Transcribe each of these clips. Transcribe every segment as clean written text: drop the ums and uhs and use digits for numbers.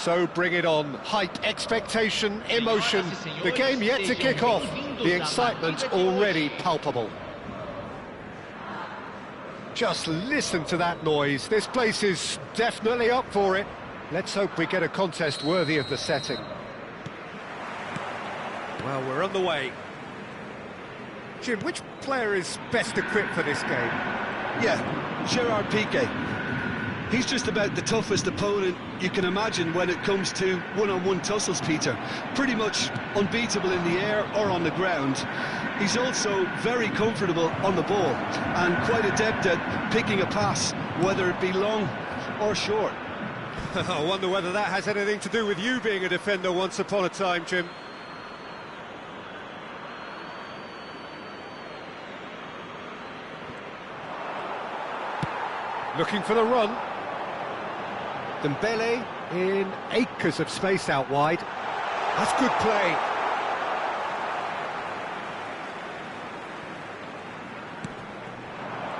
So bring it on. Hype, expectation, emotion. The game yet to kick off. The excitement already palpable. Just listen to that noise. This place is definitely up for it. Let's hope we get a contest worthy of the setting. Well, we're on the way. Jim, which player is best equipped for this game? Yeah, Gerard Piqué. He's just about the toughest opponent you can imagine when it comes to one-on-one tussles, Peter. Pretty much unbeatable in the air or on the ground. He's also very comfortable on the ball and quite adept at picking a pass, whether it be long or short. I wonder whether that has anything to do with you being a defender once upon a time, Jim. Looking for the run. Dembele in acres of space out wide. That's good play.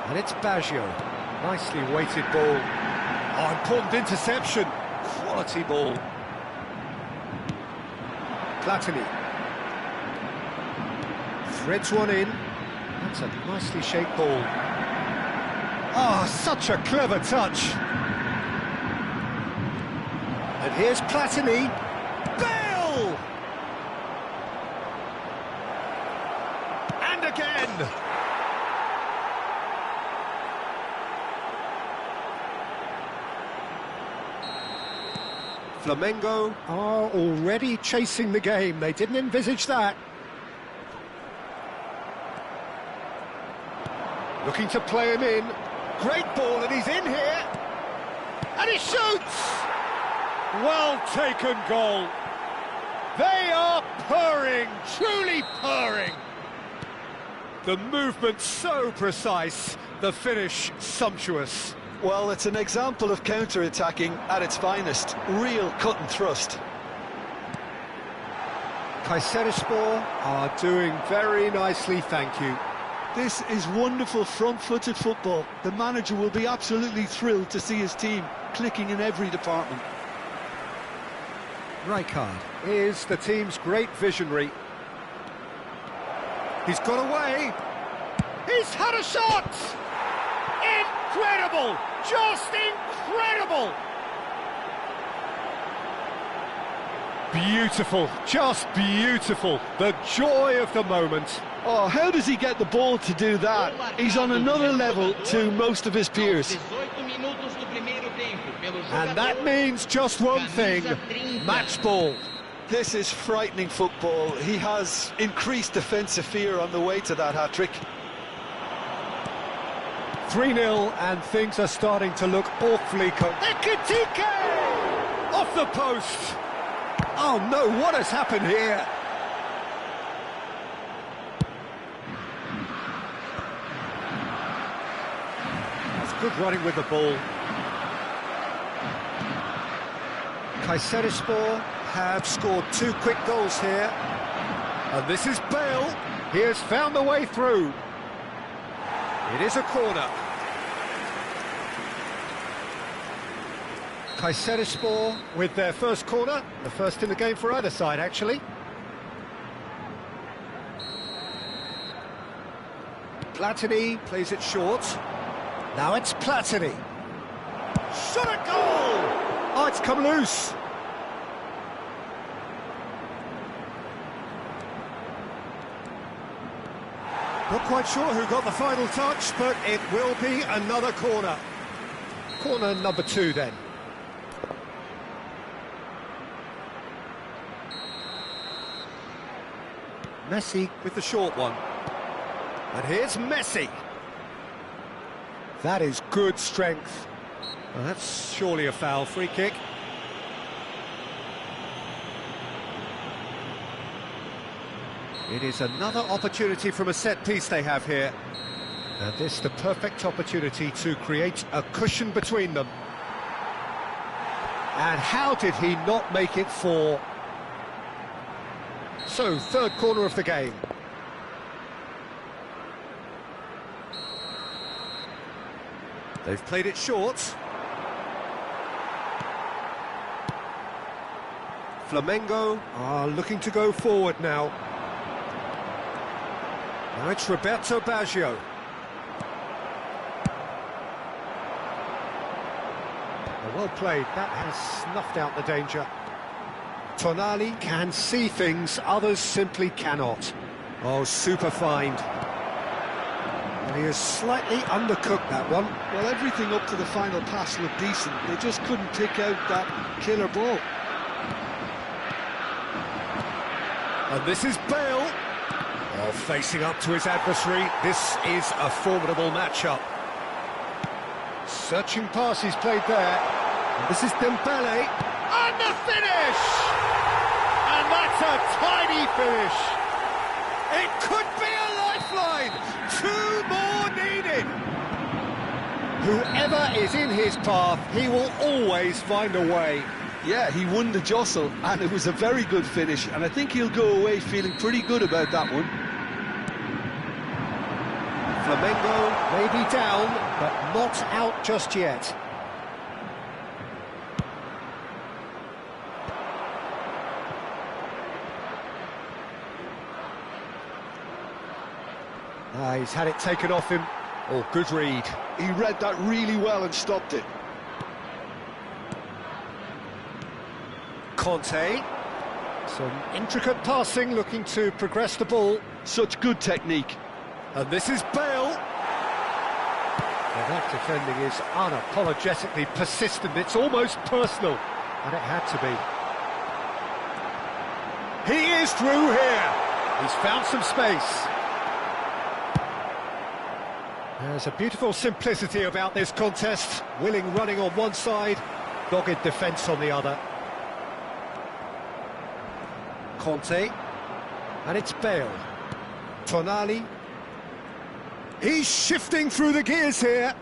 And it's Baggio. Nicely weighted ball. Oh, important interception. Quality ball. Platini. Threads one in. That's a nicely shaped ball. Oh, such a clever touch. And here's Platini. Bale! And again! Flamengo are already chasing the game. They didn't envisage that. Looking to play him in. Great ball, and he's in here. And he shoots! Well taken goal. They are purring, truly purring. The movement so precise, the finish sumptuous. Well, it's an example of counter-attacking at its finest. Real cut and thrust. Kayserispor are doing very nicely, thank you. This is wonderful front-footed football. The manager will be absolutely thrilled to see his team clicking in every department. Rijkaard is the team's great visionary. He's got away. He He's had a shot! Incredible! Just incredible! Beautiful, just beautiful. The joy of the moment. Oh, how does he get the ball to do that? He's on another level to most of his peers. And that means just one thing, match ball. This is frightening football. He has increased defensive fear on the way to that hat-trick. 3-0 and things are starting to look awfully Ekitike! Off the post! Oh no, what has happened here? That's good running with the ball. Kayserispor have scored 2 quick goals here. And this is Bale. He has found the way through. It is a corner. Kayserispor with their first corner, the first in the game for either side, actually. Platini plays it short. Now it's Platini. Shot a goal! Oh, it's come loose. Not quite sure who got the final touch, but it will be another corner. Corner number 2 then. Messi with the short one. And here's Messi. That is good strength. Well, that's surely a foul. Free kick. It is another opportunity from a set piece they have here. And this is the perfect opportunity to create a cushion between them. And how did he not make it 4? So, third corner of the game. They've played it short. Flamengo are looking to go forward now. Now it's Roberto Baggio. Well played, that has snuffed out the danger. Tonali can see things others simply cannot. Oh, super find. And he has slightly undercooked that one. Well, everything up to the final pass looked decent. They just couldn't pick out that killer ball. And this is Bale. Oh, facing up to his adversary. This is a formidable matchup. Searching pass he's played there. And this is Dembele. And the finish! And that's a tiny finish. It could be a lifeline. 2 more needed. Whoever is in his path, he will always find a way. Yeah, he won the jostle, and it was a very good finish, and I think he'll go away feeling pretty good about that one. Flamengo may be down, but not out just yet. He's had it taken off him. Oh, good read. He read that really well and stopped it. Conte. Some intricate passing, looking to progress the ball. Such good technique. And this is Bale. Now that defending is unapologetically persistent. It's almost personal. And it had to be. He is through here. He's found some space. There's a beautiful simplicity about this contest. Willing running on one side, dogged defence on the other. Conte. And it's Bale. Tonali. He's shifting through the gears here.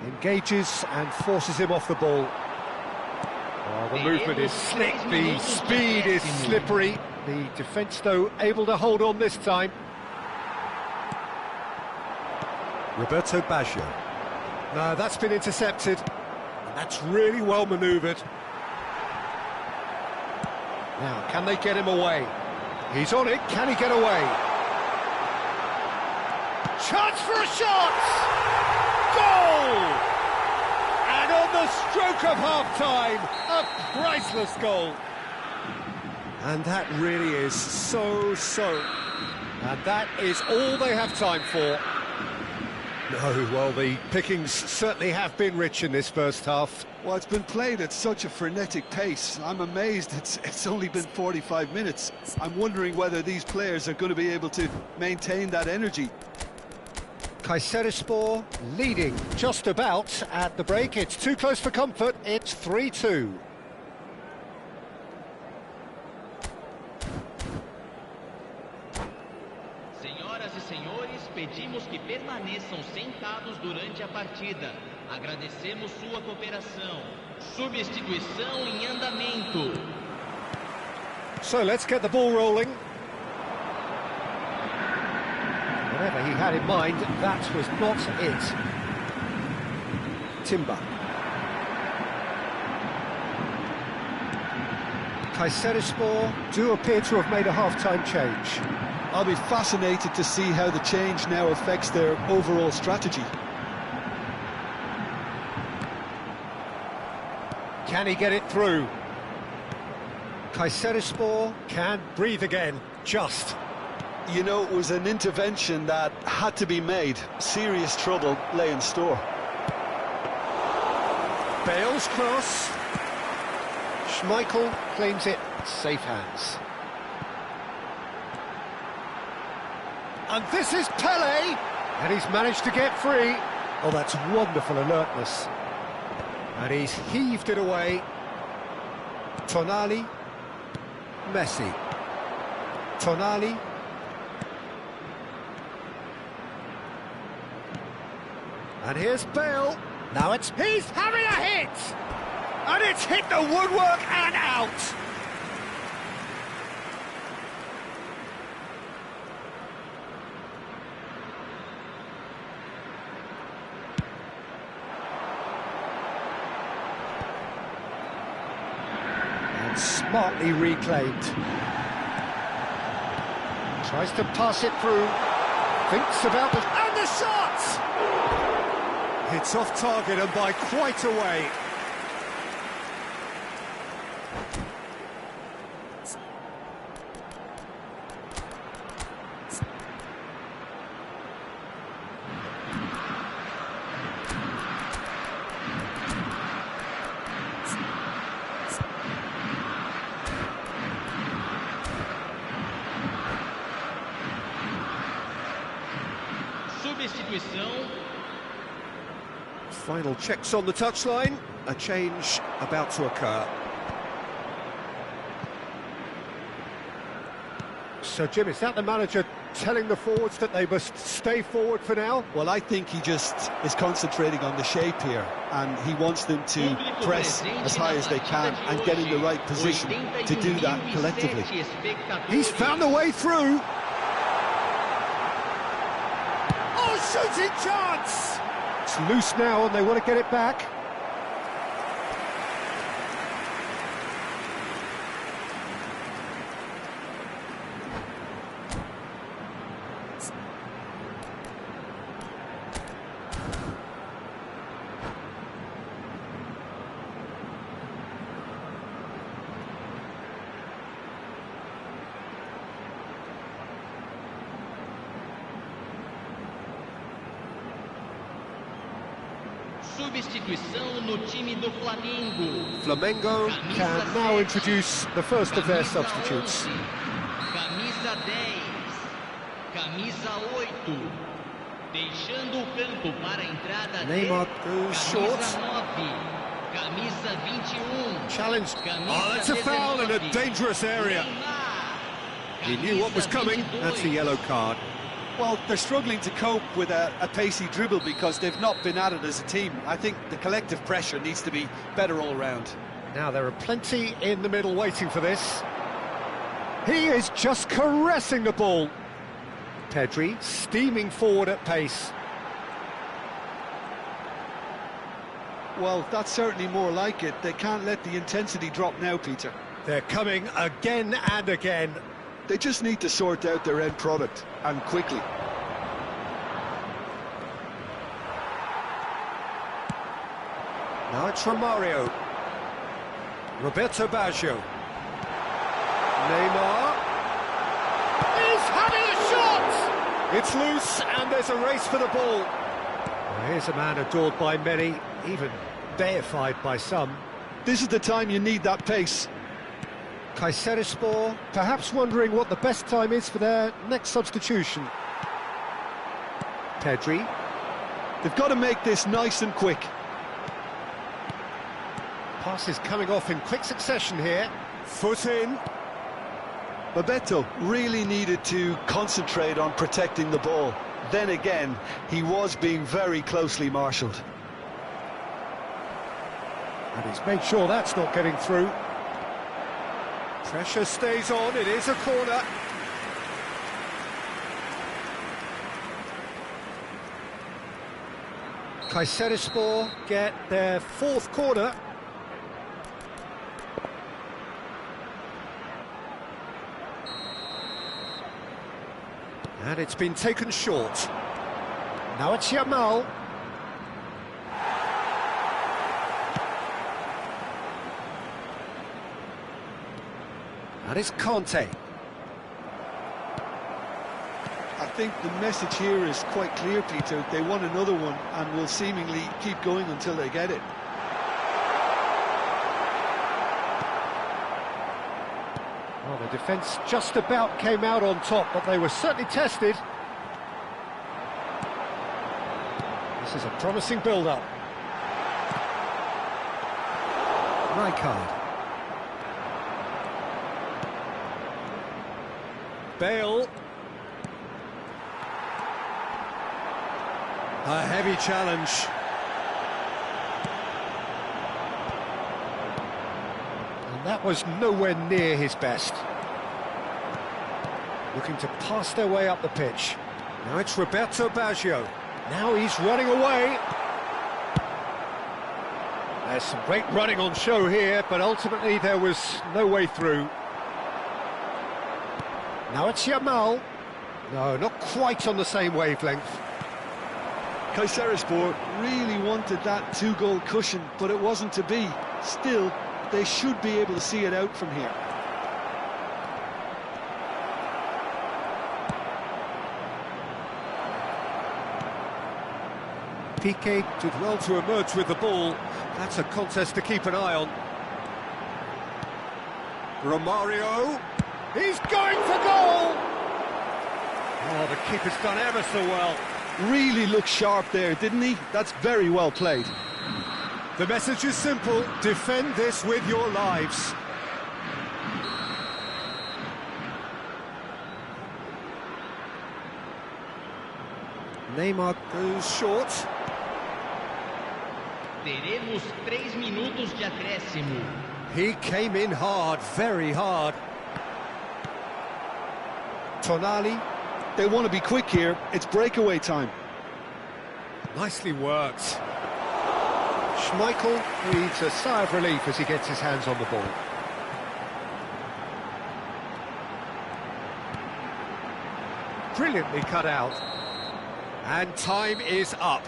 Engages and forces him off the ball. Oh, the movement is slick, the speed is slippery. The defence, though, able to hold on this time. Roberto Baggio. No, that's been intercepted. And that's really well manoeuvred. Now, can they get him away? He's on it, can he get away? Chance for a shot! Goal! And on the stroke of half-time, a priceless goal. And that really is so. And that is all they have time for. No, well, the pickings certainly have been rich in this first half. Well, it's been played at such a frenetic pace. I'm amazed it's only been 45 minutes. I'm wondering whether these players are going to be able to maintain that energy. Kayserispor leading just about at the break. It's too close for comfort. It's 3-2. Senhoras e senhores, pedimos que permaneçam sentados durante a partida. Agradecemos sua cooperação. Substituição em andamento. So let's get the ball rolling. Whatever he had in mind, that was not it. Timber. Kayserispor do appear to have made a half-time change. I'll be fascinated to see how the change now affects their overall strategy. Can he get it through? Kayserispor can breathe again, just. You know, it was an intervention that had to be made. Serious trouble lay in store. Bale's cross. Schmeichel claims it. Safe hands. And this is Pele. And he's managed to get free. Oh, that's wonderful alertness. And he's heaved it away. Tonali. Messi. Tonali. And here's Bale. Now he's having a hit! And it's hit the woodwork and out! And smartly reclaimed. Tries to pass it through. Thinks about it. And the shot! It's off target and by quite a way. Substituição. Final checks on the touchline. A change about to occur. So, Jim, is that the manager telling the forwards that they must stay forward for now? Well, I think he just is concentrating on the shape here, and he wants them to press as high as they can and get in the right position to do that collectively. He's found a way through. Oh, shooting chance! It's loose now and they want to get it back. Substituição no time do Flamengo. Flamengo can now introduce the first of their substitutes. Camisa 10, camisa 8, deixando o campo para a entrada Neymar goes short. Camisa 21. Challenge. Oh, that's a foul in a dangerous area. He knew what was coming. That's a yellow card. Well, they're struggling to cope with a pacey dribble because they've not been at it as a team. I think the collective pressure needs to be better all around. Now, there are plenty in the middle waiting for this. He is just caressing the ball. Pedri steaming forward at pace. Well, that's certainly more like it. They can't let the intensity drop now, Peter. They're coming again and again. They just need to sort out their end product, and quickly. Now it's Romario. Roberto Baggio. Neymar. He's having a shot! It's loose and there's a race for the ball. Well, here's a man adored by many, even deified by some. This is the time you need that pace. Kayserispor perhaps wondering what the best time is for their next substitution. Pedri. They've got to make this nice and quick. Passes coming off in quick succession here. Foot in. Bebeto really needed to concentrate on protecting the ball. Then again, he was being very closely marshalled. And he's made sure that's not getting through. Pressure stays on, it is a corner. Kayserispor get their fourth corner. And it's been taken short. Now it's Yamal. And it's Conte. I think the message here is quite clear, Peter. They want another one and will seemingly keep going until they get it. Well, the defence just about came out on top, but they were certainly tested. This is a promising build-up. Rijkaard. Bale. A heavy challenge. And that was nowhere near his best. Looking to pass their way up the pitch. Now it's Roberto Baggio. Now he's running away. There's some great running on show here, but ultimately there was no way through. Now it's Yamal. No, not quite on the same wavelength. Kayserispor really wanted that two-goal cushion, but it wasn't to be. Still, they should be able to see it out from here. Piqué did well to emerge with the ball. That's a contest to keep an eye on. Romario. He's going for goal! Oh, the keeper's done ever so well. Really looked sharp there, didn't he? That's very well played. The message is simple: defend this with your lives. Neymar goes short. Teremos 3 minutos de acréscimo. He came in hard, very hard. Tonali. They want to be quick here. It's breakaway time. Nicely worked. Schmeichel breathes a sigh of relief as he gets his hands on the ball. Brilliantly cut out. And time is up.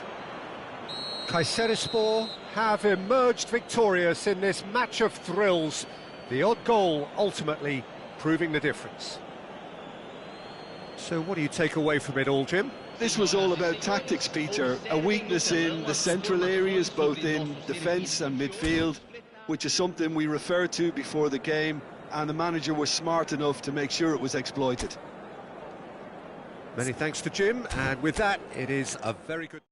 Kayserispor have emerged victorious in this match of thrills. The odd goal ultimately proving the difference. So what do you take away from it all, Jim? This was all about tactics, Peter. A weakness in the central areas, both in defence and midfield, which is something we referred to before the game, and the manager was smart enough to make sure it was exploited. Many thanks to Jim, and with that, it is a very good...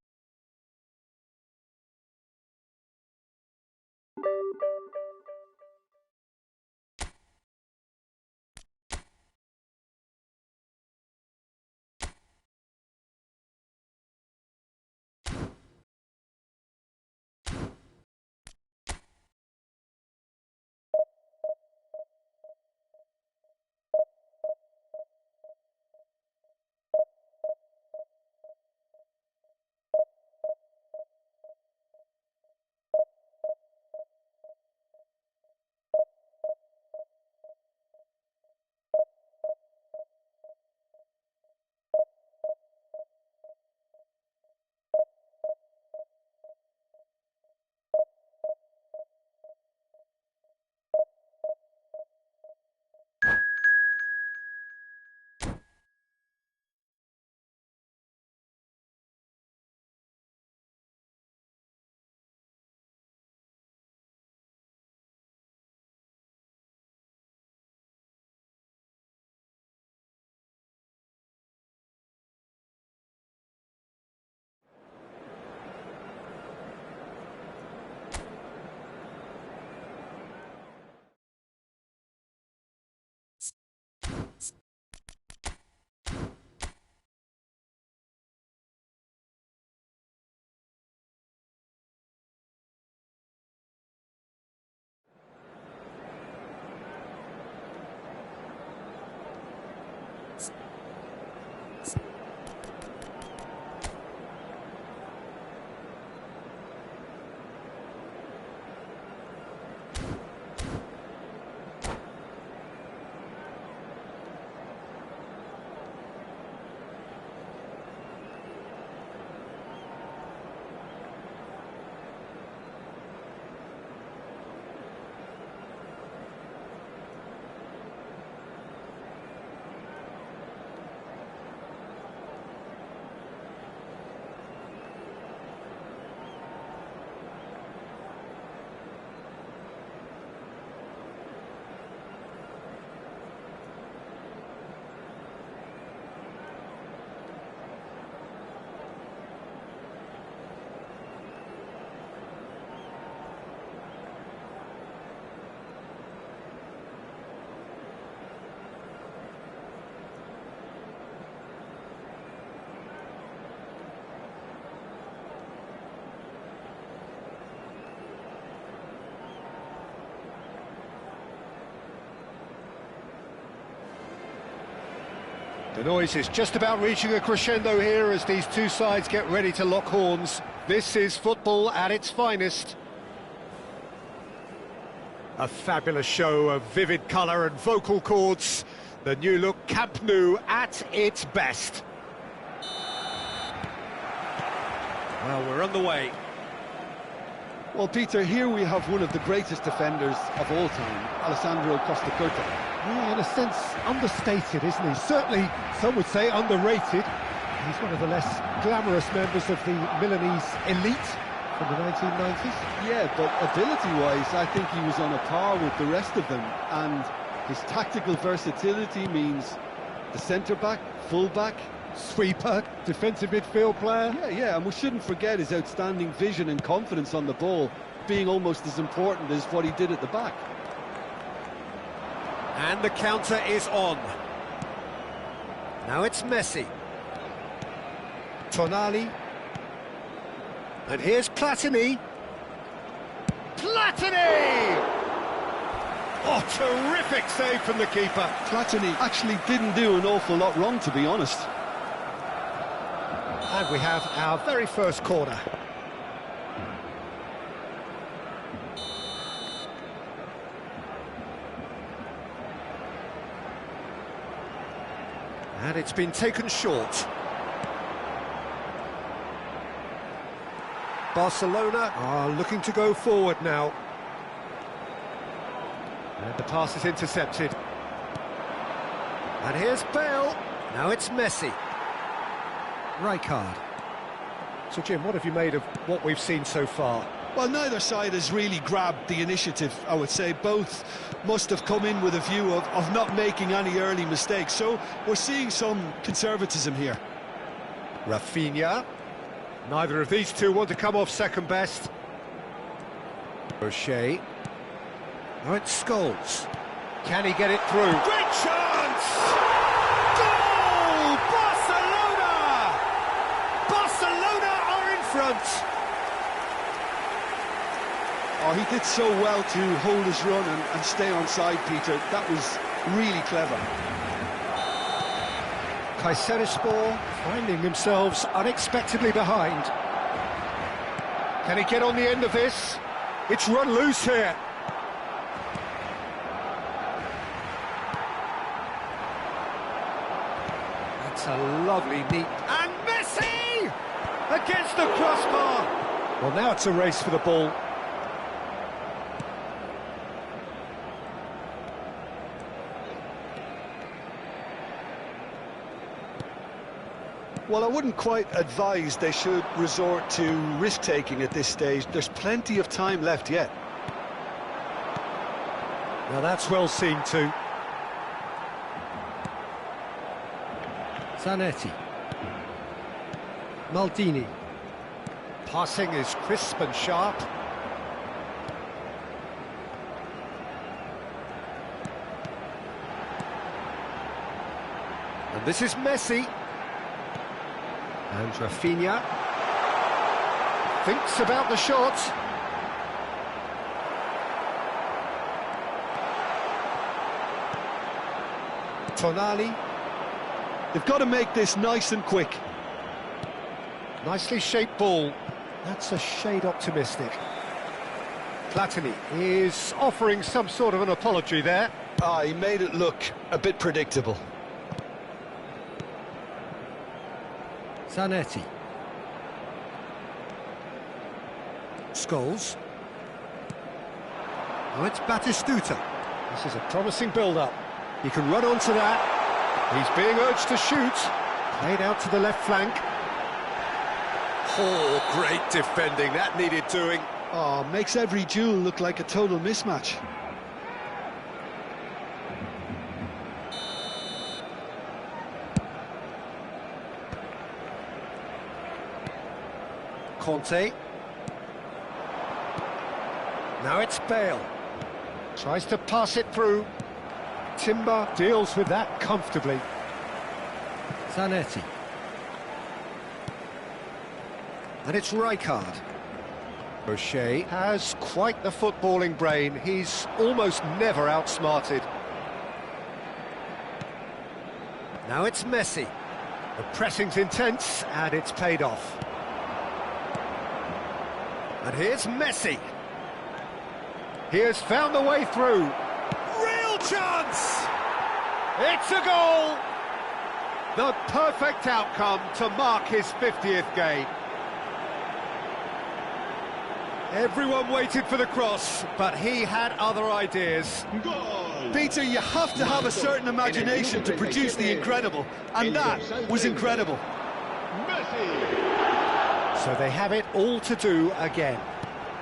The noise is just about reaching a crescendo here as these two sides get ready to lock horns. This is football at its finest. A fabulous show of vivid colour and vocal cords. The new look Camp Nou at its best. Well, we're on the way. Well, Peter, here we have one of the greatest defenders of all time, Alessandro Costa Curta. Yeah, in a sense, understated, isn't he? Certainly, some would say underrated. He's one of the less glamorous members of the Milanese elite from the 1990s. Yeah, but ability-wise, I think he was on a par with the rest of them, and his tactical versatility means the centre-back, full-back, Sweeper, defensive midfield player. Yeah, and we shouldn't forget his outstanding vision and confidence on the ball, being almost as important as what he did at the back. And the counter is on. Now it's Messi. Tonali. And here's Platini. Platini! Oh, terrific save from the keeper. Platini actually didn't do an awful lot wrong, to be honest. And we have our very first corner. And it's been taken short. Barcelona are looking to go forward now. And the pass is intercepted. And here's Bale. Now it's Messi. Rijkaard. So, Jim, what have you made of what we've seen so far? Well, neither side has really grabbed the initiative, I would say. Both must have come in with a view of not making any early mistakes. So we're seeing some conservatism here. Rafinha. Neither of these two want to come off second best. O'Shea. Now it's Scholes. Can he get it through? Great chance! Goal! Barcelona! Barcelona are in front. Oh, he did so well to hold his run and stay on side, Peter. That was really clever. Kayserispor finding themselves unexpectedly behind. Can he get on the end of this? It's run loose here. That's a lovely neat... And Messi! Against the crossbar! Well, now it's a race for the ball. Well, I wouldn't quite advise they should resort to risk-taking at this stage. There's plenty of time left yet. Now that's well seen too. Zanetti. Maldini. Passing is crisp and sharp. And this is Messi. And Rafinha thinks about the shot. Tonali. They've got to make this nice and quick. Nicely shaped ball. That's a shade optimistic. Platini is offering some sort of an apology there. Ah, he made it look a bit predictable. Zanetti. Scholes. Oh, it's Batistuta. This is a promising build-up. He can run onto that. He's being urged to shoot. Played out to the left flank. Oh, great defending. That needed doing. Oh, makes every duel look like a total mismatch. Conte. Now it's Bale. Tries to pass it through. Timber deals with that comfortably. Zanetti. And it's Rijkaard. O'Shea has quite the footballing brain. He's almost never outsmarted. Now it's Messi. The pressing's intense, and it's paid off. And here's Messi. He has found the way through. Real chance! It's a goal! The perfect outcome to mark his 50th game. Everyone waited for the cross, but he had other ideas. Peter, you have to have a certain imagination to produce the incredible, and that was incredible. So they have it all to do again.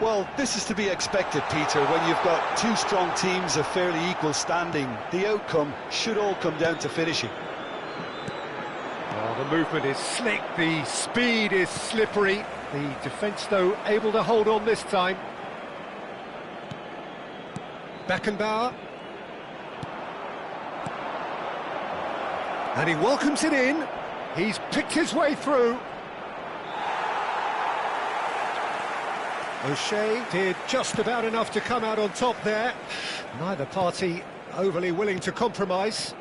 Well, this is to be expected, Peter, when you've got two strong teams of fairly equal standing. The outcome should all come down to finishing. Well, the movement is slick, the speed is slippery. The defence, though, able to hold on this time. Beckenbauer. And he welcomes it in. He's picked his way through. O'Shea did just about enough to come out on top there. Neither party overly willing to compromise.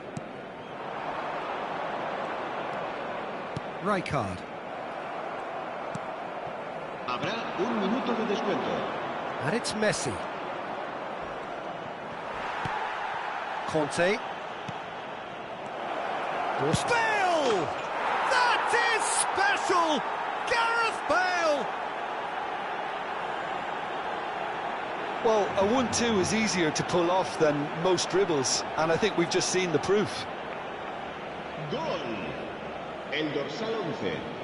Rijkaard. Habrá un minuto de descuento. And it's Messi. Conte. Bale! That is special! Gareth Bale! Well, a 1-2 is easier to pull off than most dribbles, and I think we've just seen the proof. Gol. El dorsal 11.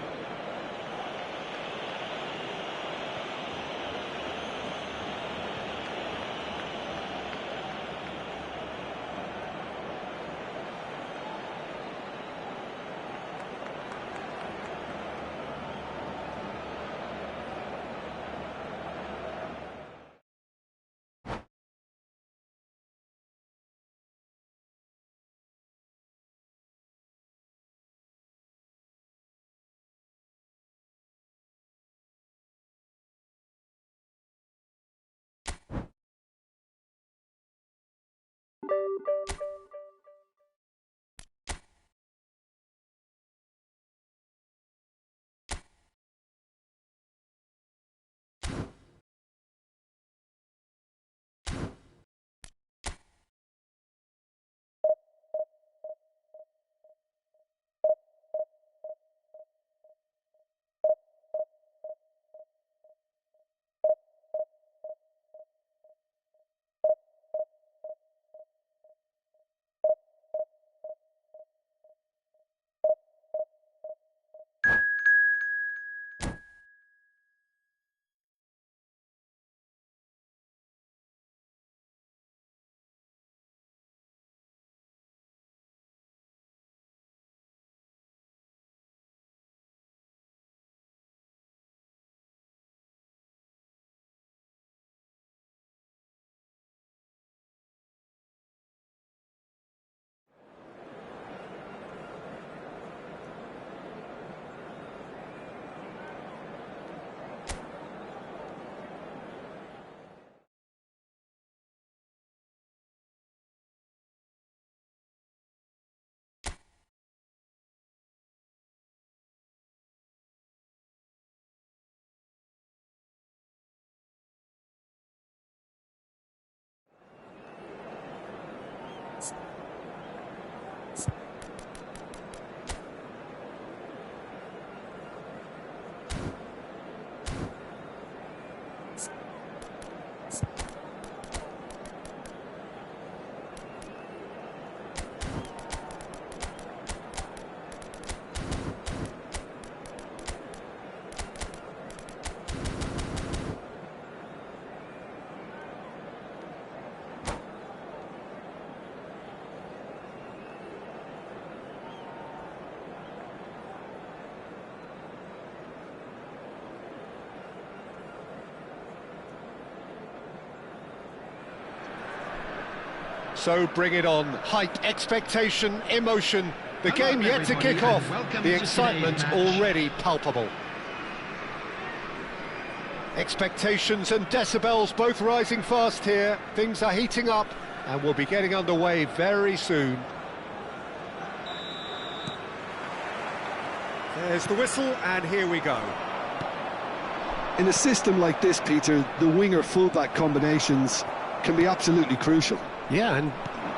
So bring it on. Hype, expectation, emotion. The game yet to kick off. The excitement already palpable. Expectations and decibels both rising fast here. Things are heating up and we'll be getting underway very soon. There's the whistle, and here we go. In a system like this, Peter, the winger-fullback combinations can be absolutely crucial. Yeah, and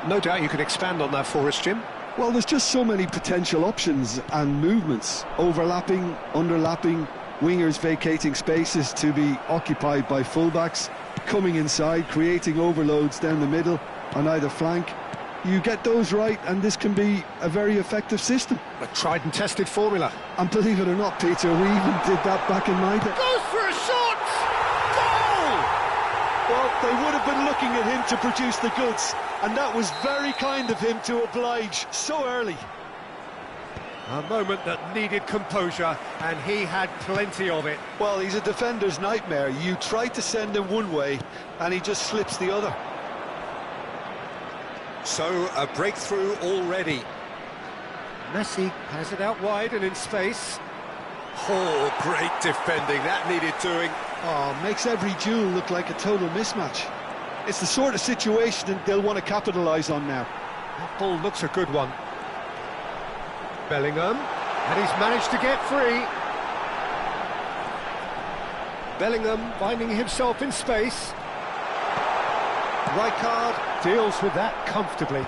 no doubt you can expand on that for us, Jim. Well, there's just so many potential options and movements. Overlapping, underlapping, wingers vacating spaces to be occupied by fullbacks, coming inside, creating overloads down the middle on either flank. You get those right, and this can be a very effective system. A tried and tested formula. And believe it or not, Peter, we even did that back in my day. Goes for a shot! Goal! Well, they would have been looking at him to produce the goods, and that was very kind of him to oblige so early. A moment that needed composure, and he had plenty of it. Well, he's a defender's nightmare. You try to send him one way, and he just slips the other. So, a breakthrough already. Messi has it out wide and in space. Oh, great defending, that needed doing. Oh, makes every duel look like a total mismatch. It's the sort of situation that they'll want to capitalise on now. That ball looks a good one. Bellingham, and he's managed to get free. Bellingham finding himself in space. Rijkaard deals with that comfortably.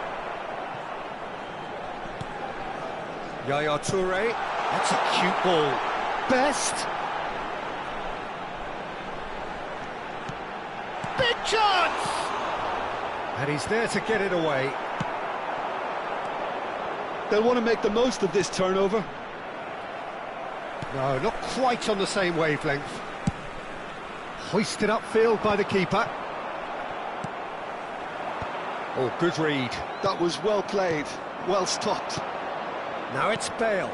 Yaya Toure, that's a cute ball. Best. Big chance! And he's there to get it away. They'll want to make the most of this turnover. No, not quite on the same wavelength. Hoisted upfield by the keeper. Oh, good read. That was well played, well stopped. Now it's Bale.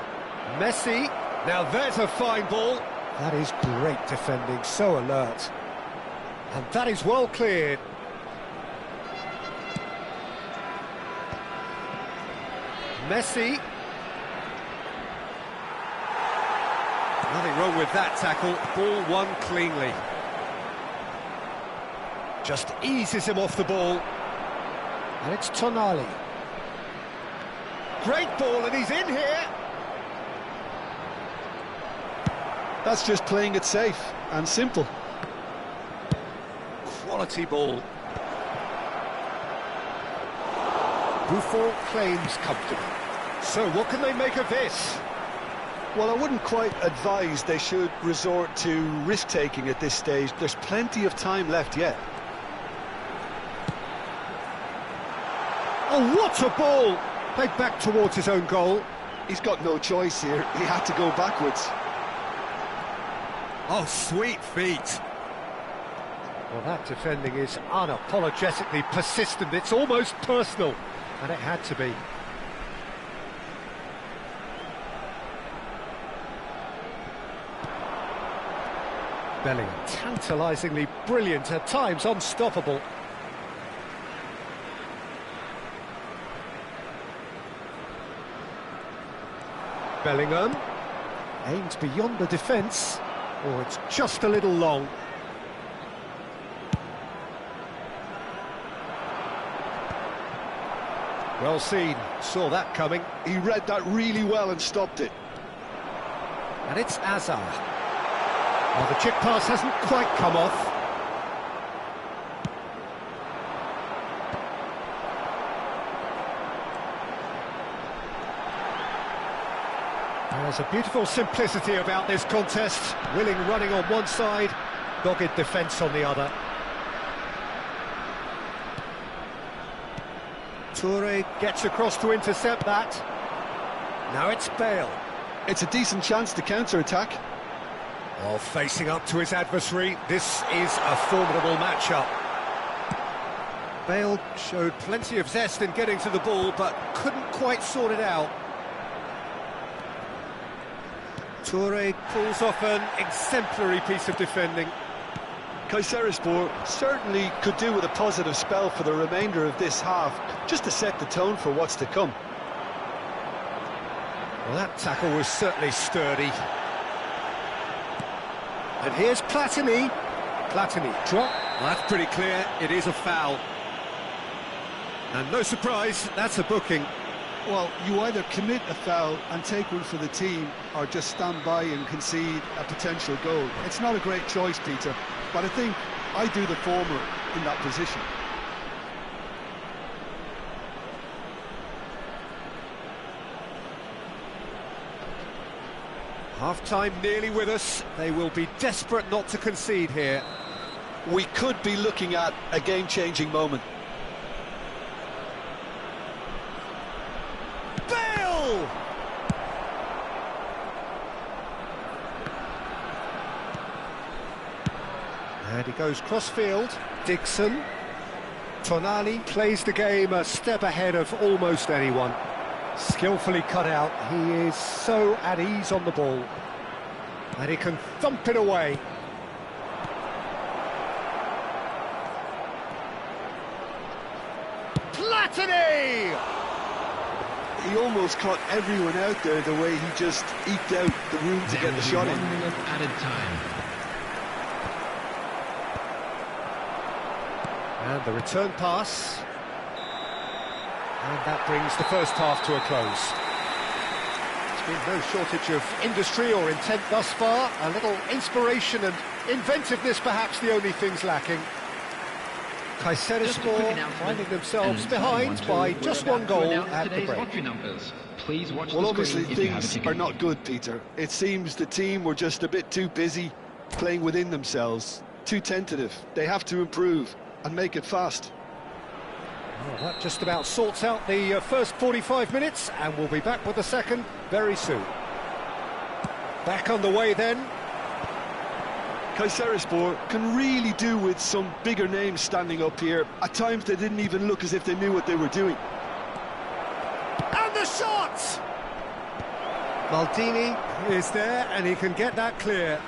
Messi. Now there's a fine ball. That is great defending, so alert. And that is well cleared. Messi. Nothing wrong with that tackle. Ball won cleanly. Just eases him off the ball. And it's Tonali. Great ball, and he's in here. That's just playing it safe and simple. Quality ball. Buffon claims comfortably. So what can they make of this? Well, I wouldn't quite advise they should resort to risk-taking at this stage. There's plenty of time left yet. Oh, what a ball! Played back towards his own goal. He's got no choice here. He had to go backwards. Oh, sweet feet. Well, that defending is unapologetically persistent. It's almost personal, and it had to be. Bellingham, tantalisingly brilliant, at times unstoppable. Bellingham aims beyond the defence. Oh, it's just a little long. Well seen, saw that coming. He read that really well and stopped it. And it's Hazard. Well, the chip pass hasn't quite come off. There's a beautiful simplicity about this contest. Willing running on one side, dogged defence on the other. Toure gets across to intercept that. Now it's Bale. It's a decent chance to counter-attack. While facing up to his adversary, this is a formidable matchup. Bale showed plenty of zest in getting to the ball, but couldn't quite sort it out. Toure pulls off an exemplary piece of defending. Kayserispor certainly could do with a positive spell for the remainder of this half, just to set the tone for what's to come. Well, that tackle was certainly sturdy. And here's Platini. Platini drop. Well, that's pretty clear, it is a foul. And no surprise, that's a booking. Well, you either commit a foul and take one for the team, or just stand by and concede a potential goal. It's not a great choice, Peter, but I think I do the former in that position. Half-time nearly with us. They will be desperate not to concede here. We could be looking at a game-changing moment. Bale! And he goes cross-field. Dixon. Tonali plays the game a step ahead of almost anyone. Skillfully cut out. He is so at ease on the ball. And he can thump it away. Platini! He almost caught everyone out there the way he just eked out the room to get the shot in. 1 minute added time. And the return pass. And that brings the first half to a close. There's been no shortage of industry or intent thus far. A little inspiration and inventiveness, perhaps the only things lacking. Kayserispor finding themselves behind by just one goal at the break. Well, obviously things are not good, Peter. It seems the team were just a bit too busy playing within themselves, too tentative. They have to improve and make it fast. Well, that just about sorts out the first 45 minutes, and we'll be back with the second very soon. Back on the way then. Kayserispor can really do with some bigger names standing up here. At times they didn't even look as if they knew what they were doing. And the shot! Maldini is there, and he can get that clear.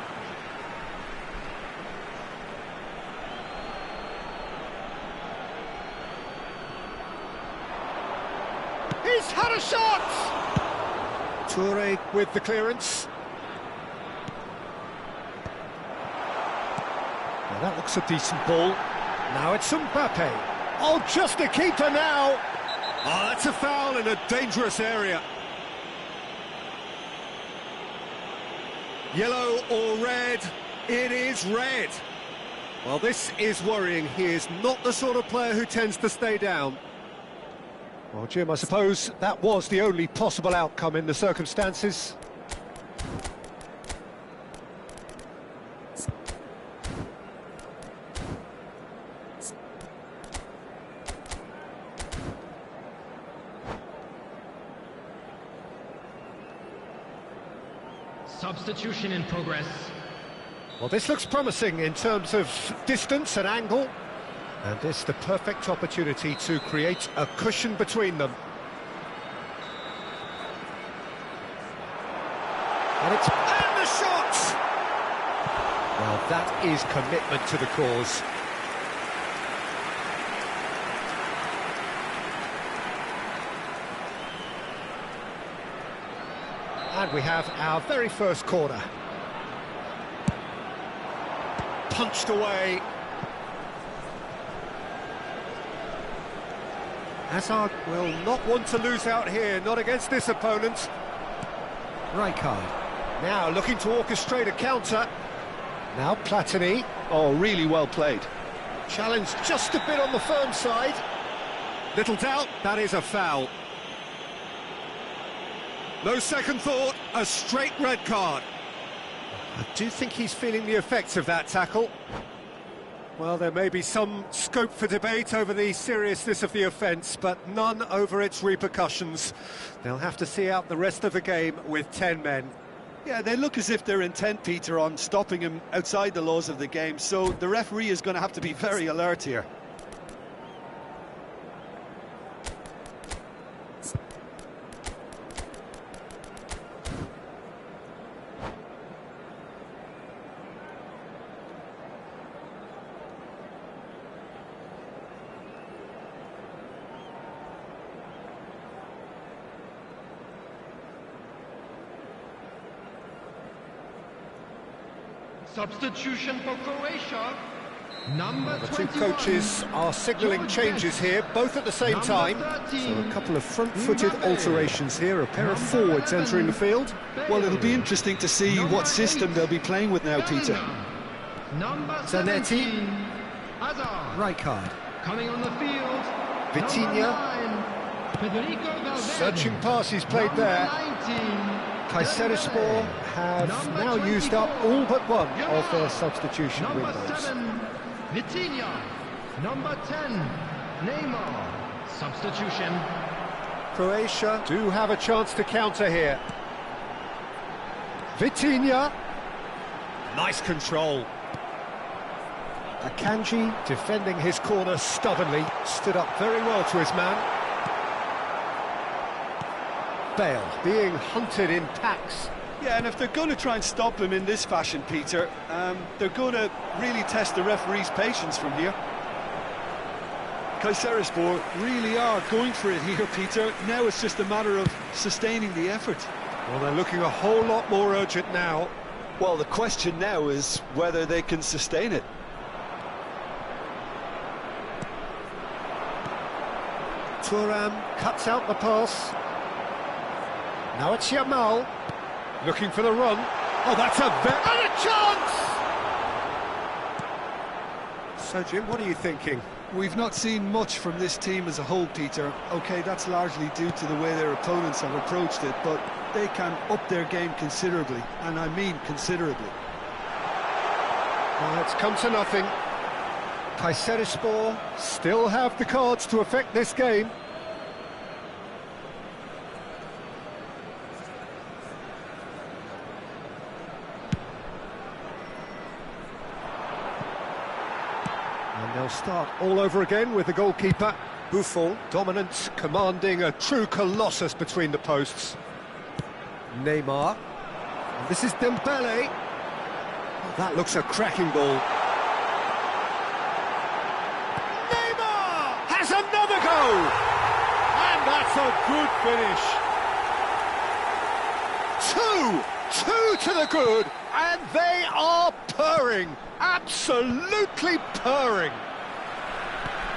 He's had a shot! Toure with the clearance. Now that looks a decent ball. Now it's Mbappe. Oh, just a keeper now! Oh, that's a foul in a dangerous area. Yellow or red? It is red. Well, this is worrying. He is not the sort of player who tends to stay down. Well, Jim, I suppose that was the only possible outcome in the circumstances. Substitution in progress. Well, this looks promising in terms of distance and angle. And this the perfect opportunity to create a cushion between them. And the shot! Well, that is commitment to the cause. And we have our very first corner. Punched away. Hazard will not want to lose out here, not against this opponent. Rijkaard now looking to orchestrate a counter. Now Platini. Oh, really well played. Challenge just a bit on the firm side. Little doubt, that is a foul. No second thought, a straight red card. I do think he's feeling the effects of that tackle. Well, there may be some scope for debate over the seriousness of the offence, but none over its repercussions. They'll have to see out the rest of the game with 10 men. Yeah, they look as if they're intent, Peter, on stopping him outside the laws of the game, so the referee is going to have to be very alert here. Substitution for Croatia. The two coaches are signalling changes here, both at the same time. So a couple of front-footed alterations here, a pair of forwards entering the field. Well, it'll be interesting to see what system they'll be playing with now, Peter. Zanetti, Rijkaard, coming on the field, Vitinha, Searching passes played there. Kayserispor have now used up all but one of their substitution windows. Vitinha, number 10, Neymar, substitution. Croatia do have a chance to counter here. Vitinha. Nice control. Akanji, Defending his corner stubbornly. Stood up very well to his man. Bale being hunted in packs. Yeah, and if they're going to try and stop him in this fashion, Peter, they're going to really test the referee's patience from here. Kayserispor really are going for it here, Peter. Now it's just a matter of sustaining the effort. Well, they're looking a whole lot more urgent now. Well, the question now is whether they can sustain it. Thuram cuts out the pass. Now it's Yamal. Looking for the run. Oh, that's a and a chance! So, Jim, what are you thinking? We've not seen much from this team as a whole, Peter. OK, that's largely due to the way their opponents have approached it, but they can up their game considerably, and I mean considerably. Well, it's come to nothing. Kayserispor still have the cards to affect this game. And they'll start all over again with the goalkeeper. Buffon, dominant, commanding, a true colossus between the posts. Neymar. And this is Dembele. Oh, that looks a cracking ball. Neymar has another goal! And that's a good finish. Two to the good, and they are purring. Absolutely purring.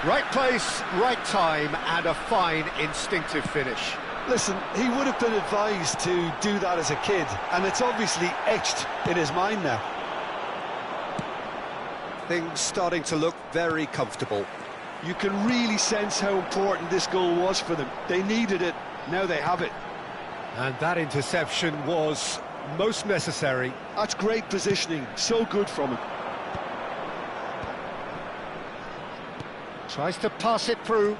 Right place, right time, and a fine instinctive finish. Listen, he would have been advised to do that as a kid, and it's obviously etched in his mind now. Things starting to look very comfortable. You can really sense how important this goal was for them. They needed it, now they have it. And that interception was most necessary. That's great positioning, so good from him. Tries to pass it through.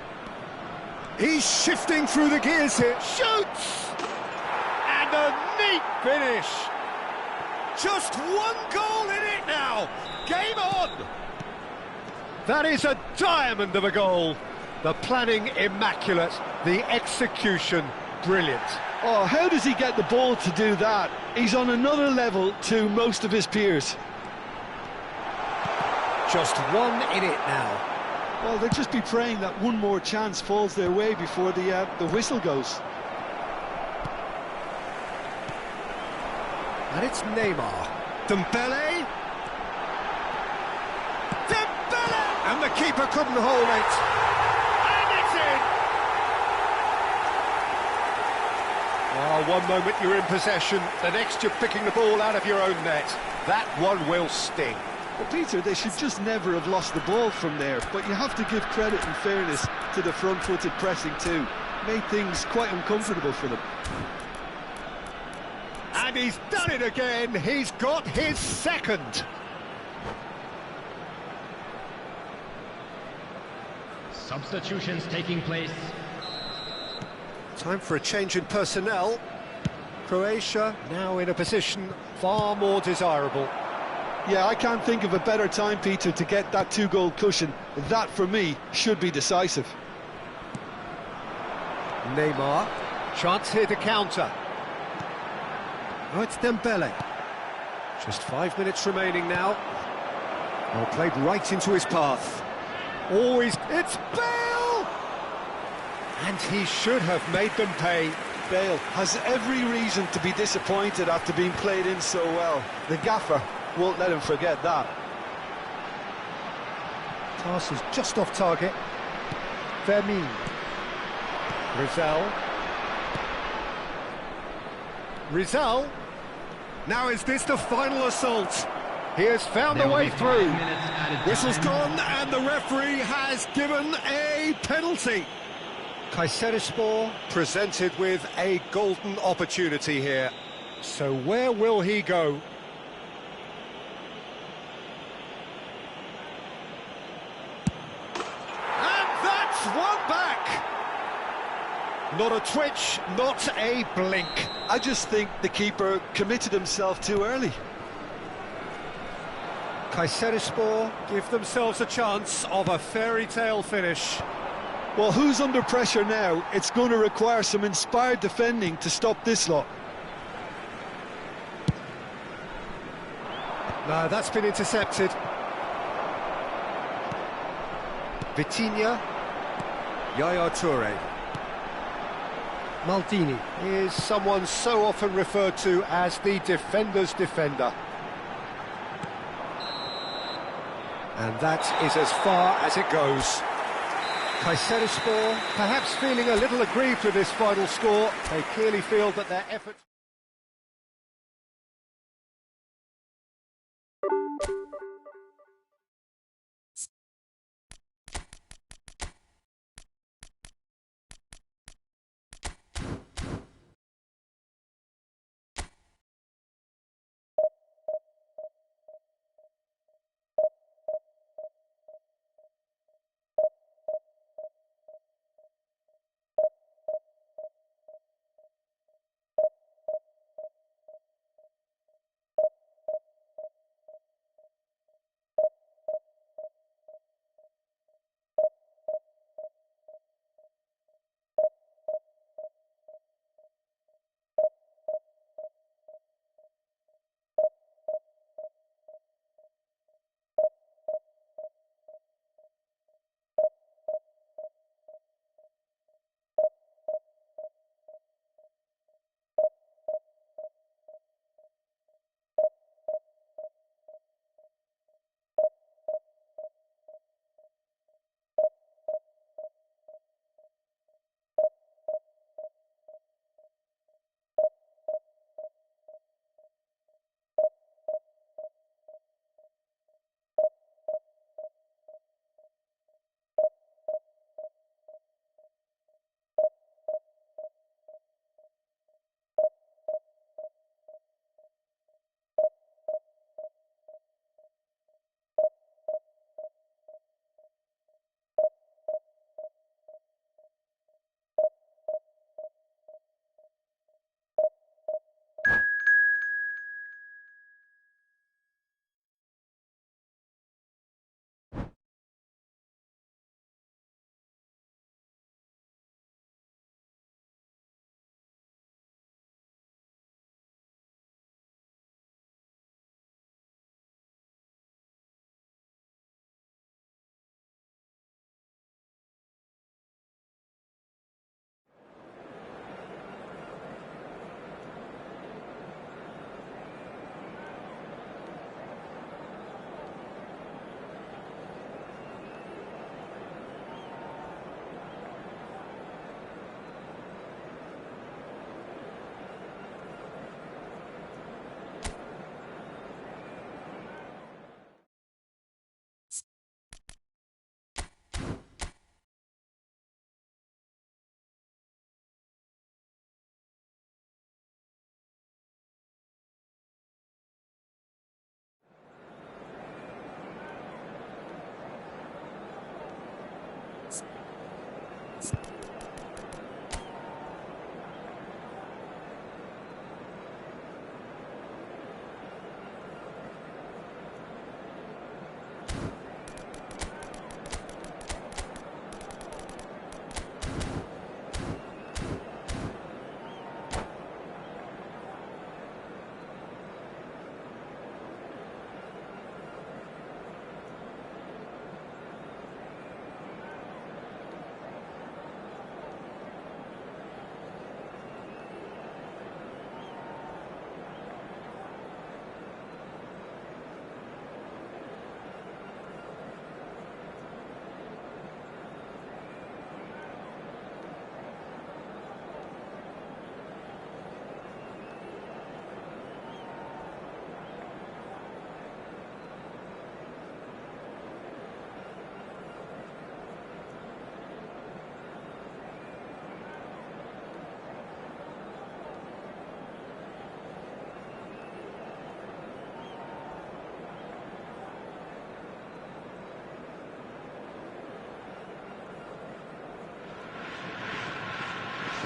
He's shifting through the gears here. Shoots! And a neat finish. Just one goal in it now. Game on! That is a diamond of a goal. The planning immaculate, the execution brilliant. Oh, how does he get the ball to do that? He's on another level to most of his peers. Just one in it now. Well, they'll just be praying that one more chance falls their way before the whistle goes. And it's Neymar. Dembele. Dembele! And the keeper couldn't hold it. And it's in! Oh, one moment you're in possession, the next you're picking the ball out of your own net. That one will sting. Well, Peter, they should just never have lost the ball from there, but you have to give credit and fairness to the front-footed pressing too. Made things quite uncomfortable for them. And he's done it again, he's got his second. Substitutions taking place. Time for a change in personnel. Croatia now in a position far more desirable. Yeah, I can't think of a better time, Peter, to get that two-goal cushion. That, for me, should be decisive. Neymar, chance here to counter. Oh, it's Dembele. Just 5 minutes remaining now. Well, played right into his path. Always, it's Bale! And he should have made them pay. Bale has every reason to be disappointed after being played in so well. The gaffer won't let him forget that. Pass is just off target. Vermin. Rizal. Now is this the final assault? He has found a way through. Whistle's gone and the referee has given a penalty. Kayserispor presented with a golden opportunity here. So where will he go? And that's one back. Not a twitch, not a blink. I just think the keeper committed himself too early. Kayserispor Give themselves a chance of a fairy tale finish. Well, who's under pressure now? It's going to require some inspired defending to stop this lot. No, that's been intercepted. Vitinha. Yaya Toure. Maldini is someone so often referred to as the defender's defender. And that is as far as it goes. Kayserispor perhaps feeling a little aggrieved with this final score. They clearly feel that their efforts...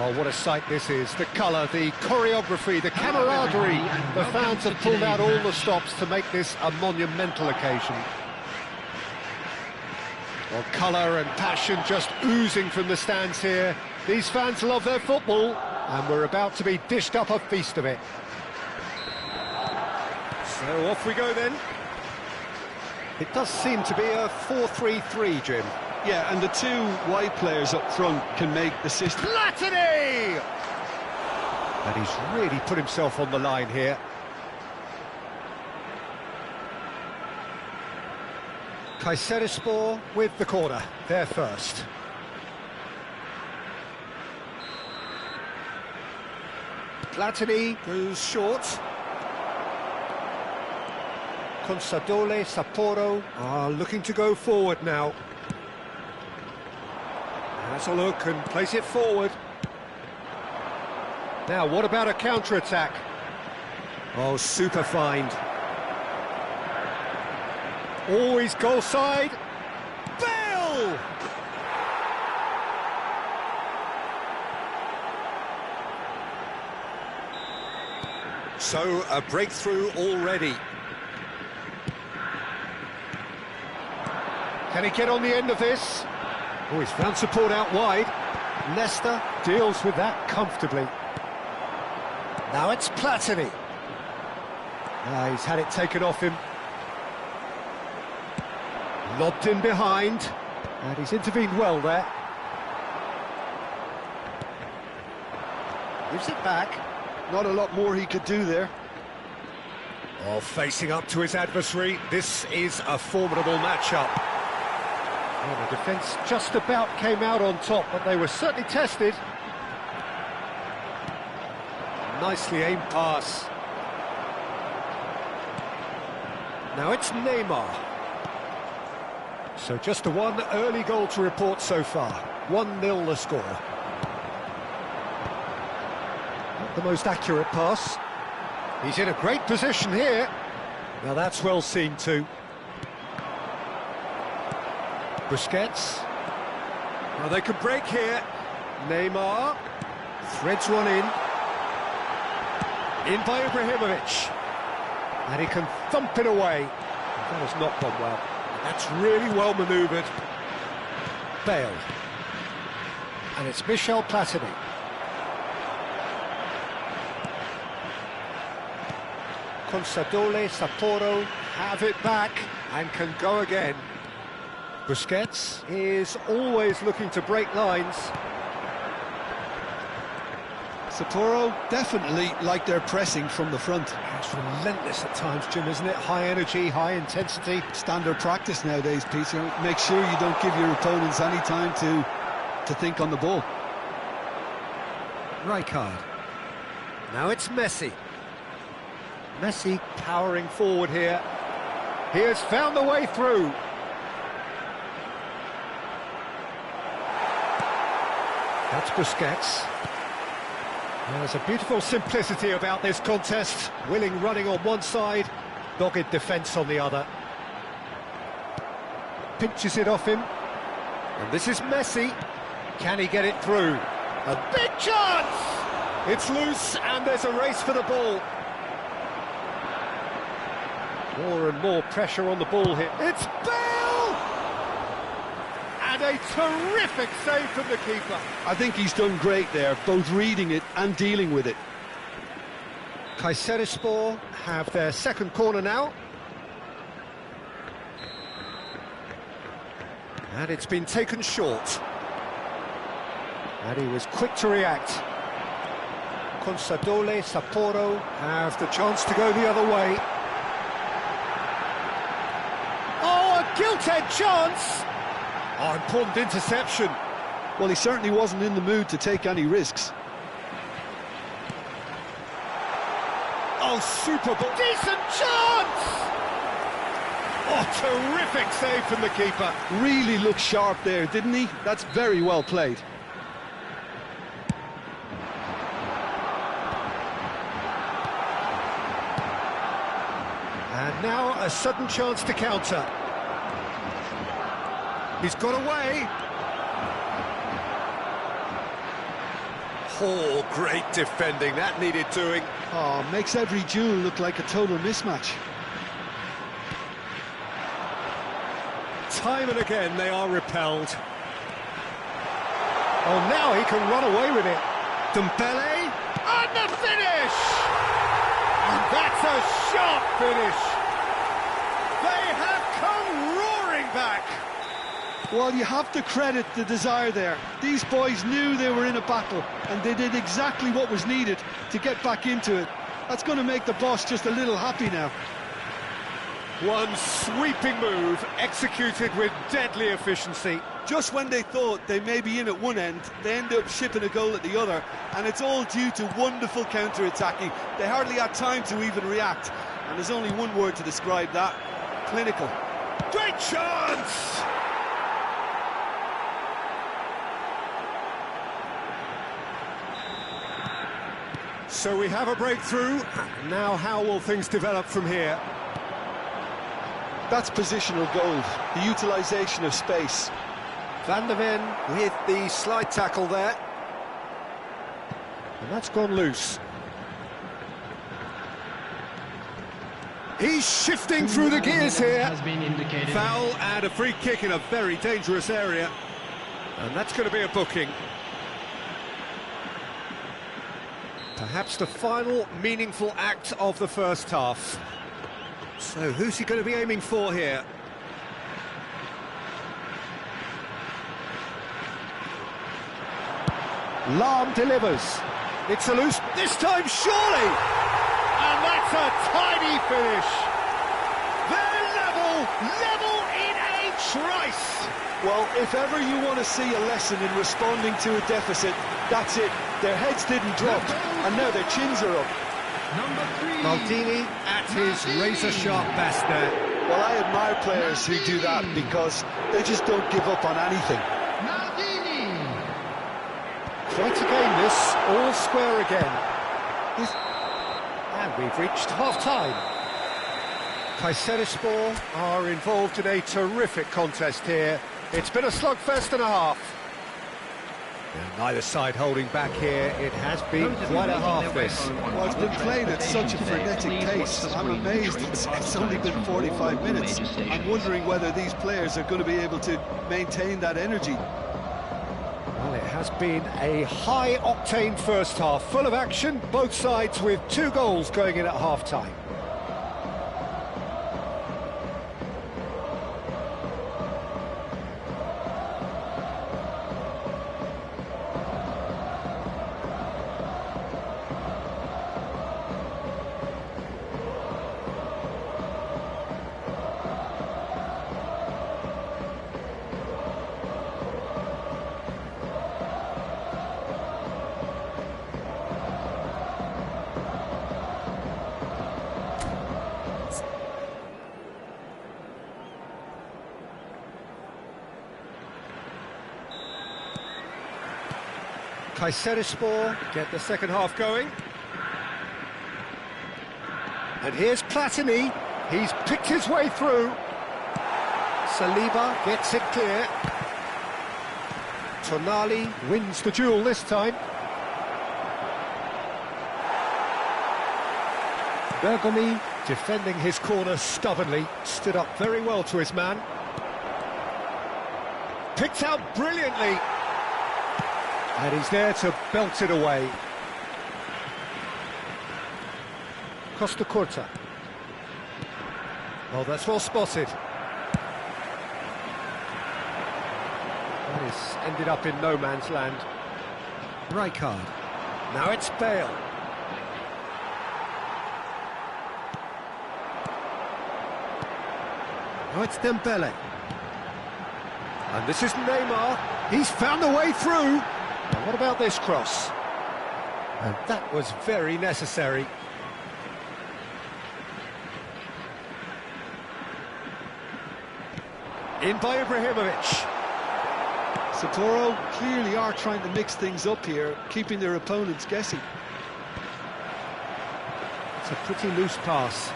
Oh, what a sight this is. The colour, the choreography, the camaraderie. The fans have pulled out all the stops to make this a monumental occasion. Well, colour and passion just oozing from the stands here. These fans love their football, and we're about to be dished up a feast of it. So off we go then. It does seem to be a 4-3-3, Jim. Yeah, and the two wide players up front can make the system. Platini! And he's really put himself on the line here. Kayserispor with the corner, there first. Platini goes short. Consadole, Sapporo are looking to go forward now. Has a look and place it forward. Now, what about a counter-attack? Oh, super find. Always goal side. Bale! So, a breakthrough already. Can he get on the end of this? Oh, he's found support out wide. Leicester deals with that comfortably. Now it's Platini. He's had it taken off him. Lobbed in behind. And he's intervened well there. Gives it back. Not a lot more he could do there. Oh, facing up to his adversary. This is a formidable matchup. Well, the defence just about came out on top, but they were certainly tested. Nicely aimed pass. Now it's Neymar. So just the one early goal to report so far. 1-0 the score. Not the most accurate pass. He's in a great position here. Now that's well seen too. Busquets. Well, they could break here. Neymar threads one in. In by Ibrahimovic. And he can thump it away. That has not gone well. That's really well manoeuvred. Bale. And it's Michel Platini. Consadole, Sapporo have it back and can go again. Busquets is always looking to break lines. Sapporo definitely like their pressing from the front. It's relentless at times, Jim, isn't it? High energy, high intensity. Standard practice nowadays, Peter. Make sure you don't give your opponents any time to think on the ball. Rijkaard. Now it's Messi. Messi powering forward here. He has found the way through. That's Busquets. There's a beautiful simplicity about this contest. Willing running on one side, dogged defence on the other. Pinches it off him. And this is Messi. Can he get it through? A big chance! It's loose and there's a race for the ball. More and more pressure on the ball here. It's Bale! And a terrific save from the keeper. I think he's done great there, both reading it and dealing with it. Kayserispor have their second corner now. And it's been taken short. And he was quick to react. Consadole, Sapporo have the chance to go the other way. Oh, a gilt-edged chance! Oh, important interception. Well, he certainly wasn't in the mood to take any risks. Oh, super ball. Decent chance! Oh, terrific save from the keeper. Really looked sharp there, didn't he? That's very well played. And now a sudden chance to counter. He's got away. Oh, great defending, that needed doing. Oh, makes every duel look like a total mismatch. Time and again they are repelled. Oh, now he can run away with it. Dembele. And the finish! And that's a sharp finish! They have come roaring back! Well, you have to credit the desire there. These boys knew they were in a battle, and they did exactly what was needed to get back into it. That's going to make the boss just a little happy now. One sweeping move, executed with deadly efficiency. Just when they thought they may be in at one end, they end up shipping a goal at the other, and it's all due to wonderful counter-attacking. They hardly had time to even react, and there's only one word to describe that: clinical. Great chance! So we have a breakthrough. Now how will things develop from here? That's positional gold, the utilisation of space. Van der Ven with the slide tackle there. And that's gone loose. He's shifting through the gears here. Has been indicated. Foul and a free kick in a very dangerous area. And that's going to be a booking. Perhaps the final meaningful act of the first half. So who's he going to be aiming for here? Lahm delivers. It's a loose, this time surely! And that's a tiny finish! They're level in a trice! Well, if ever you want to see a lesson in responding to a deficit, that's it. Their heads didn't drop, and now their chins are up. Number 3. Maldini at his razor-sharp best there. Well, I admire players who do that because they just don't give up on anything. Maldini. Quite a game this, all square again. And we've reached half-time. Kayserispor are involved in a terrific contest here. It's been a slugfest and a half. And neither side holding back here. It has been quite a half, this. Well, it's been played at such a frenetic pace. I'm amazed it's only been 45 minutes. I'm wondering whether these players are going to be able to maintain that energy. Well, it has been a high-octane first half, full of action, both sides with 2 goals going in at half-time. Kayserispor get the second half going. And here's Platini. He's picked his way through. Saliba gets it clear. Tonali wins the duel this time. Bergomi defending his corner stubbornly. Stood up very well to his man. Picked out brilliantly. And he's there to belt it away. Costa Curta. Oh, that's well spotted. That is ended up in no man's land. Rijkaard. Now it's Bale. Now it's Dembele. And this is Neymar. He's found the way through. And what about this cross? And that was very necessary. In by Ibrahimovic. Sapporo clearly are trying to mix things up here, keeping their opponents guessing. It's a pretty loose pass.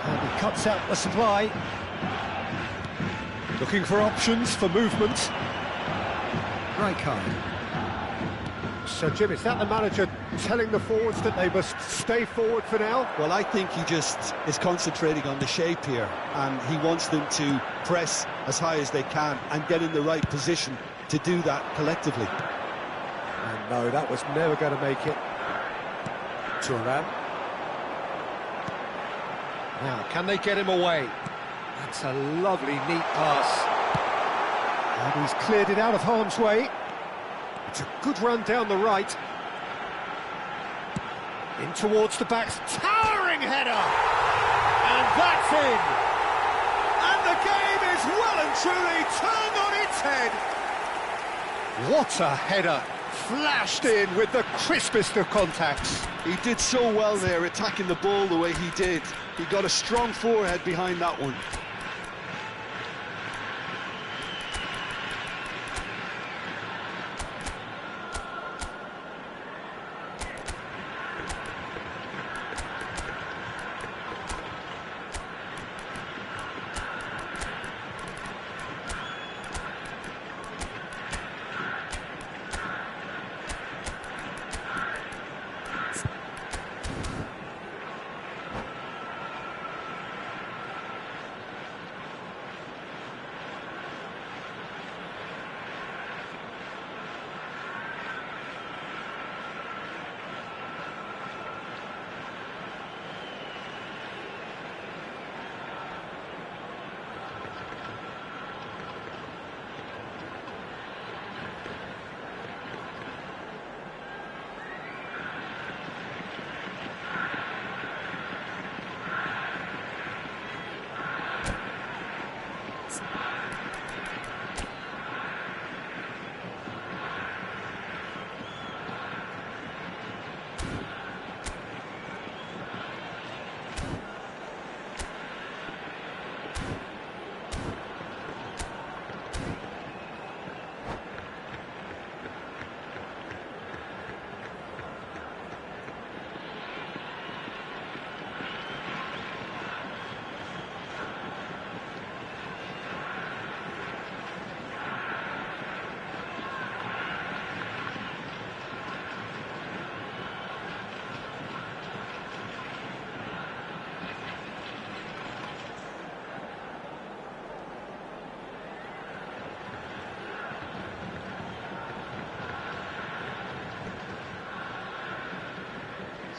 And he cuts out the supply. Looking for options for movement. Right card. So, Jim, is that the manager telling the forwards that they must stay forward for now? Well, I think he just is concentrating on the shape here, and he wants them to press as high as they can and get in the right position to do that collectively. And no, that was never going to make it. Turan. Now, can they get him away? That's a lovely, neat pass. And he's cleared it out of harm's way. It's a good run down the right. In towards the back. Towering header! And that's in! And the game is well and truly turned on its head. What a header! Flashed in with the crispest of contacts. He did so well there, attacking the ball the way he did. He got a strong forehead behind that one.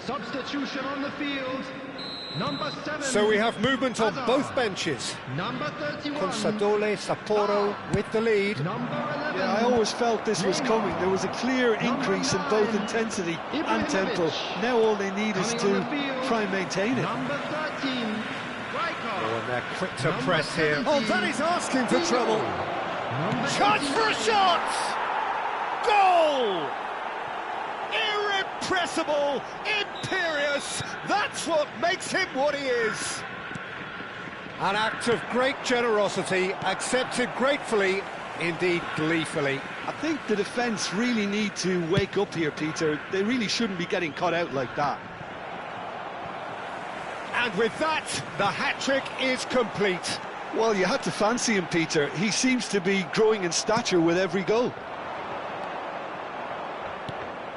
Substitution on the field. Number 7. So we have movement on both benches. Number 31. Consadole Sapporo with the lead. Number 11. Yeah, I always felt this was coming. There was a clear increase in both intensity and tempo. Now all they need is to try and maintain it. Number 13. Oh, and they're quick to press here. Oh, that is asking for trouble. Number Chance for a shot! Goal! Irrepressible, imperious, that's what makes him what he is. An act of great generosity, accepted gratefully, indeed gleefully. I think the defence really need to wake up here, Peter. They really shouldn't be getting caught out like that. And with that, the hat-trick is complete. Well, you had to fancy him, Peter. He seems to be growing in stature with every goal.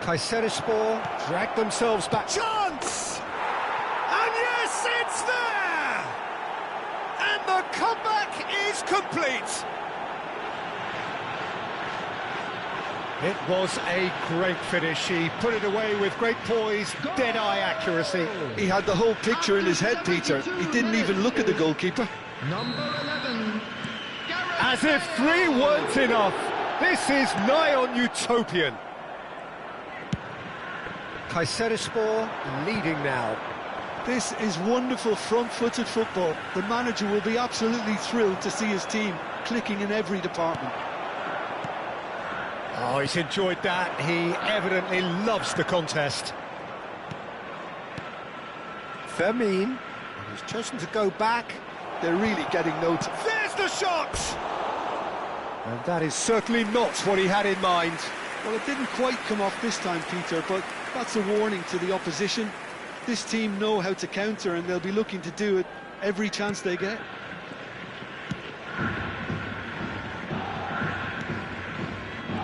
Kayserispor drag themselves back. Chance! And yes, it's there! And the comeback is complete. It was a great finish. He put it away with great poise, dead-eye accuracy. He had the whole picture in his head, Peter. He didn't even look at the goalkeeper. Number 11. As if 3 weren't enough. This is nigh on utopian. Kayserispor leading now. This is wonderful front-footed football. The manager will be absolutely thrilled to see his team clicking in every department. Oh, he's enjoyed that. He evidently loves the contest. Fermin, he's chosen to go back. They're really getting notes. There's the shot! And that is certainly not what he had in mind. Well, it didn't quite come off this time, Peter, but that's a warning to the opposition. This team know how to counter, and they'll be looking to do it every chance they get.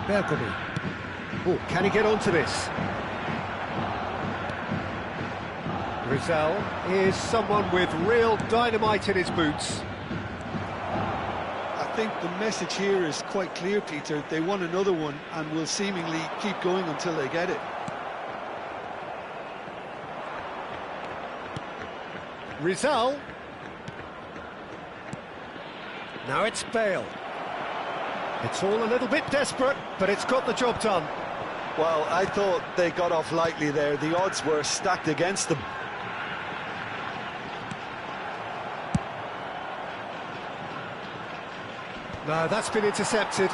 Bergami. Oh, can he get onto this? Rizal is someone with real dynamite in his boots. I think the message here is quite clear, Peter. They want another one and will seemingly keep going until they get it. Rizal. Now it's Bale. It's all a little bit desperate, but it's got the job done. Well, I thought they got off lightly there. The odds were stacked against them. No, that's been intercepted.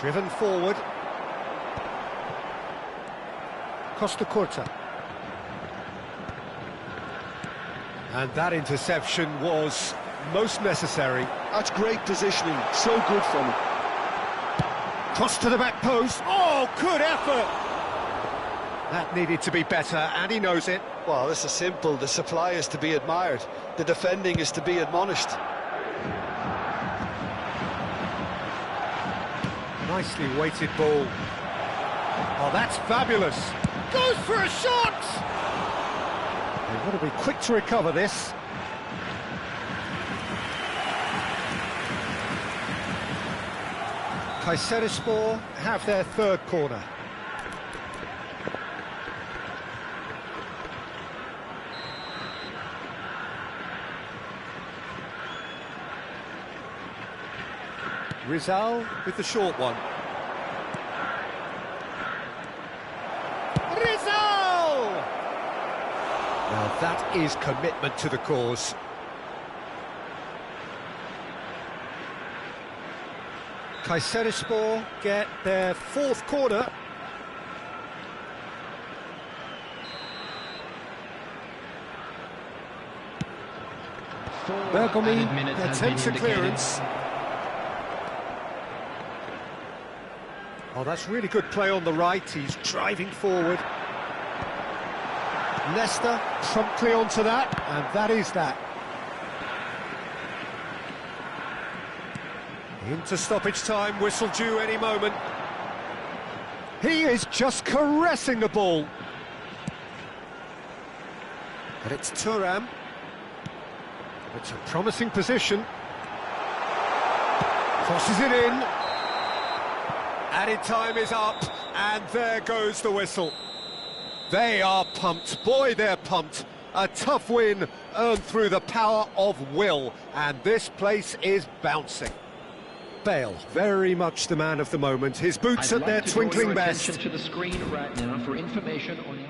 Driven forward. Costa Curta. And that interception was most necessary. That's great positioning. So good from him. Cross to the back post. Oh, good effort! That needed to be better, and he knows it. Well, this is simple. The supply is to be admired. The defending is to be admonished. Nicely weighted ball. Oh, that's fabulous. Goes for a shot! They've got to be quick to recover this. Kayserispor have their third corner. Rizal with the short one. Rizal! Now that is commitment to the cause. Kayserispor get their fourth corner. Bergami attempts a clearance. Oh, that's really good play on the right. He's driving forward. Leicester promptly onto that, and that is that. Into stoppage time, whistle due any moment. He is just caressing the ball. But it's Thuram. It's a promising position. Crosses it in. Added time is up, and there goes the whistle. They are pumped. Boy, they're pumped. A tough win earned through the power of will, and this place is bouncing. Bale, very much the man of the moment. His boots at their twinkling best. To the screen right now for information on the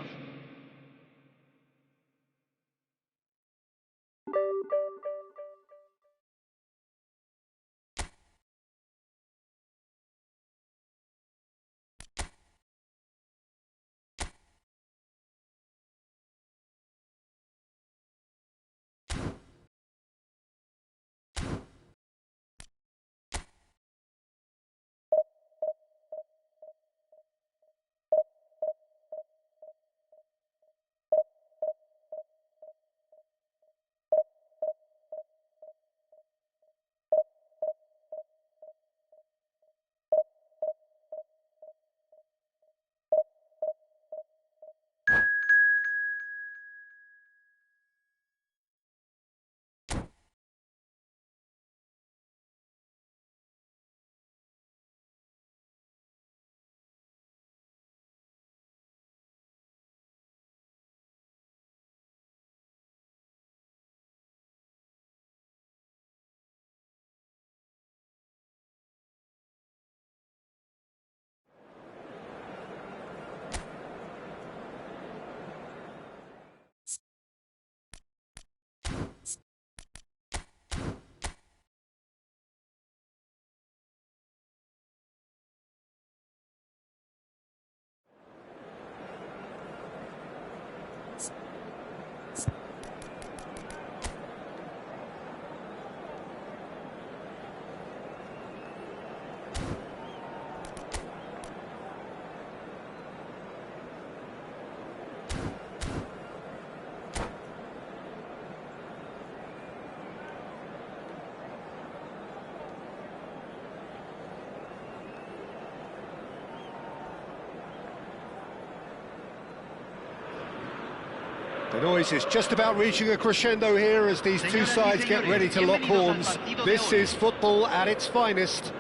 The noise is just about reaching a crescendo here as these two sides get ready to lock horns. This is football at its finest.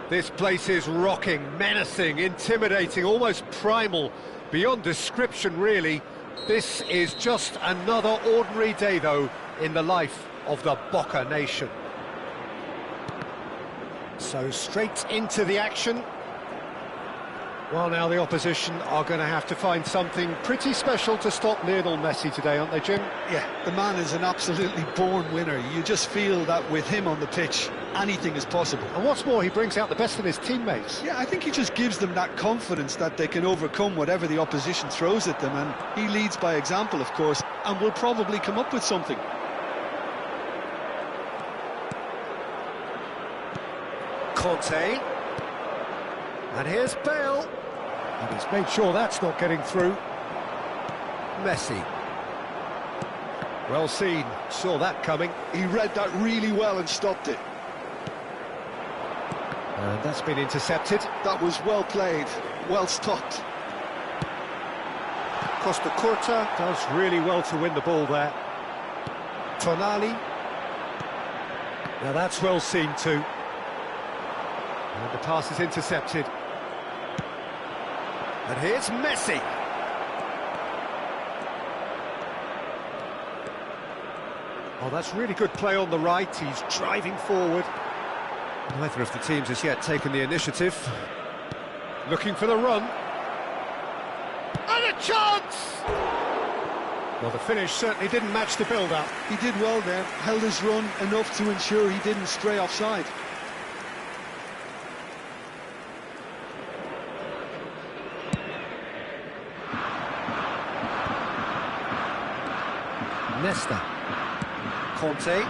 This place is rocking, menacing, intimidating, almost primal, beyond description really. This is just another ordinary day though in the life of the Boca nation. So straight into the action. Well, now the opposition are going to have to find something pretty special to stop Lionel Messi today, aren't they, Jim? Yeah, the man is an absolutely born winner. You just feel that with him on the pitch, anything is possible. And what's more, he brings out the best in his teammates. Yeah, I think he just gives them that confidence that they can overcome whatever the opposition throws at them, and he leads by example, of course, and will probably come up with something. Conte. And here's Bale. And he's made sure that's not getting through. Messi. Well seen, saw that coming. He read that really well and stopped it. And that's been intercepted. That was well played, well stopped. Costa Curta does really well to win the ball there. Tonali. Now that's well seen too. And the pass is intercepted. And here's Messi. Oh, that's really good play on the right. He's driving forward. Neither of the teams has yet taken the initiative. Looking for the run. And a chance! Well, the finish certainly didn't match the build-up. He did well there, held his run enough to ensure he didn't stray offside. Nesta. Conte.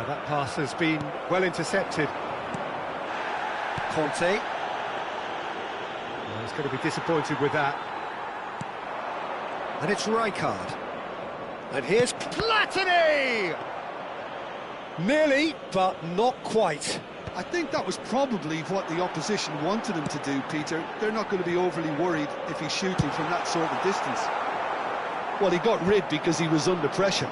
That pass has been well intercepted. Conte. Well, he's going to be disappointed with that. And it's Rijkaard. And here's Platini! Nearly, but not quite. I think that was probably what the opposition wanted him to do, Peter. They're not going to be overly worried if he's shooting from that sort of distance. Well, he got rid because he was under pressure.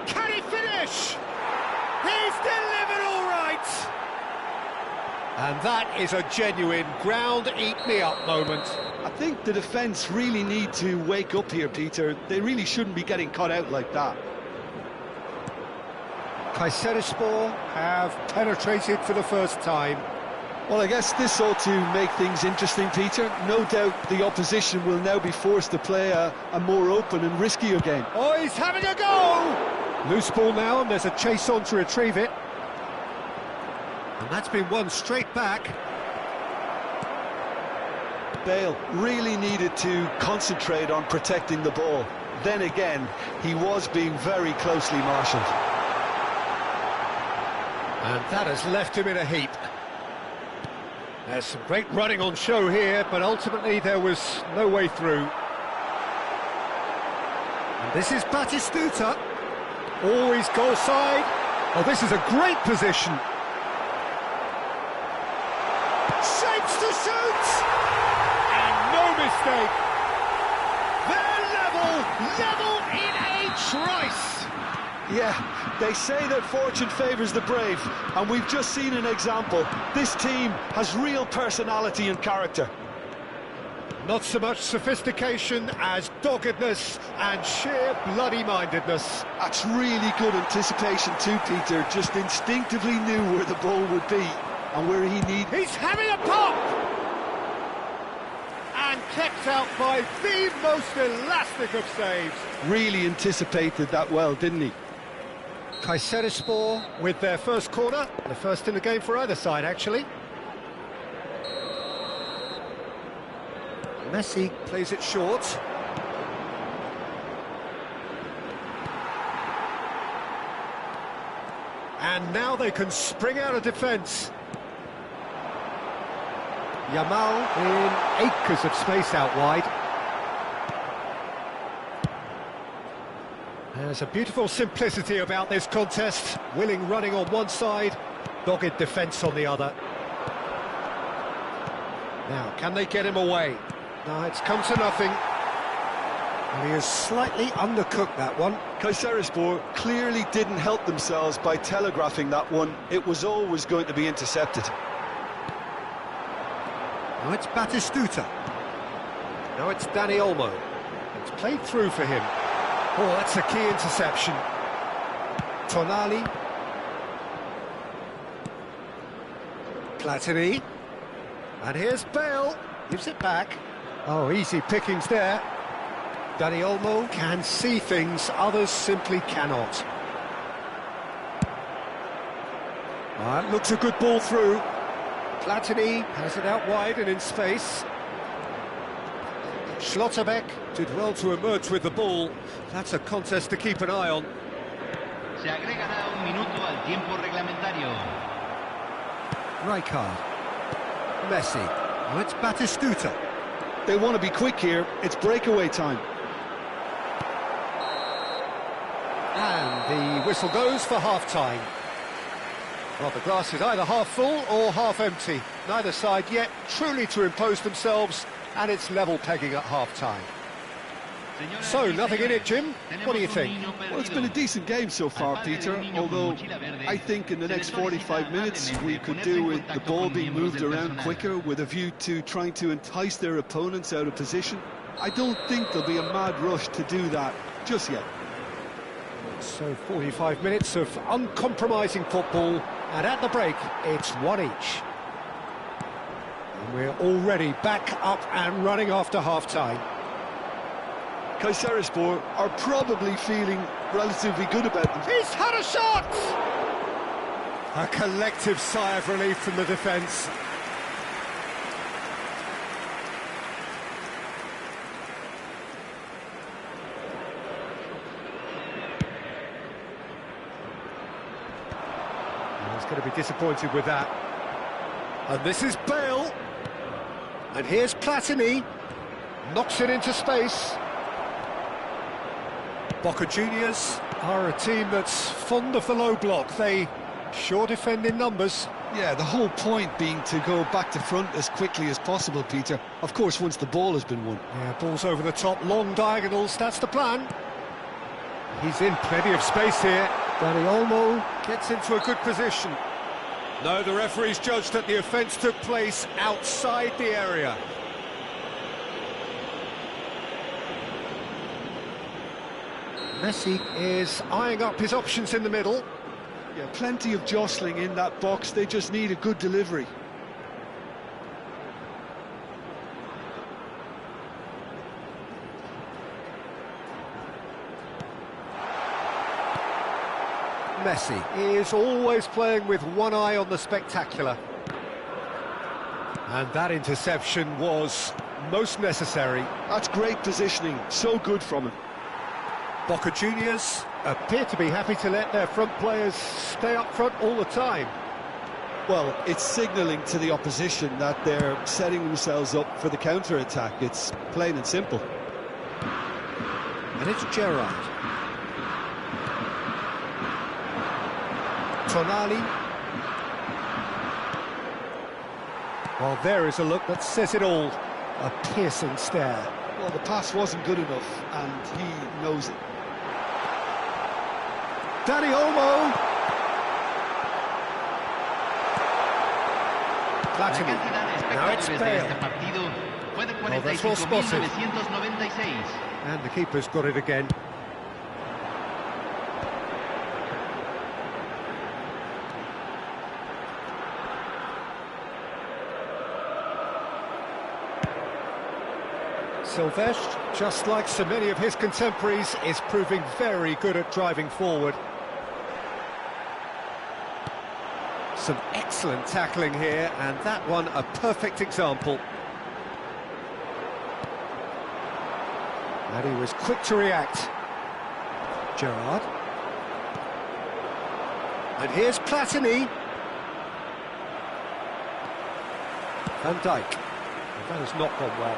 Can he finish? He's delivered all right! And that is a genuine ground-eat-me-up moment. I think the defence really need to wake up here, Peter. They really shouldn't be getting caught out like that. Kayserispor have penetrated for the first time. Well, I guess this ought to make things interesting, Peter. No doubt the opposition will now be forced to play a more open and riskier game. Oh, he's having a go! Loose ball now, and there's a chase on to retrieve it. And that's been won straight back. Bale really needed to concentrate on protecting the ball. Then again, he was being very closely marshalled. And that has left him in a heap. There's some great running on show here, but ultimately there was no way through. And this is Batistuta. Always goal side. Oh, this is a great position. Shapes to shoot! And no mistake. They're level in a trice. Yeah, they say that fortune favours the brave, and we've just seen an example. This team has real personality and character. Not so much sophistication as doggedness and sheer bloody-mindedness. That's really good anticipation too, Peter. Just instinctively knew where the ball would be and where he needed. He's having a pop! And kept out by the most elastic of saves. Really anticipated that well, didn't he? Kayserispor with their first corner, the first in the game for either side, actually. Messi plays it short. And now they can spring out of defence. Yamal in acres of space out wide. There's a beautiful simplicity about this contest. Willing running on one side, dogged defence on the other. Now, can they get him away? No, it's come to nothing. And he has slightly undercooked that one. Kayserispor clearly didn't help themselves by telegraphing that one. It was always going to be intercepted. Now it's Batistuta. Now it's Dani Olmo. It's played through for him. Oh, that's a key interception. Tonali. Platini. And here's Bale. Gives it back. Oh, easy pickings there. Dani Olmo can see things others simply cannot. That looks a good ball through. Platini has it out wide and in space. Schlotterbeck did well to emerge with the ball. That's a contest to keep an eye on. Se agregará un minuto al tiempo reglamentario. Rijkaard. Messi. Now it's Batistuta. They want to be quick here. It's breakaway time. And the whistle goes for half-time. Well, the glass is either half full or half empty. Neither side yet truly to impose themselves, and it's level pegging at half-time. So, nothing in it, Jim. What do you think? Well, it's been a decent game so far, Peter, although I think in the next 45 minutes we could do with the ball being moved around quicker with a view to trying to entice their opponents out of position. I don't think there'll be a mad rush to do that just yet. So 45 minutes of uncompromising football, and at the break it's one each. And we're already back up and running after half-time. Kayserispor are probably feeling relatively good about them. He's had a shot! A collective sigh of relief from the defence. He's going to be disappointed with that. And this is Bale. And here's Platini. Knocks it into space. Boca Juniors are a team that's fond of the low block. They sure defend in numbers. Yeah, the whole point being to go back to front as quickly as possible, Peter. Of course, once the ball has been won. Yeah, ball's over the top, long diagonals, that's the plan. He's in plenty of space here. Dani Olmo gets into a good position. No, the referee's judged that the offence took place outside the area. Messi is eyeing up his options in the middle. Yeah, plenty of jostling in that box. They just need a good delivery. Messi is always playing with one eye on the spectacular. And that interception was most necessary. That's great positioning, so good from him. Boca Juniors appear to be happy to let their front players stay up front all the time. Well, it's signalling to the opposition that they're setting themselves up for the counter-attack. It's plain and simple. And it's Gerrard. Tonali. Well, there is a look that says it all. A piercing stare. Well, the pass wasn't good enough, and he knows it. Dani Olmo. Platini. Now it's Bale. Oh, that's well spotted. And the keeper's got it again. Silvestre, just like so many of his contemporaries, is proving very good at driving forward. Some excellent tackling here, and that one a perfect example. And he was quick to react. Gerrard. And here's Platini. Van Dijk. And that has not gone well.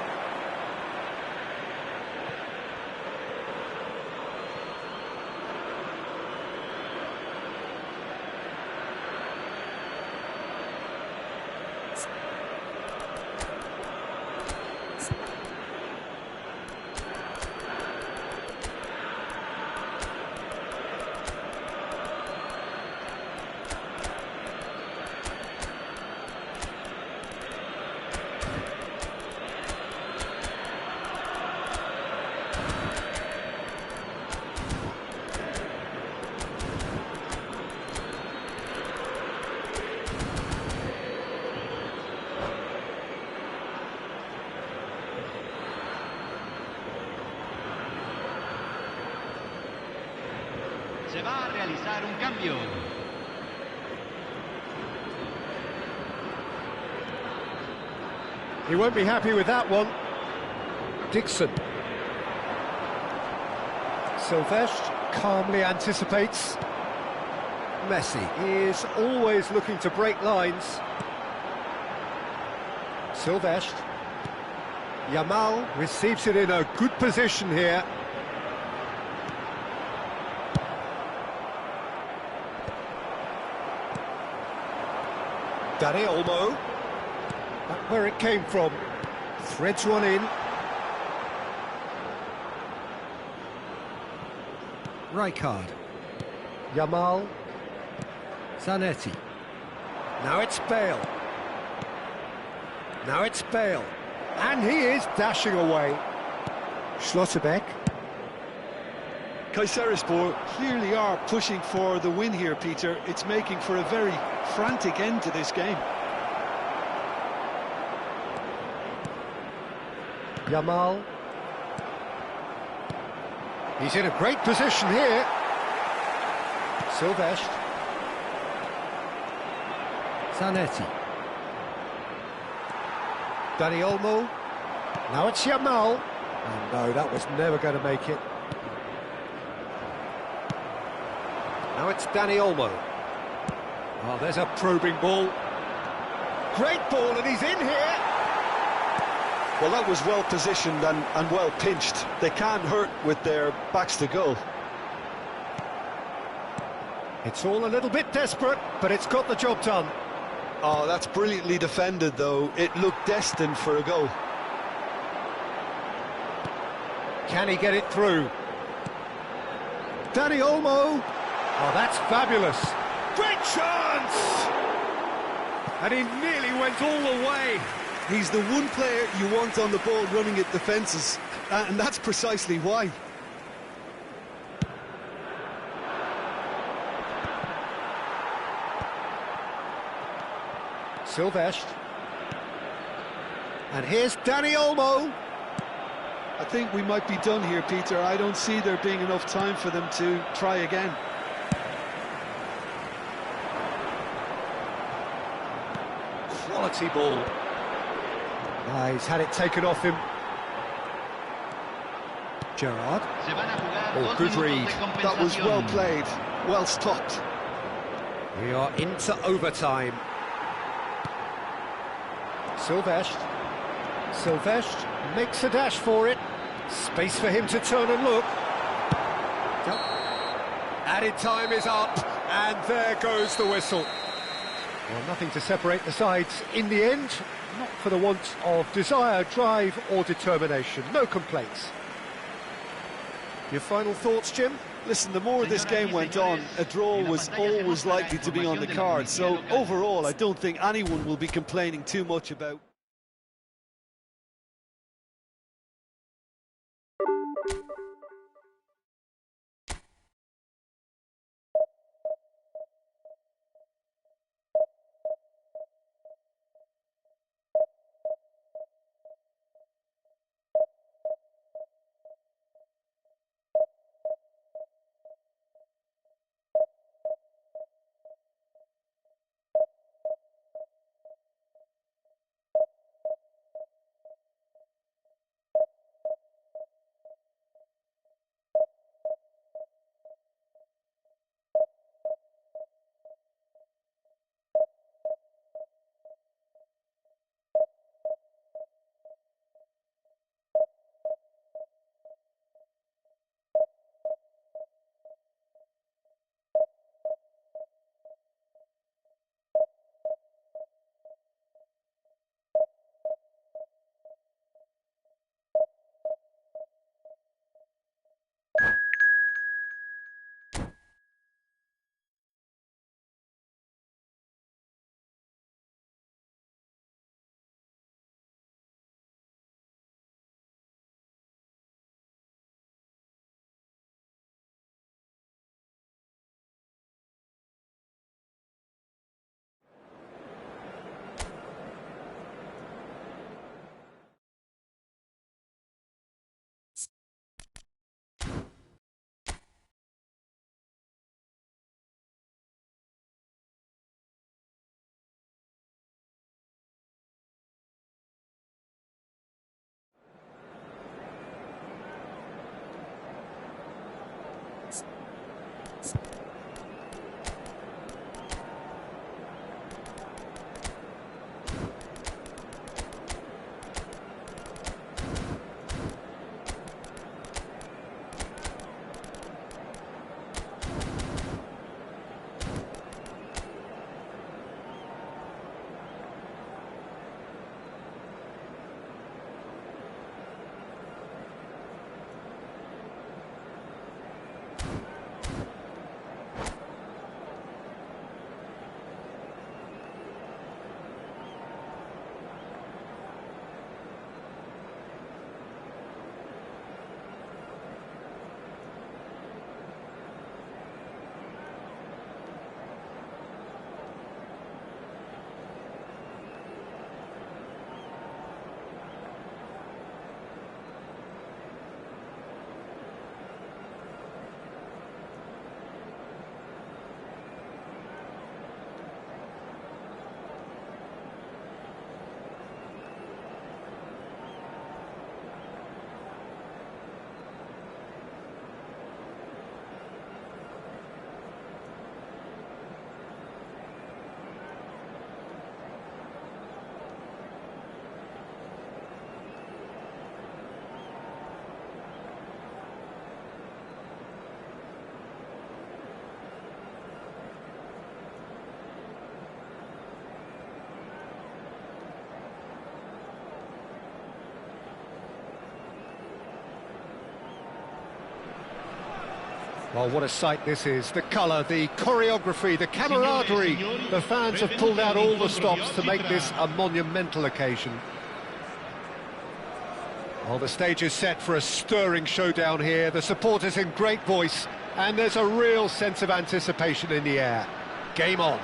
realizar un cambio. He won't be happy with that one. Dixon. Sylvestre calmly anticipates. Messi is always looking to break lines. Sylvestre. Yamal receives it in a good position here. Dani Olmo. Back where it came from. Threads one in. Rijkaard. Yamal. Zanetti. Now it's Bale. Now it's Bale. And he is dashing away. Schlotterbeck. Kayserispor clearly are pushing for the win here, Peter. It's making for a very frantic end to this game. Yamal. He's in a great position here. Sylvestre. Zanetti. Dani Olmo. Now it's Yamal. Oh no, that was never going to make it. Now it's Dani Olmo. Oh, there's a probing ball. Great ball, and he's in here. Well, that was well positioned and well pinched. They can't hurt with their backs to goal. It's all a little bit desperate, but it's got the job done. Oh, that's brilliantly defended, though. It looked destined for a goal. Can he get it through? Dani Olmo. Oh, that's fabulous. Great chance! And he nearly went all the way. He's the one player you want on the ball running at defences, and that's precisely why. Sylvestre. And here's Dani Olmo. I think we might be done here, Peter. I don't see there being enough time for them to try again. Quality ball. Ah, he's had it taken off him. Gerrard. Oh, good read. That was well played, well stopped. We are into overtime. Sylvestre. Sylvestre makes a dash for it. Space for him to turn and look. Added time is up, and there goes the whistle. Well, nothing to separate the sides in the end, not for the want of desire, drive or determination. No complaints. Your final thoughts, Jim? Listen, the more this game went on, a draw was always likely to be on the card. So overall, I don't think anyone will be complaining too much about Well, what a sight this is. The colour, the choreography, the camaraderie. The fans have pulled out all the stops to make this a monumental occasion. Well, the stage is set for a stirring showdown here. The supporters in great voice, and there's a real sense of anticipation in the air. Game on.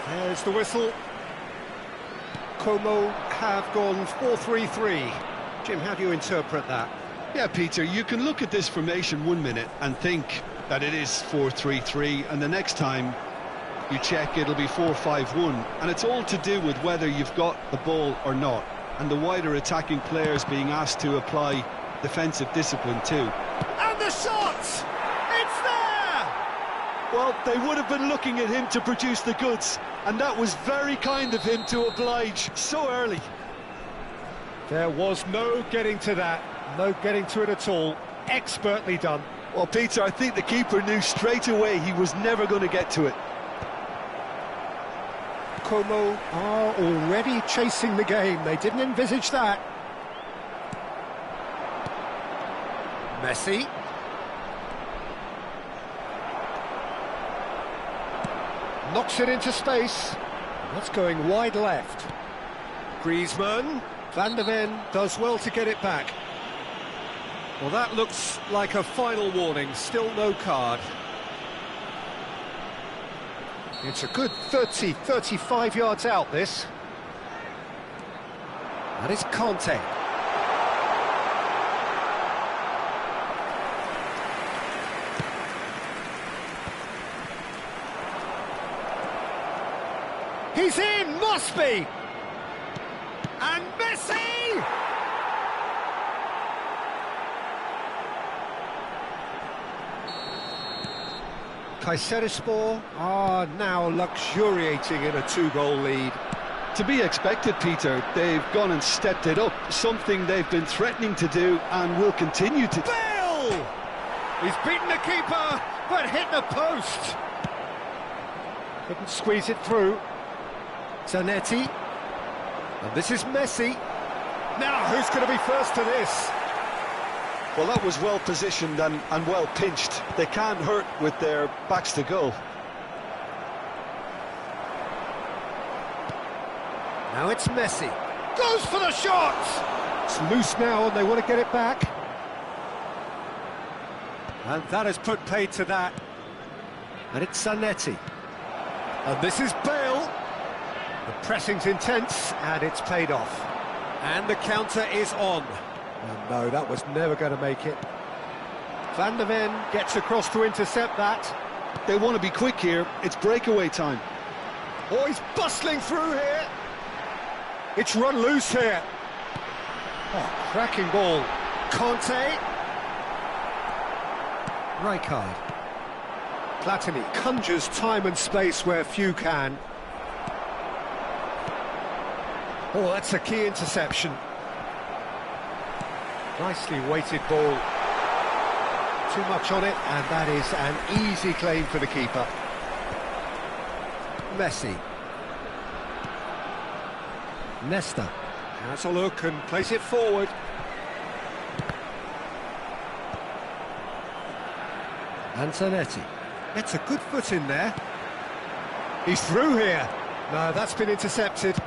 There's the whistle. Como have gone 4-3-3. Jim, how do you interpret that? Yeah, Peter, you can look at this formation 1 minute and think that it is 4-3-3, and the next time you check it'll be 4-5-1, and it's all to do with whether you've got the ball or not, and the wider attacking players being asked to apply defensive discipline too. And the shot! It's there! Well, they would have been looking at him to produce the goods, and that was very kind of him to oblige so early. There was no getting to that, no getting to it at all. Expertly done. Well, Peter, I think the keeper knew straight away he was never going to get to it. Como are already chasing the game. They didn't envisage that. Messi. Knocks it into space. That's going wide left. Griezmann. Van de Ven does well to get it back. Well, that looks like a final warning. Still no card. It's a good 30, 35 yards out, this. That is Conte. He's in, must be! And Messi! Kayserispor are now luxuriating in a 2-goal lead. To be expected, Peter. They've gone and stepped it up, something they've been threatening to do and will continue to. Bale! He's beaten the keeper, but hit the post. Couldn't squeeze it through. Zanetti. And this is Messi. Now, who's going to be first to this? Well, that was well positioned and well pinched. They can't hurt with their backs to goal. Now it's Messi. Goes for the shot! It's loose now and they want to get it back. And that has put paid to that. And it's Zanetti. And this is Bale. The pressing's intense and it's paid off. And the counter is on. And no, that was never going to make it. Van de Ven gets across to intercept that. They want to be quick here. It's breakaway time. Oh, he's bustling through here. It's run loose here. Oh, cracking ball. Conte. Rijkaard. Platini conjures time and space where few can. Oh, that's a key interception. Nicely weighted ball. Too much on it, and that is an easy claim for the keeper. Messi. Nesta has a look and plays it forward. And Zanetti. Gets a good foot in there. He's through here. No, that's been intercepted.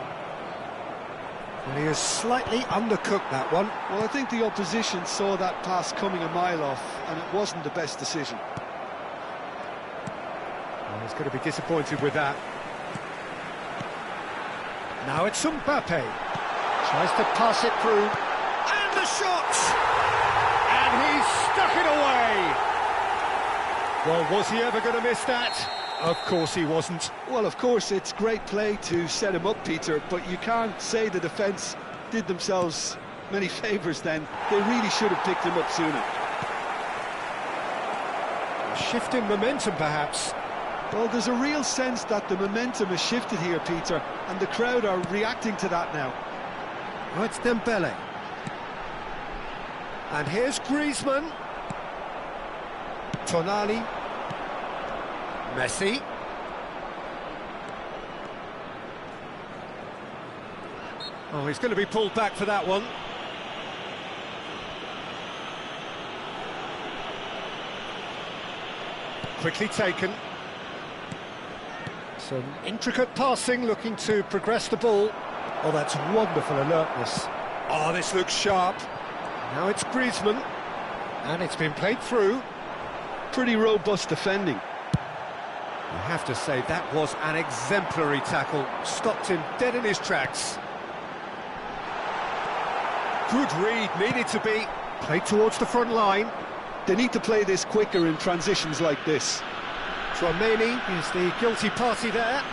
And he has slightly undercooked that one. Well, I think the opposition saw that pass coming a mile off, and it wasn't the best decision. Well, he's going to be disappointed with that. Now it's Mbappe. Tries to pass it through. And the shot! And he's stuck it away! Well, was he ever going to miss that? Of course he wasn't. Well, of course, it's great play to set him up, Peter, but you can't say the defence did themselves many favours then. They really should have picked him up sooner. A shift in momentum, perhaps. Well, there's a real sense that the momentum has shifted here, Peter, and the crowd are reacting to that now. Oh, it's Dembele. And here's Griezmann. Tonali. Messi. Oh, he's going to be pulled back for that one. quickly taken. Some intricate passing, looking to progress the ball. Oh, that's wonderful alertness. Oh, this looks sharp. Now it's Griezmann, and it's been played through. Pretty robust defending. You have to say that was an exemplary tackle. Stopped him dead in his tracks. Good read, needed to be. Played towards the front line. They need to play this quicker in transitions like this. Tchouaméni is the guilty party there.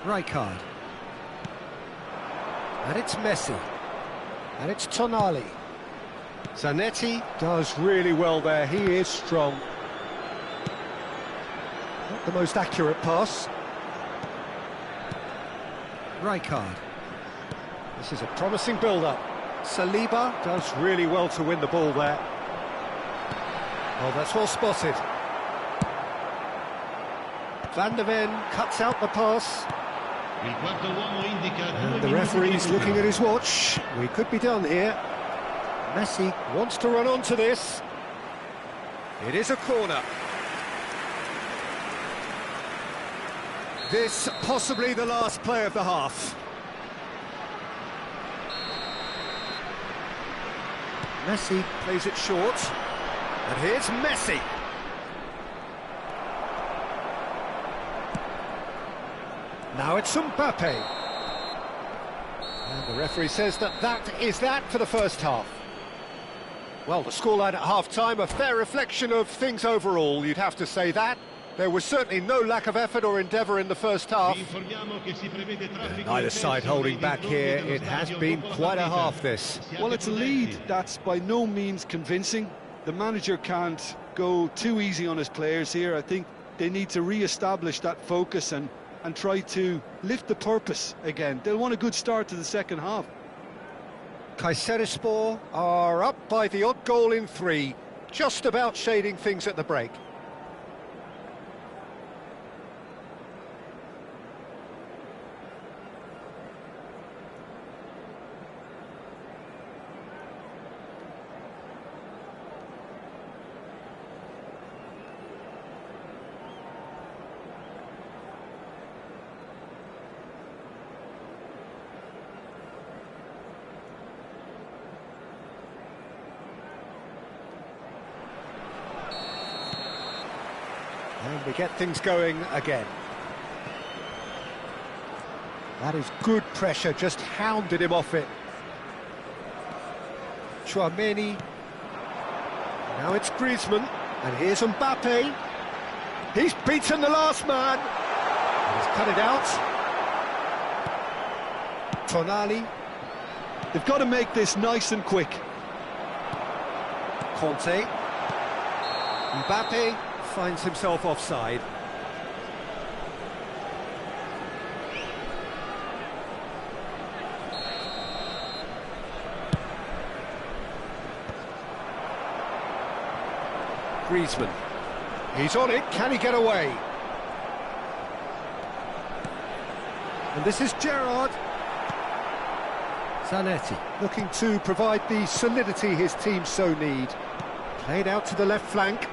Rijkaard. And it's Messi. And it's Tonali. Zanetti does really well there, he is strong. Not the most accurate pass. Rijkaard. This is a promising build-up. Saliba does really well to win the ball there. Oh, that's well spotted. Van der Ven cuts out the pass. And the referee's looking at his watch. We could be done here. Messi wants to run onto this. It is a corner. This possibly the last play of the half. Messi plays it short. And here's Messi. Now it's Mbappe. And the referee says that is that for the first half. Well, the scoreline at half-time, a fair reflection of things overall, you'd have to say that. There was certainly no lack of effort or endeavour in the first half. Neither side holding back here. It has been quite a half, this. Well, it's a lead that's by no means convincing. The manager can't go too easy on his players here. I think they need to re-establish that focus and try to lift the purpose again. They'll want a good start to the second half. Kayserispor are up by the odd goal in 3, just about shading things at the break. And we get things going again. That is good pressure, just hounded him off it. Tchouaméni. Now it's Griezmann. And here's Mbappe. He's beaten the last man. And he's cut it out. Tonali. They've got to make this nice and quick. Conte. Mbappe finds himself offside. Griezmann. He's on it, can he get away? And this is Gerrard. Zanetti looking to provide the solidity his team so need. Played out to the left flank.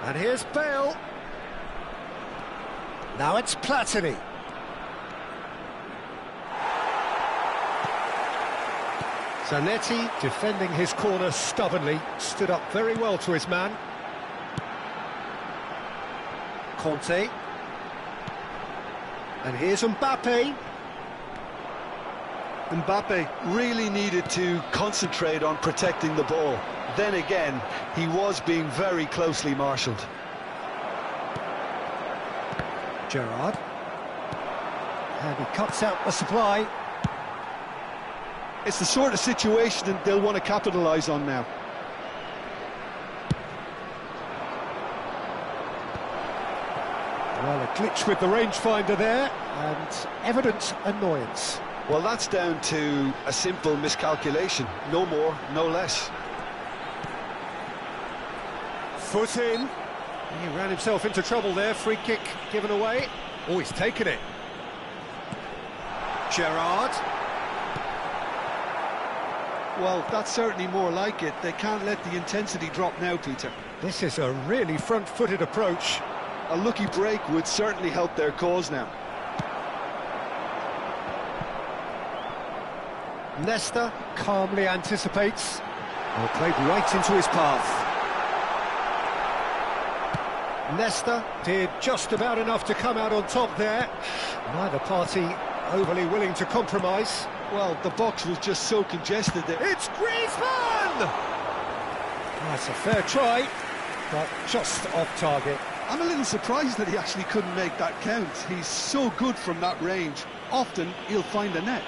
And here's Bale. Now it's Platini. Zanetti defending his corner stubbornly, stood up very well to his man. Conte. And here's Mbappe. Mbappe really needed to concentrate on protecting the ball. Then again, he was being very closely marshalled. Gerrard. And he cuts out the supply. It's the sort of situation that they'll want to capitalise on now. Well, a glitch with the rangefinder there, and evident annoyance. Well, that's down to a simple miscalculation. No more, no less. Foot in. He ran himself into trouble there. Free kick given away. Oh, he's taken it. Gerrard. Well, that's certainly more like it. They can't let the intensity drop now, Peter. This is a really front-footed approach. A lucky break would certainly help their cause now. Leicester calmly anticipates. Well, played right into his path. Leicester did just about enough to come out on top there. Neither party overly willing to compromise. Well, the box was just so congested that... It's Griezmann! That's a fair try, but just off target. I'm a little surprised that he actually couldn't make that count. He's so good from that range. Often, he'll find a net.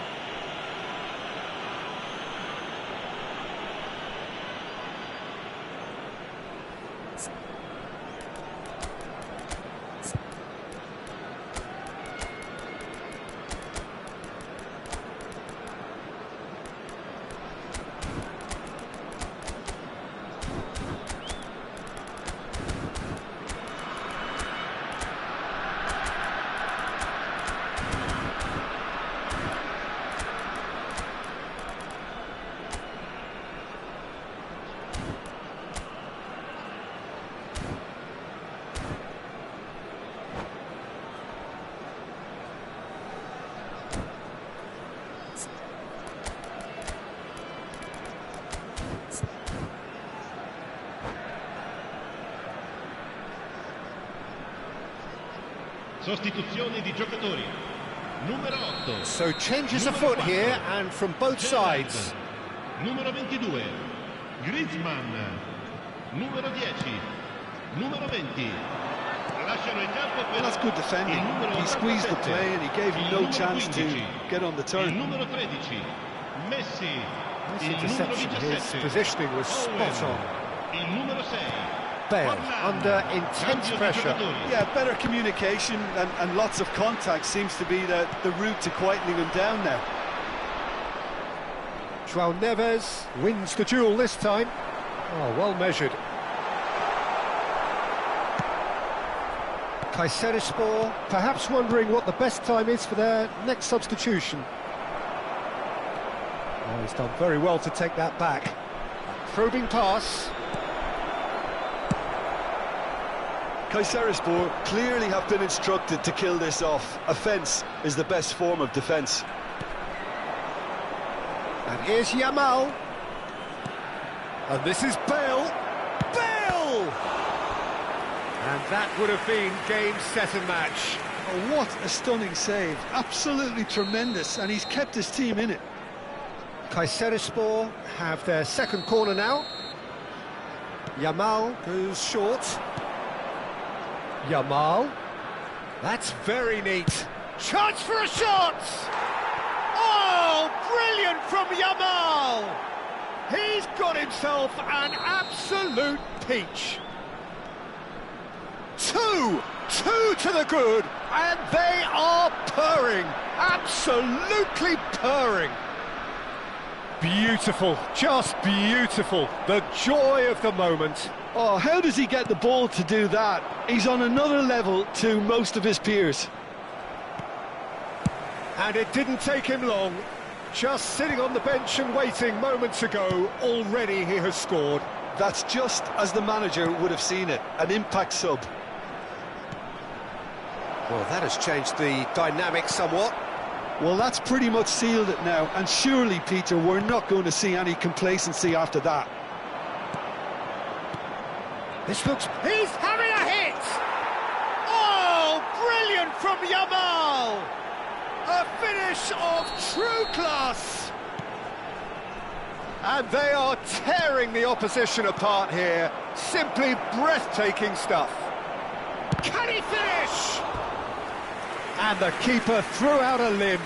Sostituzione di giocatori. Numero 8. So changes afoot here, and from both sides. Numero 22. Griezmann. Numero 10. Numero 20. Lasciano il campo per... Well, that's good defending. He squeezed the play and he gave him no chance to get on the turn. Il numero 13. Messi. Nice Il interception. numero His 17. positioning was spot on. Il numero 6. Bale under intense pressure. Yeah, better communication and lots of contact seems to be the route to quietening him down now. João Neves wins the duel this time. Oh, well measured. Kayserispor perhaps wondering what the best time is for their next substitution. Oh, he's done very well to take that back. Probing pass. Kayserispor clearly have been instructed to kill this off. Offence is the best form of defence. And here's Yamal. And this is Bale. Bale! And that would have been game, set and match. Oh, what a stunning save. Absolutely tremendous, and he's kept his team in it. Kayserispor have their second corner now. Yamal goes short. Yamal. That's very neat. Chance for a shot! Oh, brilliant from Yamal! He's got himself an absolute peach. Two to the good, and they are purring, absolutely purring. Beautiful, just beautiful, the joy of the moment. Oh, how does he get the ball to do that? He's on another level to most of his peers. And it didn't take him long. Just sitting on the bench and waiting moments ago, already he has scored. That's just as the manager would have seen it, an impact sub. Well, that has changed the dynamic somewhat. Well, that's pretty much sealed it now, and surely, Peter, we're not going to see any complacency after that. This looks... He's having a hit! Oh, brilliant from Yamal! A finish of true class! And they are tearing the opposition apart here. Simply breathtaking stuff. Can he finish? And the keeper threw out a limb.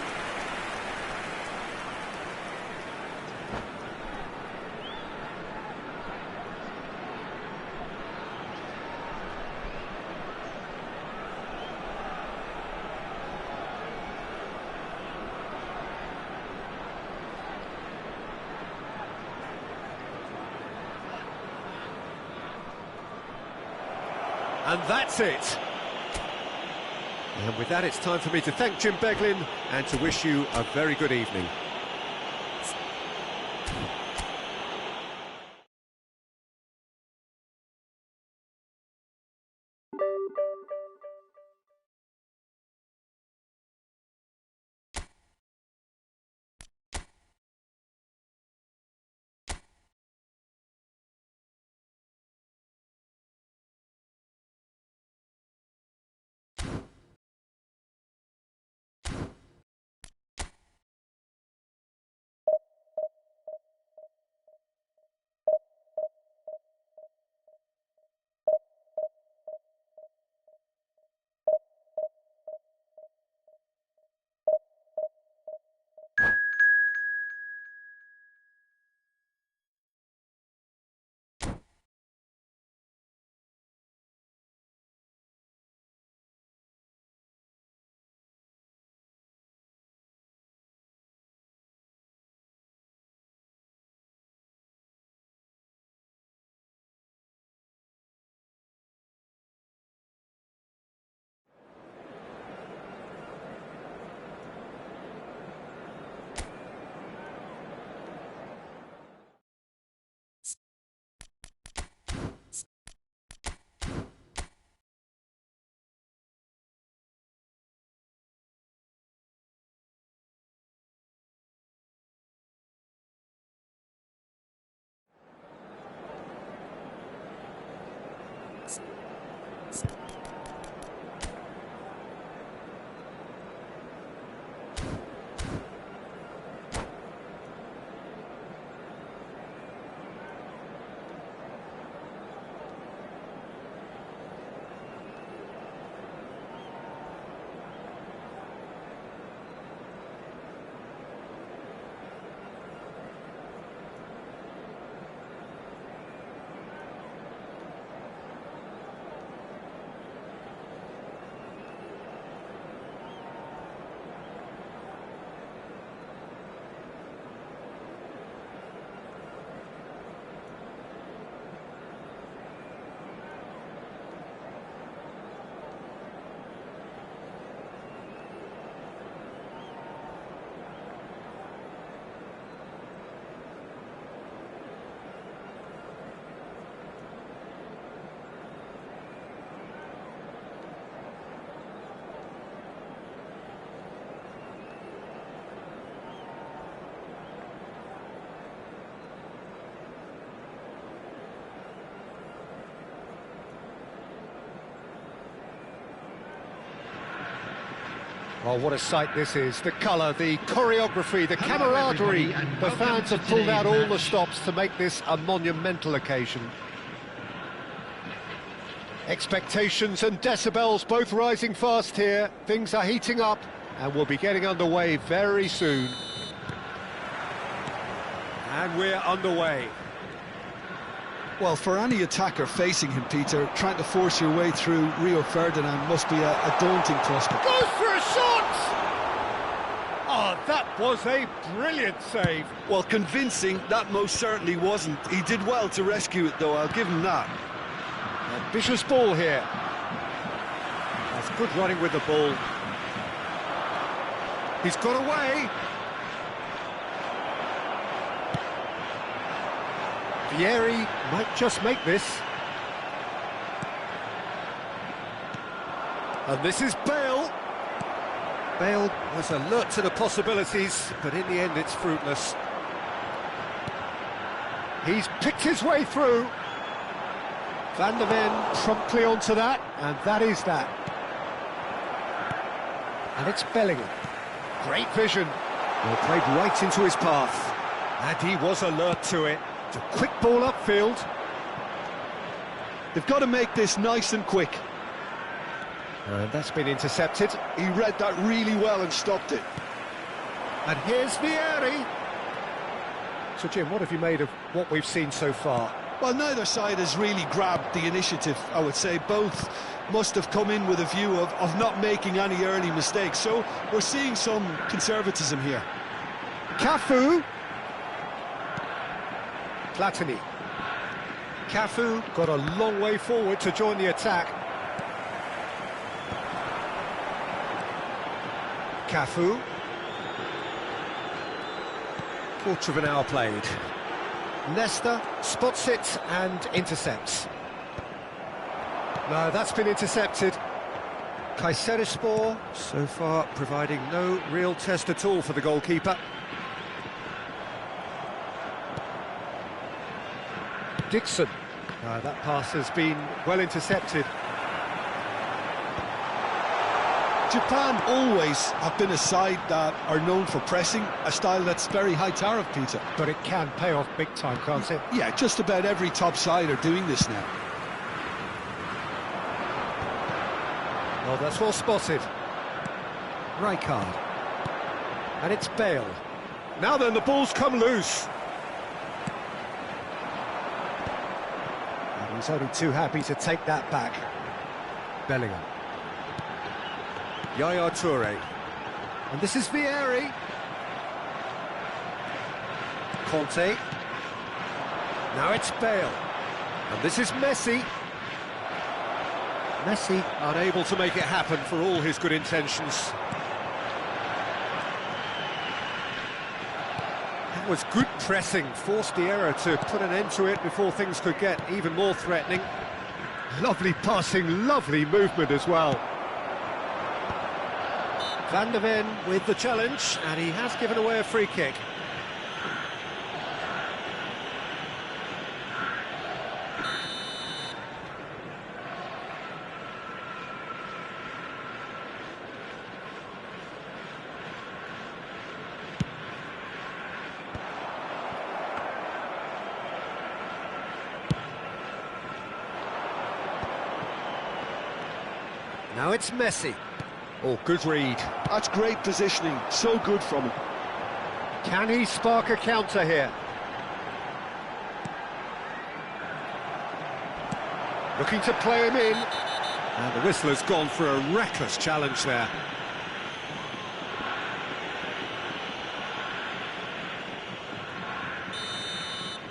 And that's it. And with that, it's time for me to thank Jim Beglin and to wish you a very good evening. Oh, what a sight this is. The colour, the choreography, the camaraderie. The fans have pulled out all the stops to make this a monumental occasion. Expectations and decibels both rising fast here. Things are heating up and we'll be getting underway very soon. And we're underway. Well, for any attacker facing him, Peter, trying to force your way through Rio Ferdinand must be a daunting prospect. Goes for a shot! Oh, that was a brilliant save. Well, convincing, that most certainly wasn't. He did well to rescue it, though, I'll give him that. Ambitious ball here. That's good running with the ball. He's got away. Vieri might just make this. And this is Bale. Bale was alert to the possibilities, but in the end it's fruitless. He's picked his way through. Van der Ven promptly onto that, and that is that. And it's Bellingham. Great vision. Well, played right into his path. And he was alert to it. It's a quick ball upfield. They've got to make this nice and quick. And that's been intercepted. He read that really well and stopped it. And here's Vieri. So, Jim, what have you made of what we've seen so far? Well, neither side has really grabbed the initiative, I would say. Both must have come in with a view of not making any early mistakes. So we're seeing some conservatism here. Cafu. Platini. Cafu got a long way forward to join the attack. Cafu. Quarter of an hour played. Nesta spots it and intercepts. No, that's been intercepted. Kayserispor so far providing no real test at all for the goalkeeper. Dixon. That pass has been well intercepted. Japan always have been a side that are known for pressing, a style that's very high tariff, Peter. But it can pay off big time, can't it? Yeah, just about every top side are doing this now. Oh, that's well spotted. Rijkaard. And it's Bale. Now then, the ball's come loose. And he's only too happy to take that back. Bellingham. Yaya Toure. And this is Vieri. Conte. Now it's Bale. And this is Messi. Messi unable to make it happen for all his good intentions. That was good pressing, forced the error to put an end to it before things could get even more threatening. Lovely passing, lovely movement as well. Van der Ven with the challenge, and he has given away a free kick. Now it's Messi. Oh, good read. That's great positioning, so good from him. Can he spark a counter here? Looking to play him in. And the whistler's gone for a reckless challenge there.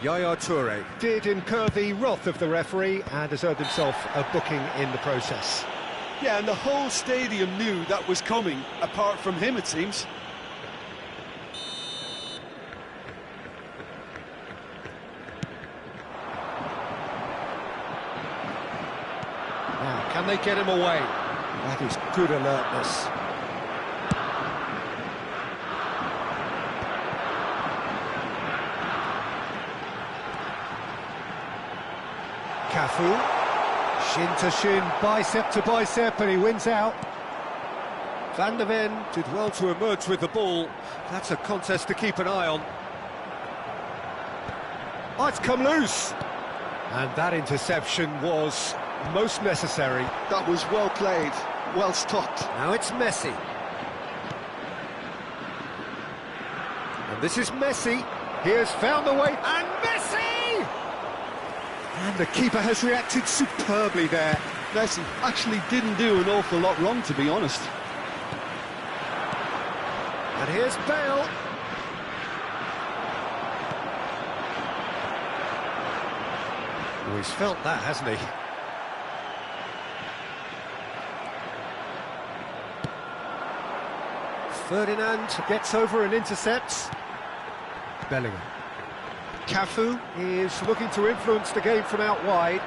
Yaya Toure did incur the wrath of the referee and has earned himself a booking in the process. Yeah, and the whole stadium knew that was coming, apart from him, it seems. Now, can they get him away? That is good alertness. Cafu. Shin to shin, bicep to bicep, and he wins out. Van der Ven did well to emerge with the ball. That's a contest to keep an eye on. Oh, it's come loose. And that interception was most necessary. That was well played, well stopped. Now it's Messi. And this is Messi. He has found the way, and Messi! And the keeper has reacted superbly there. Messi actually didn't do an awful lot wrong, to be honest. And here's Bale. Oh, he's felt that, hasn't he? Ferdinand gets over and intercepts. Bellingham. Cafu is looking to influence the game from out wide.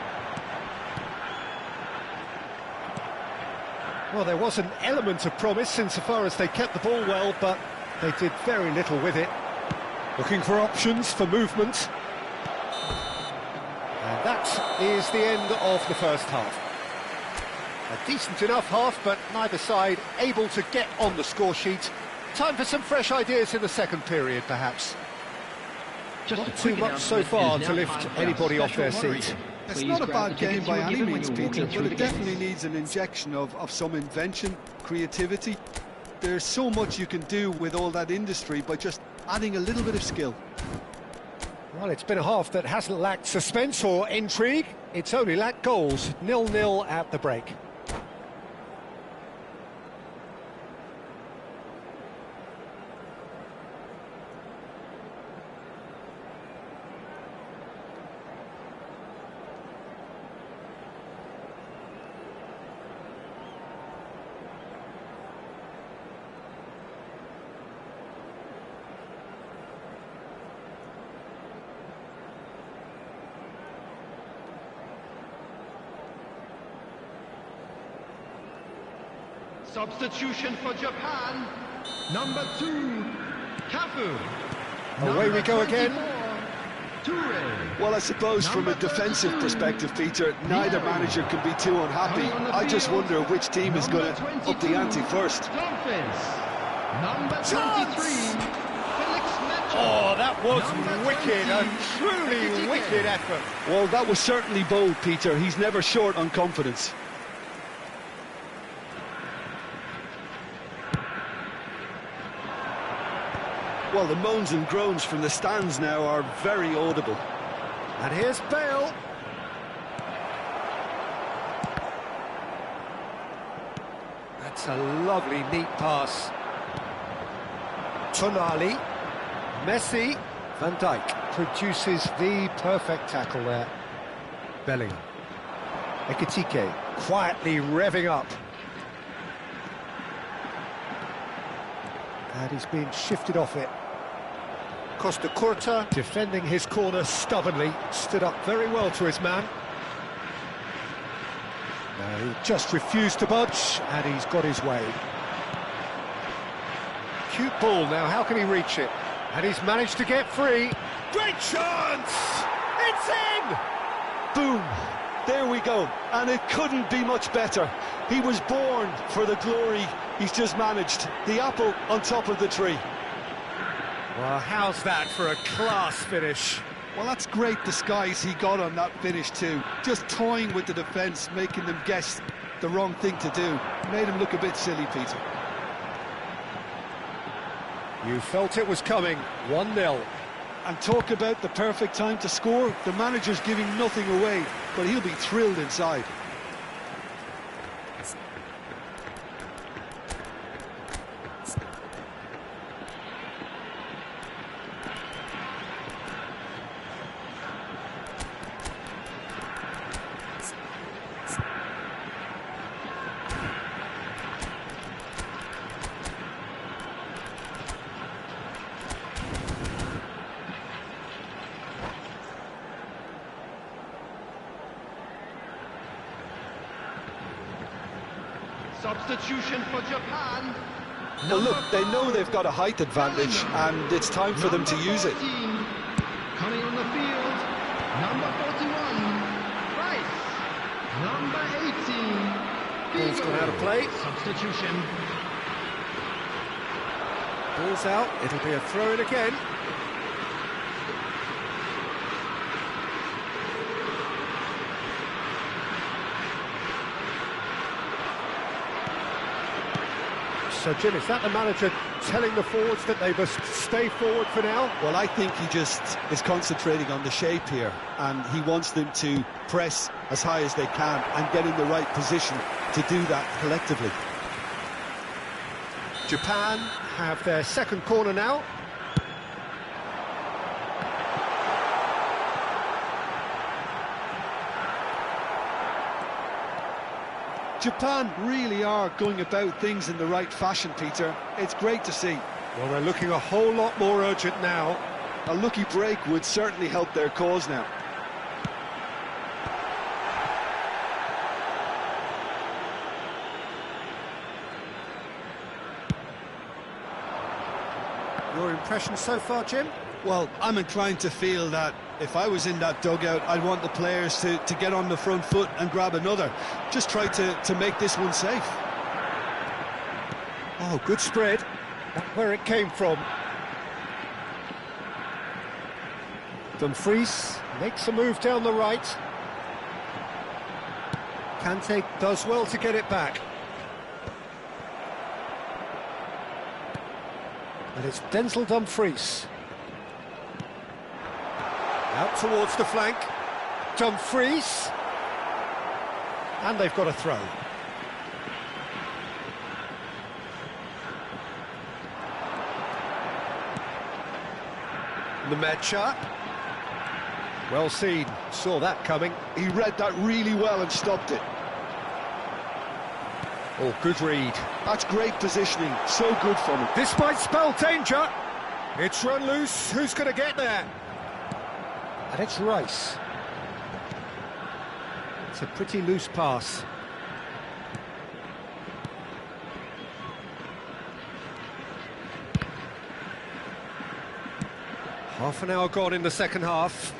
Well, there was an element of promise insofar as they kept the ball well, but they did very little with it. Looking for options for movement. And that is the end of the first half. A decent enough half, but neither side able to get on the score sheet. Time for some fresh ideas in the second period, perhaps. Not too much so far to lift anybody off their seat. It's not a bad game by any means, Peter, but it definitely needs an injection of some invention, creativity. There's so much you can do with all that industry by just adding a little bit of skill. Well, it's been a half that hasn't lacked suspense or intrigue. It's only lacked goals. 0-0 at the break. Substitution for Japan. Number 2, Cafu. Away we go again. Toure. Well, I suppose from a defensive perspective, Peter, neither manager can be too unhappy. I just wonder which team is going to up the ante first. Dumfries. Number 23, Felix Metro. Oh, that was Number wicked, 20, a truly Ekitike. wicked effort. Well, that was certainly bold, Peter. He's never short on confidence. Well, the moans and groans from the stands now are very audible. And here's Bale. That's a lovely, neat pass. Tonali. Messi. Van Dijk produces the perfect tackle there. Bellingham. Ekitike quietly revving up. And he's been shifted off it. Costa Curta defending his corner stubbornly, stood up very well to his man. No, he just refused to budge, and he's got his way. Cute ball now, how can he reach it? And he's managed to get free. Great chance! It's in! Boom! There we go. And it couldn't be much better. He was born for the glory he's just managed. The apple on top of the tree. Well, how's that for a class finish? Well, that's great disguise he got on that finish too. Just toying with the defence, making them guess the wrong thing to do. Made him look a bit silly, Peter. You felt it was coming, 1-0. And talk about the perfect time to score. The manager's giving nothing away, but he'll be thrilled inside. Substitution for Japan. Well, look, they know they've got a height advantage, and it's time for them to use it. 13, coming on the field, number 41, Rice. Number 18, Ball's gone out of play. Substitution. Ball's out, it'll be a throw-in again. So, Jim, is that the manager telling the forwards that they must stay forward for now? Well, I think he just is concentrating on the shape here, and he wants them to press as high as they can and get in the right position to do that collectively. Japan have their second corner now. Japan really are going about things in the right fashion, Peter. It's great to see. Well, they're looking a whole lot more urgent now. A lucky break would certainly help their cause now. Your impression so far, Jim? Well, I'm inclined to feel that if I was in that dugout, I'd want the players to get on the front foot and grab another. Just try to make this one safe. Oh, good spread. That's where it came from. Dumfries makes a move down the right. Kante does well to get it back. And it's Denzel Dumfries. Out towards the flank. Dumfries. And they've got a throw. Nemecha. Well seen. Saw that coming. He read that really well and stopped it. Oh, good read. That's great positioning. So good from him. This might spell danger. It's run loose. Who's going to get there? And it's Rice. It's a pretty loose pass. Half an hour gone in the second half.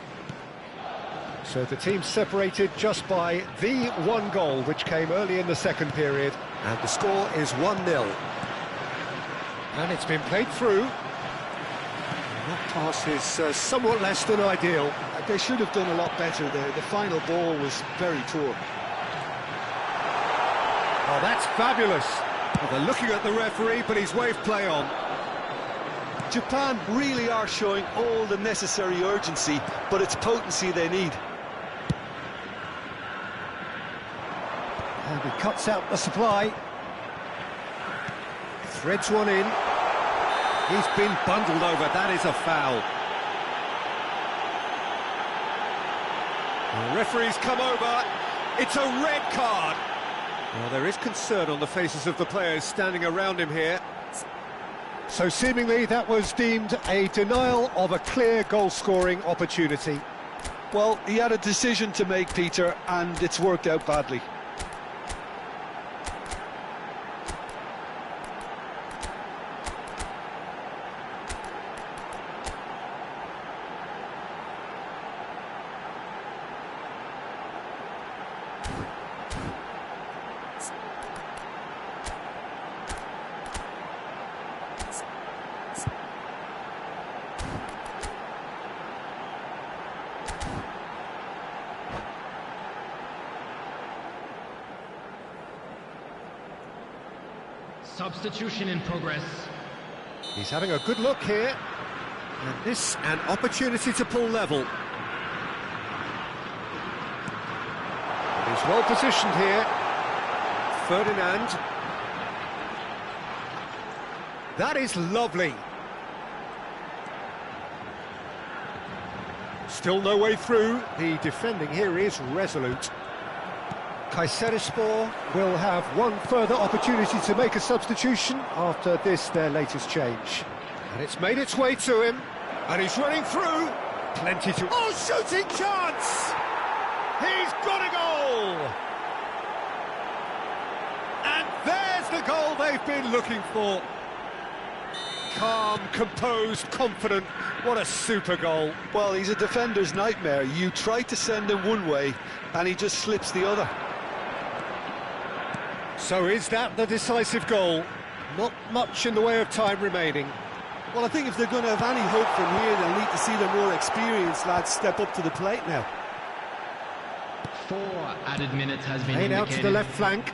So the team separated just by the one goal, which came early in the second period. And the score is 1-0. And it's been played through. And that pass is somewhat less than ideal. They should have done a lot better there. The final ball was very poor. Oh, that's fabulous. Well, they're looking at the referee, but he's waved play on. Japan really are showing all the necessary urgency, but it's potency they need. And he cuts out the supply. Threads one in. He's been bundled over. That is a foul. The referee's come over. It's a red card. Well, there is concern on the faces of the players standing around him here. So seemingly that was deemed a denial of a clear goal-scoring opportunity. Well, he had a decision to make, Peter, and it's worked out badly. Substitution in progress. He's having a good look here. And this an opportunity to pull level. He's well positioned here. Ferdinand. That is lovely. Still no way through. The defending here is resolute. Kayserispor will have one further opportunity to make a substitution after this, their latest change. And it's made its way to him, and he's running through. Plenty to... Oh, shooting chance! He's got a goal! And there's the goal they've been looking for. Calm, composed, confident. What a super goal. Well, he's a defender's nightmare. You try to send him one way, and he just slips the other. So is that the decisive goal? Not much in the way of time remaining. Well, I think if they're going to have any hope from here, they'll need to see the more experienced lads step up to the plate now. 4 added minutes has been Played indicated. out to the left flank.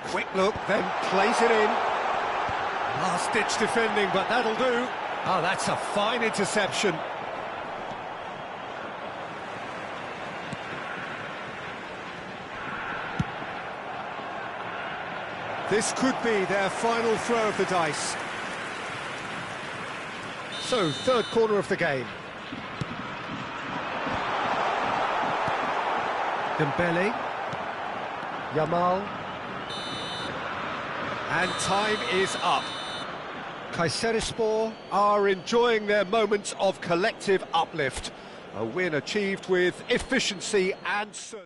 Quick look, then plays it in. Last-ditch defending, but that'll do. Oh, that's a fine interception. This could be their final throw of the dice. So, third corner of the game. Dembele. Yamal. And time is up. Kayserispor are enjoying their moments of collective uplift. A win achieved with efficiency and certainty.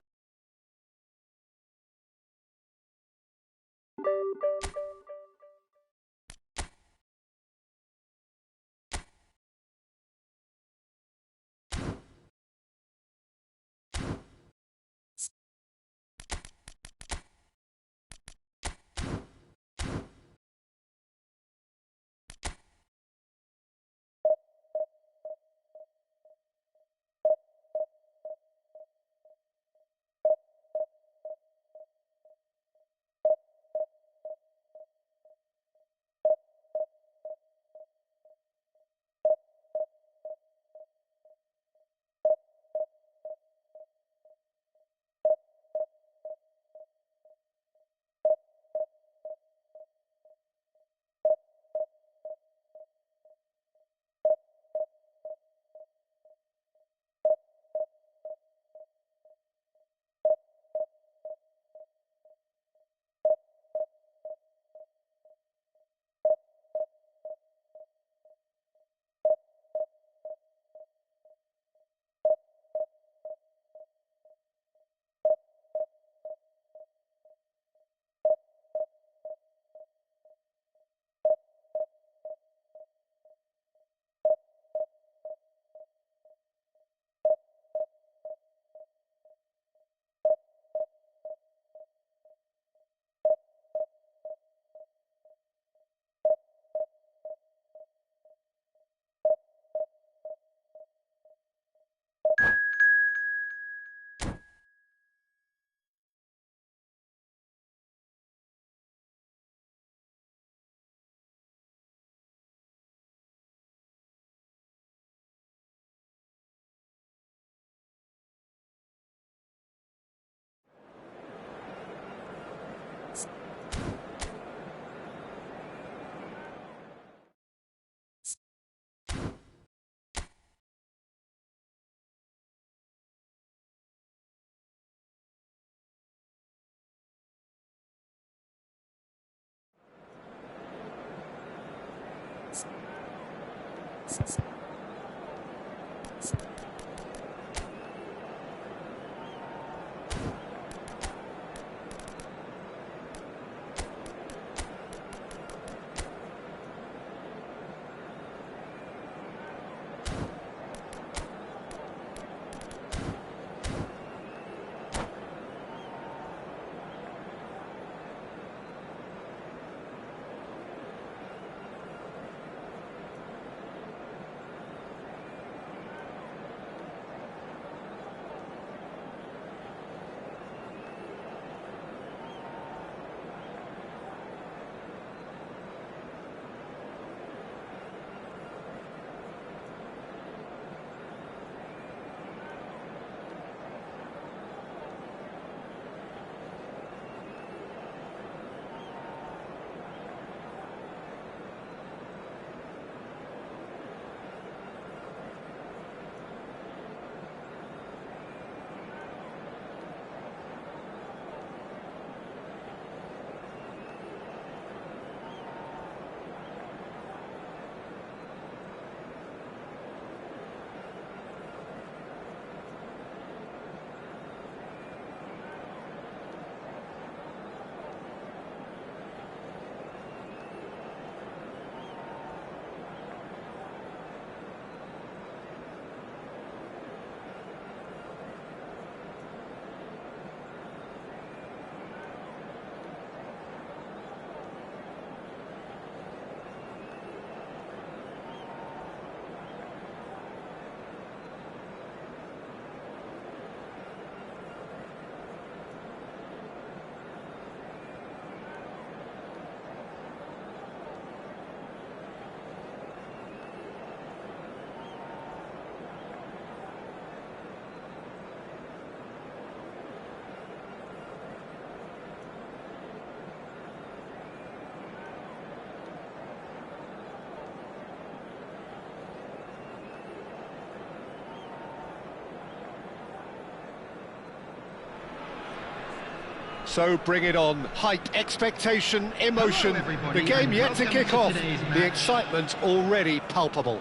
So bring it on. Hype, expectation, emotion. The game yet to kick off. The excitement already palpable.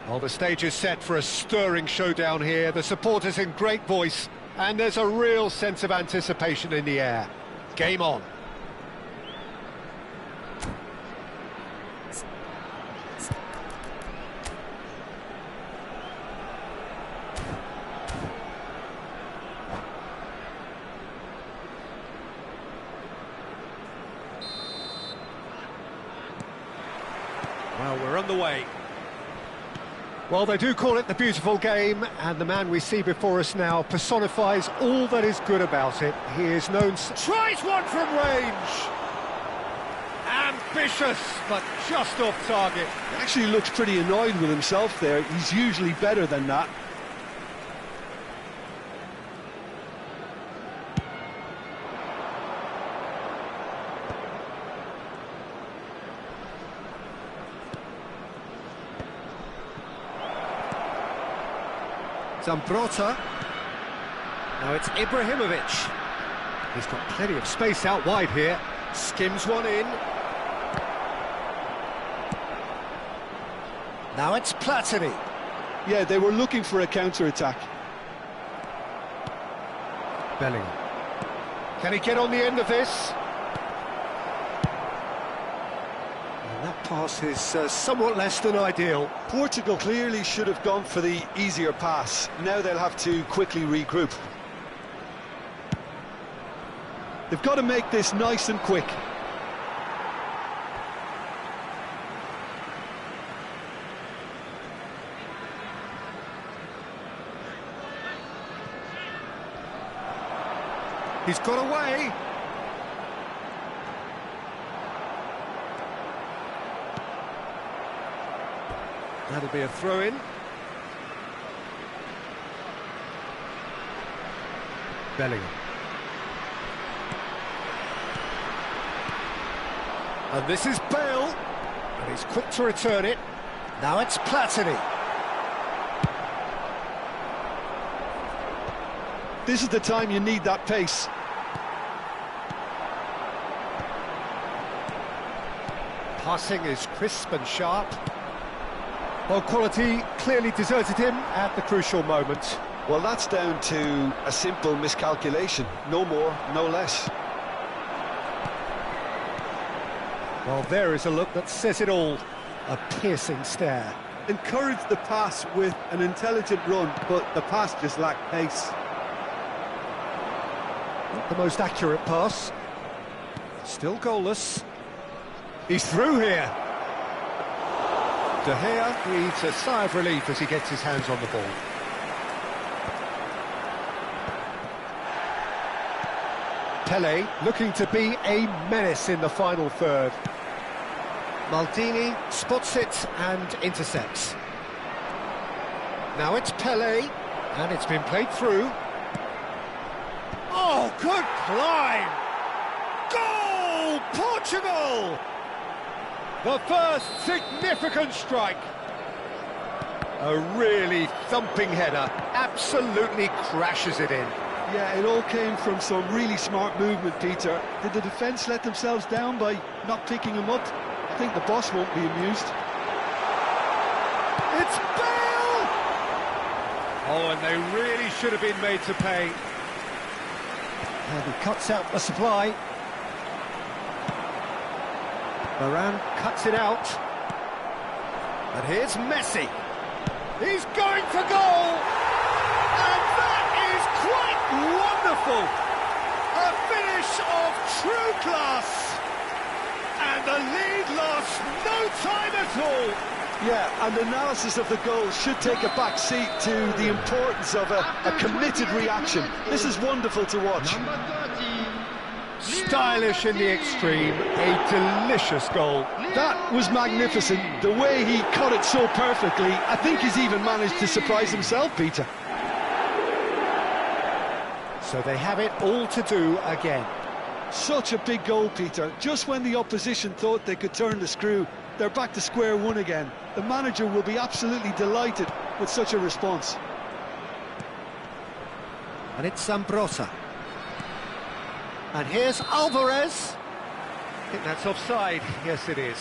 Well, the stage is set for a stirring showdown here. The supporters in great voice, and there's a real sense of anticipation in the air. Game on. Well, we're on the way. Well, they do call it the beautiful game, and the man we see before us now personifies all that is good about it. He is known... Tries one from range! Ambitious, but just off target. He actually looks pretty annoyed with himself there. He's usually better than that. Zambrota. Now it's Ibrahimovic. He's got plenty of space out wide here. Skims one in. Now it's Platini. Yeah, they were looking for a counter-attack. Bellingham. Can he get on the end of this? And that pass is somewhat less than ideal. Portugal clearly should have gone for the easier pass. Now they'll have to quickly regroup. They've got to make this nice and quick. He's got away. That'll be a throw-in. Bellingham. And this is Bale. And he's quick to return it. Now it's Platini. This is the time you need that pace. Passing is crisp and sharp. Well, quality clearly deserted him at the crucial moment. Well, that's down to a simple miscalculation. No more, no less. Well, there is a look that says it all. A piercing stare. Encouraged the pass with an intelligent run, but the pass just lacked pace. Not the most accurate pass. Still goalless. He's through here. De Gea breathes a sigh of relief as he gets his hands on the ball. Pele looking to be a menace in the final third. Maldini spots it and intercepts. Now it's Pele, and it's been played through. Oh, good climb! Goal! Portugal! The first significant strike. A really thumping header, absolutely crashes it in. Yeah, it all came from some really smart movement, Peter. Did the defence let themselves down by not picking him up? I think the boss won't be amused. It's Bale! Oh, and they really should have been made to pay. And he cuts out the supply. Varane cuts it out. And here's Messi. He's going for goal! And that is quite wonderful! A finish of true class! And the lead lost no time at all! Yeah, and analysis of the goal should take a back seat to the importance of a committed reaction. This is wonderful to watch. Number 30. Stylish in the extreme, a delicious goal. That was magnificent. The way he cut it so perfectly, I think he's even managed to surprise himself, Peter. So they have it all to do again. Such a big goal, Peter. Just when the opposition thought they could turn the screw, they're back to square one again. The manager will be absolutely delighted with such a response. And it's Zambrotta. And here's Alvarez. I think that's offside. Yes, it is.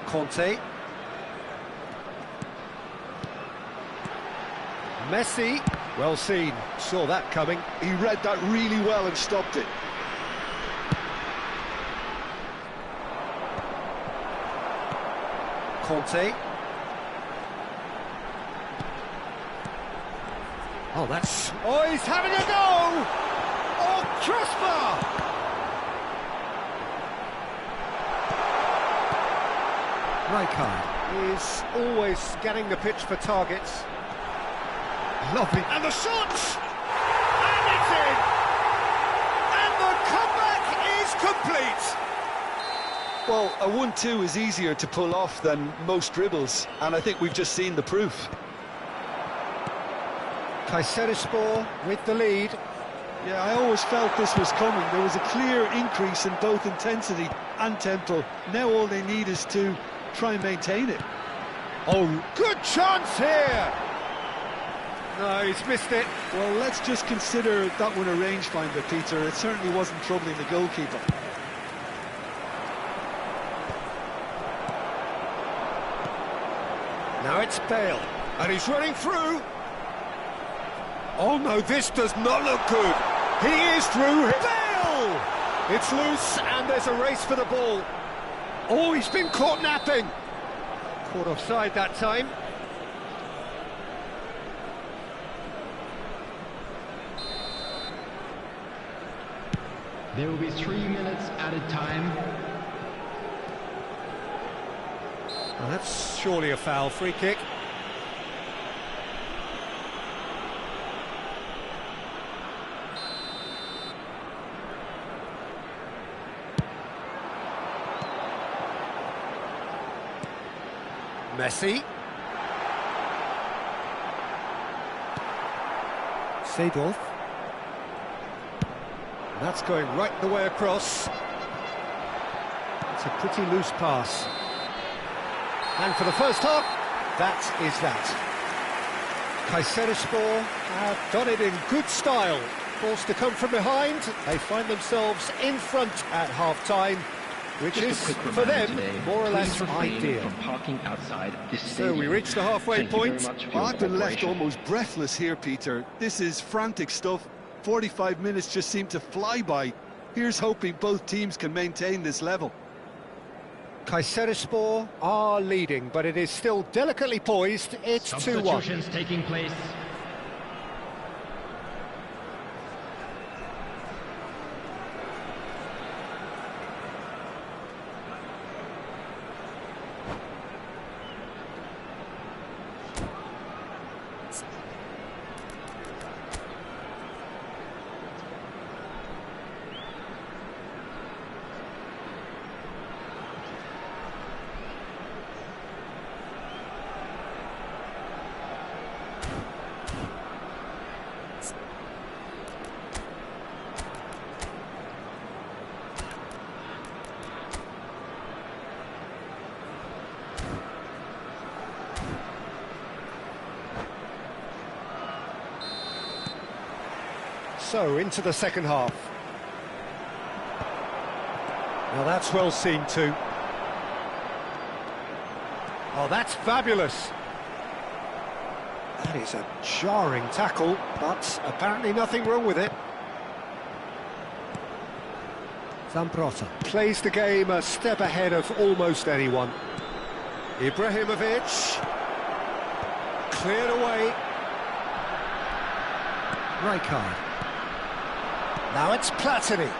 Conte. Messi. Well seen. Saw that coming. He read that really well and stopped it. Conte. Oh, that's... Oh, he's having a go! Oh, crossbar! Rijkaard is always scanning the pitch for targets. Lovely. And the shot! And it's in! And the comeback is complete! Well, a 1-2 is easier to pull off than most dribbles, and I think we've just seen the proof. Kayserispor with the lead. Yeah, I always felt this was coming. There was a clear increase in both intensity and tempo. Now all they need is to try and maintain it. Oh, good chance here! No, he's missed it. Well, let's just consider that one a rangefinder, Peter. It certainly wasn't troubling the goalkeeper. Now it's Bale, and he's running through. Oh no, this does not look good. He is through. Bale! It's loose, and there's a race for the ball. Oh, he's been caught napping. Caught offside that time. There will be 3 minutes added time. Well, that's surely a foul. Free kick. Messi. Seedorf. That's going right the way across. It's a pretty loose pass. And for the first half, that is that. Kayserispor have done it in good style. Forced to come from behind, they find themselves in front at half-time, which is, for them, more or less ideal. So we reach the halfway point. I've been left almost breathless here, Peter. This is frantic stuff. 45 minutes just seem to fly by. Here's hoping both teams can maintain this level. Kayserispor are leading, but it is still delicately poised. It's 2-1. Substitutions taking place. So, into the second half. Now that's well seen too. Oh, that's fabulous. That is a jarring tackle, but apparently nothing wrong with it. Zambrota plays the game a step ahead of almost anyone. Ibrahimovic. Cleared away. Rijkaard. Now it's Platini.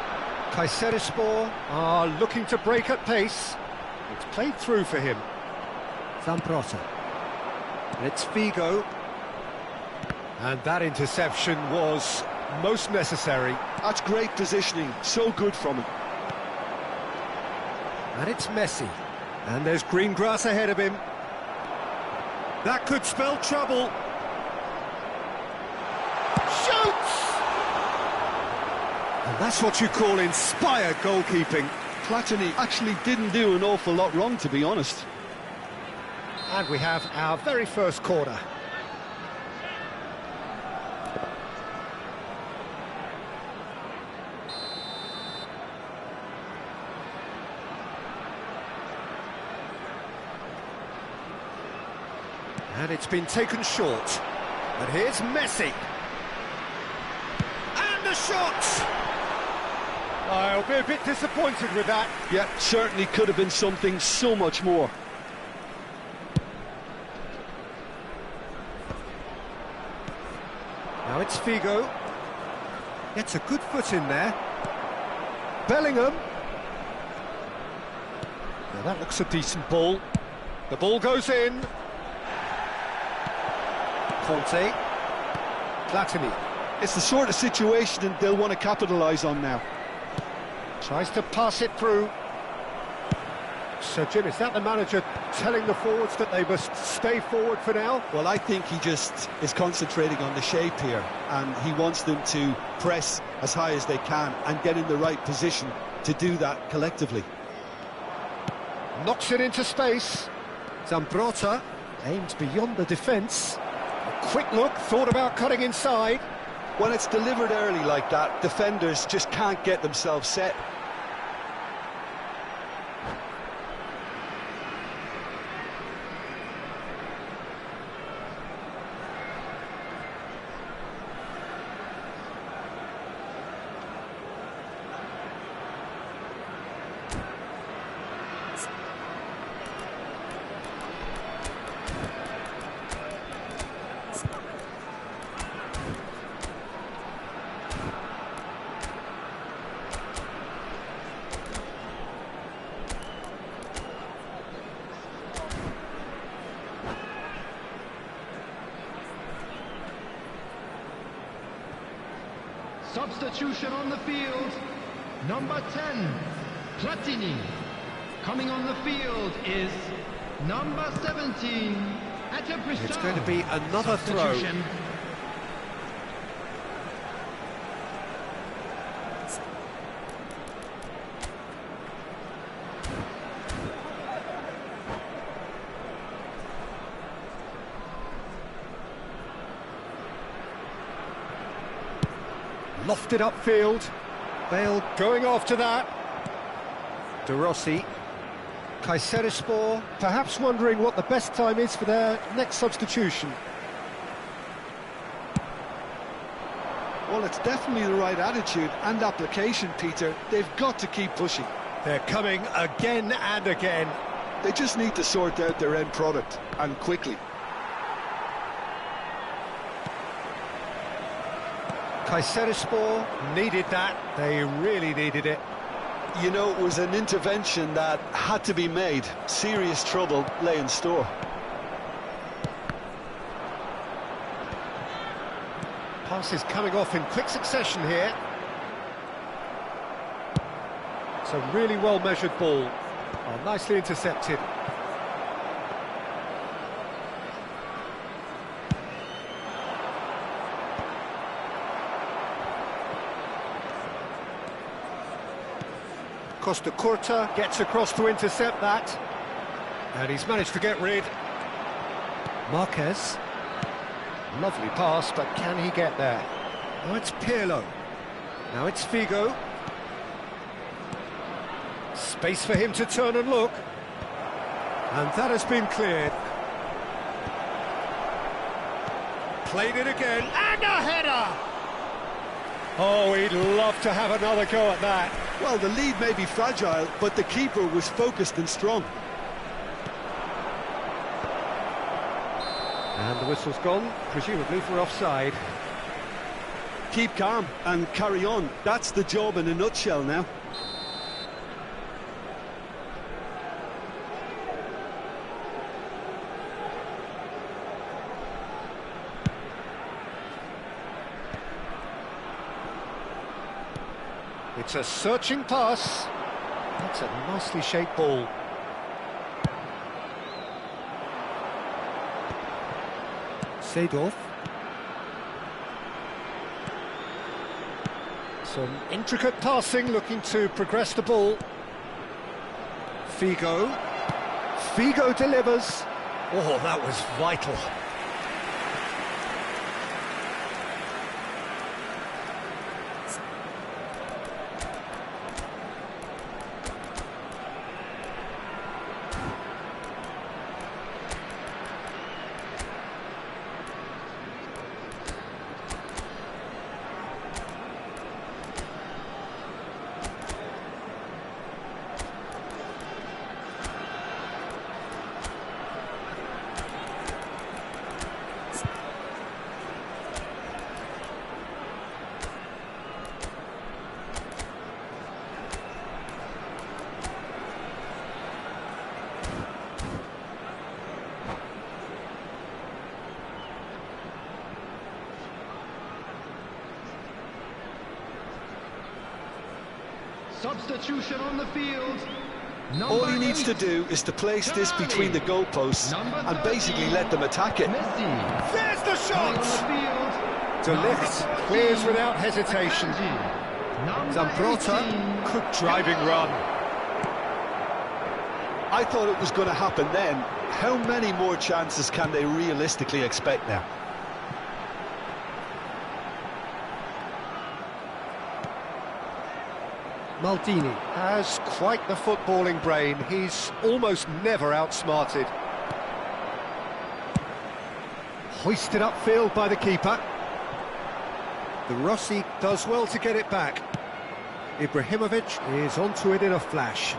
Kayserispor are looking to break at pace. It's played through for him. Zambrota. And it's Figo. And that interception was most necessary. That's great positioning, so good from him. And it's Messi. And there's green grass ahead of him. That could spell trouble. Shoots! And that's what you call inspired goalkeeping. Platini actually didn't do an awful lot wrong, to be honest. And we have our very first corner. And it's been taken short. But here's Messi. And the shot! I'll be a bit disappointed with that. Yeah, certainly could have been something so much more. Now it's Figo. Gets a good foot in there. Bellingham. Now that looks a decent ball. The ball goes in. Conte. Platini. It's the sort of situation they'll want to capitalise on now. Tries to pass it through. So, Jim, is that the manager telling the forwards that they must stay forward for now? Well, I think he just is concentrating on the shape here, and he wants them to press as high as they can and get in the right position to do that collectively. Knocks it into space. Zambrota aims beyond the defence. A quick look, thought about cutting inside. When it's delivered early like that, defenders just can't get themselves set. Substitution on the field. Number 10, Platini. Coming on the field is number 17, It's going to be another throw. Lofted upfield. Bale going after that. De Rossi. Kayserispor perhaps wondering what the best time is for their next substitution. Well, it's definitely the right attitude and application, Peter. They've got to keep pushing. They're coming again and again. They just need to sort out their end product, and quickly. Kayserispor needed that. They really needed it. You know, it was an intervention that had to be made. Serious trouble lay in store. Passes coming off in quick succession here. It's a really well-measured ball. Oh, nicely intercepted. Costa Curta gets across to intercept that. And he's managed to get rid. Marquez. Lovely pass, but can he get there? Now it's Pirlo. Now it's Figo. Space for him to turn and look. And that has been cleared. Played it again, and a header! Oh, he'd love to have another go at that. Well, the lead may be fragile, but the keeper was focused and strong. And the whistle's gone, presumably for offside. Keep calm and carry on. That's the job in a nutshell now. It's a searching pass. That's a nicely shaped ball. Seedorf. Some intricate passing, looking to progress the ball. Figo. Figo delivers. Oh, that was vital. Substitution on the field. All he needs to do is to place this between the goalposts and basically let them attack it. Messi. There's the shot! De Ligt clears without hesitation. Zambrota, good driving run. I thought it was going to happen then. How many more chances can they realistically expect now? Maldini has quite the footballing brain. He's almost never outsmarted. Hoisted upfield by the keeper. De Rossi does well to get it back. Ibrahimovic is onto it in a flash.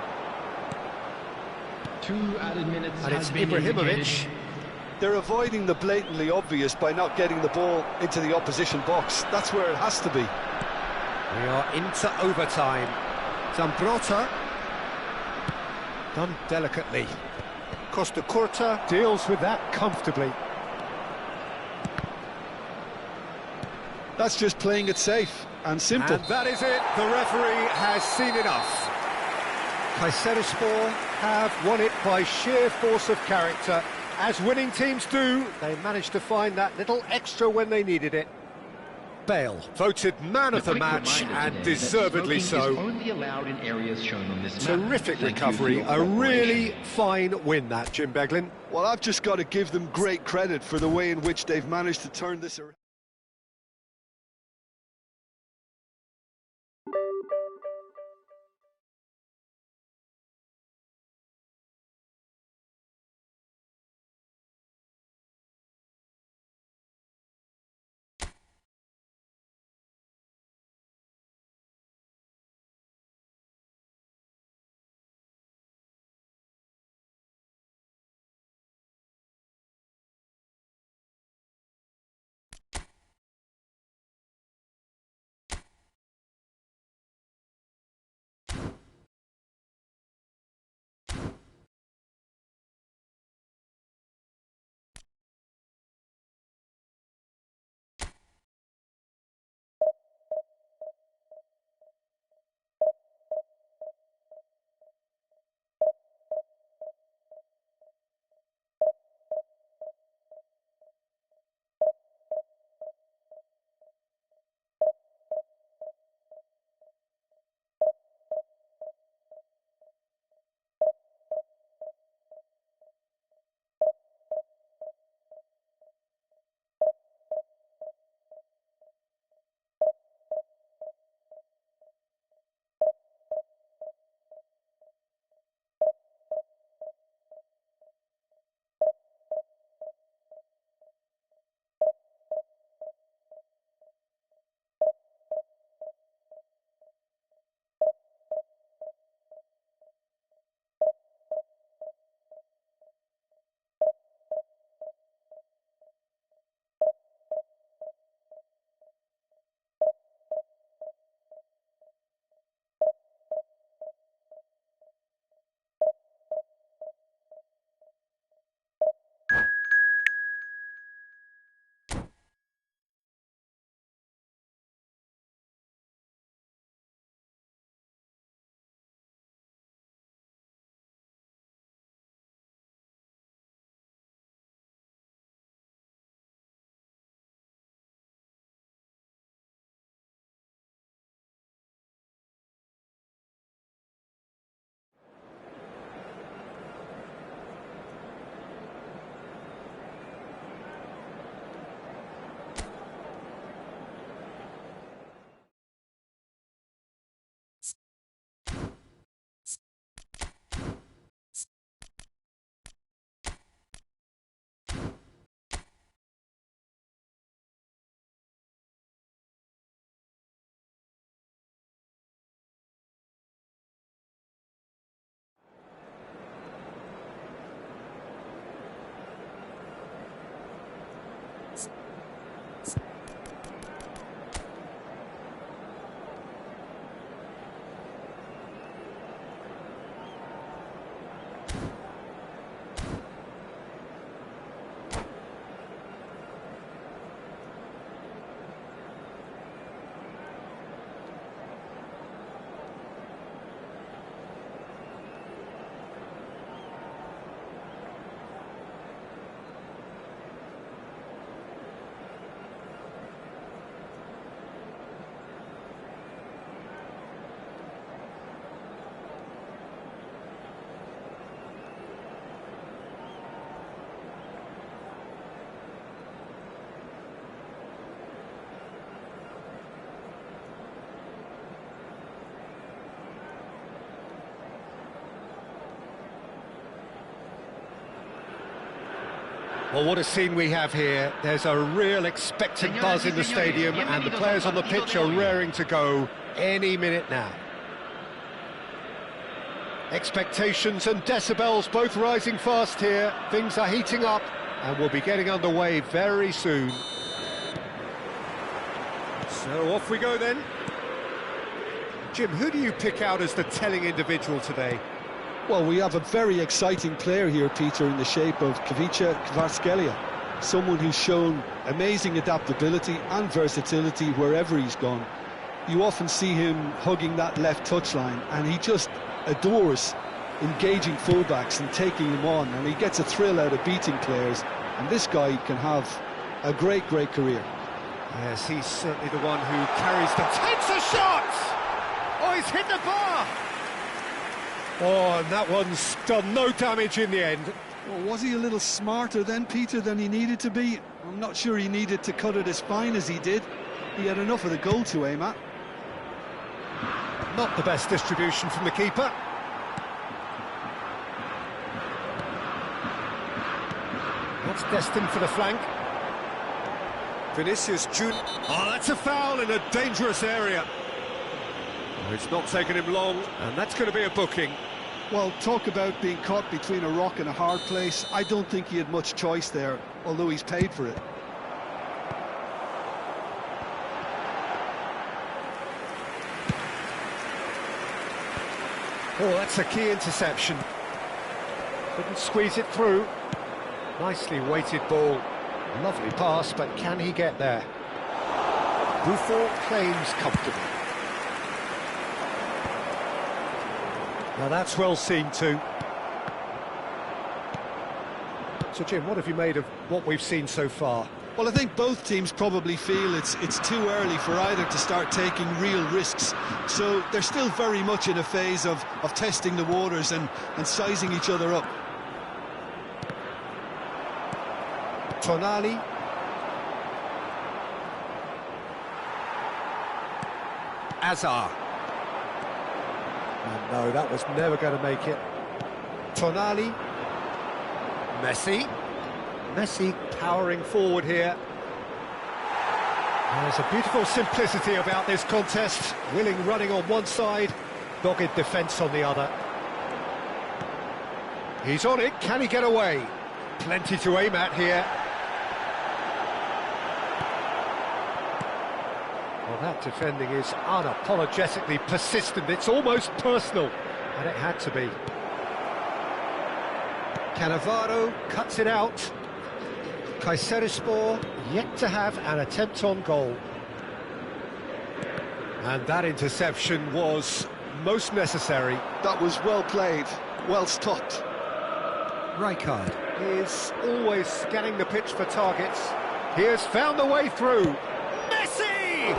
2 added minutes. And it's Ibrahimovic. They're avoiding the blatantly obvious by not getting the ball into the opposition box. That's where it has to be. We are into overtime. Zambrota, done delicately. Costa Curta deals with that comfortably. That's just playing it safe and simple. And that is it. The referee has seen enough. Kayserispor have won it by sheer force of character. As winning teams do, they managed to find that little extra when they needed it. Bale, voted man of the match, and deservedly so. Terrific recovery, a really fine win that, Jim Beglin. Well, I've just got to give them great credit for the way in which they've managed to turn this around. Well, what a scene we have here. There's a real expectant buzz in the stadium, and the players on the pitch are raring to go any minute now. Expectations and decibels both rising fast here. Things are heating up, and we'll be getting underway very soon. So off we go then. Jim, who do you pick out as the telling individual today? Well, we have a very exciting player here, Peter, in the shape of Ivica Kvaratskhelia. Someone who's shown amazing adaptability and versatility wherever he's gone. You often see him hugging that left touchline, and he just adores engaging fullbacks and taking them on, and he gets a thrill out of beating players, and this guy can have a great career. Yes, he's certainly the one who carries the... Takes a shot! Oh, he's hit the bar! Oh, and that one's done no damage in the end. Well, was he a little smarter then, Peter, than he needed to be? I'm not sure he needed to cut it as fine as he did. He had enough of the goal to aim at. Not the best distribution from the keeper. That's destined for the flank. Vinicius Junior. Oh, that's a foul in a dangerous area. It's not taken him long, and that's going to be a booking. Well, talk about being caught between a rock and a hard place. I don't think he had much choice there, although he's paid for it. Oh, that's a key interception. Couldn't squeeze it through. Nicely weighted ball. Lovely pass, but can he get there? Buffon claims comfortably. Now that's well seen too. So Jim, what have you made of what we've seen so far? Well, I think both teams probably feel it's too early for either to start taking real risks. So they're still very much in a phase of testing the waters and sizing each other up. Tonali. Azar. And no, that was never going to make it. Tonali. Messi. Messi powering forward here. There's a beautiful simplicity about this contest. Willing running on one side, dogged defence on the other. He's on it, can he get away? Plenty to aim at here. Well, that defending is unapologetically persistent. It's almost personal, and it had to be. Cannavaro cuts it out. Kayserispor yet to have an attempt on goal. And that interception was most necessary. That was well played, well stopped. Rijkaard is always scanning the pitch for targets. He has found the way through. Messi!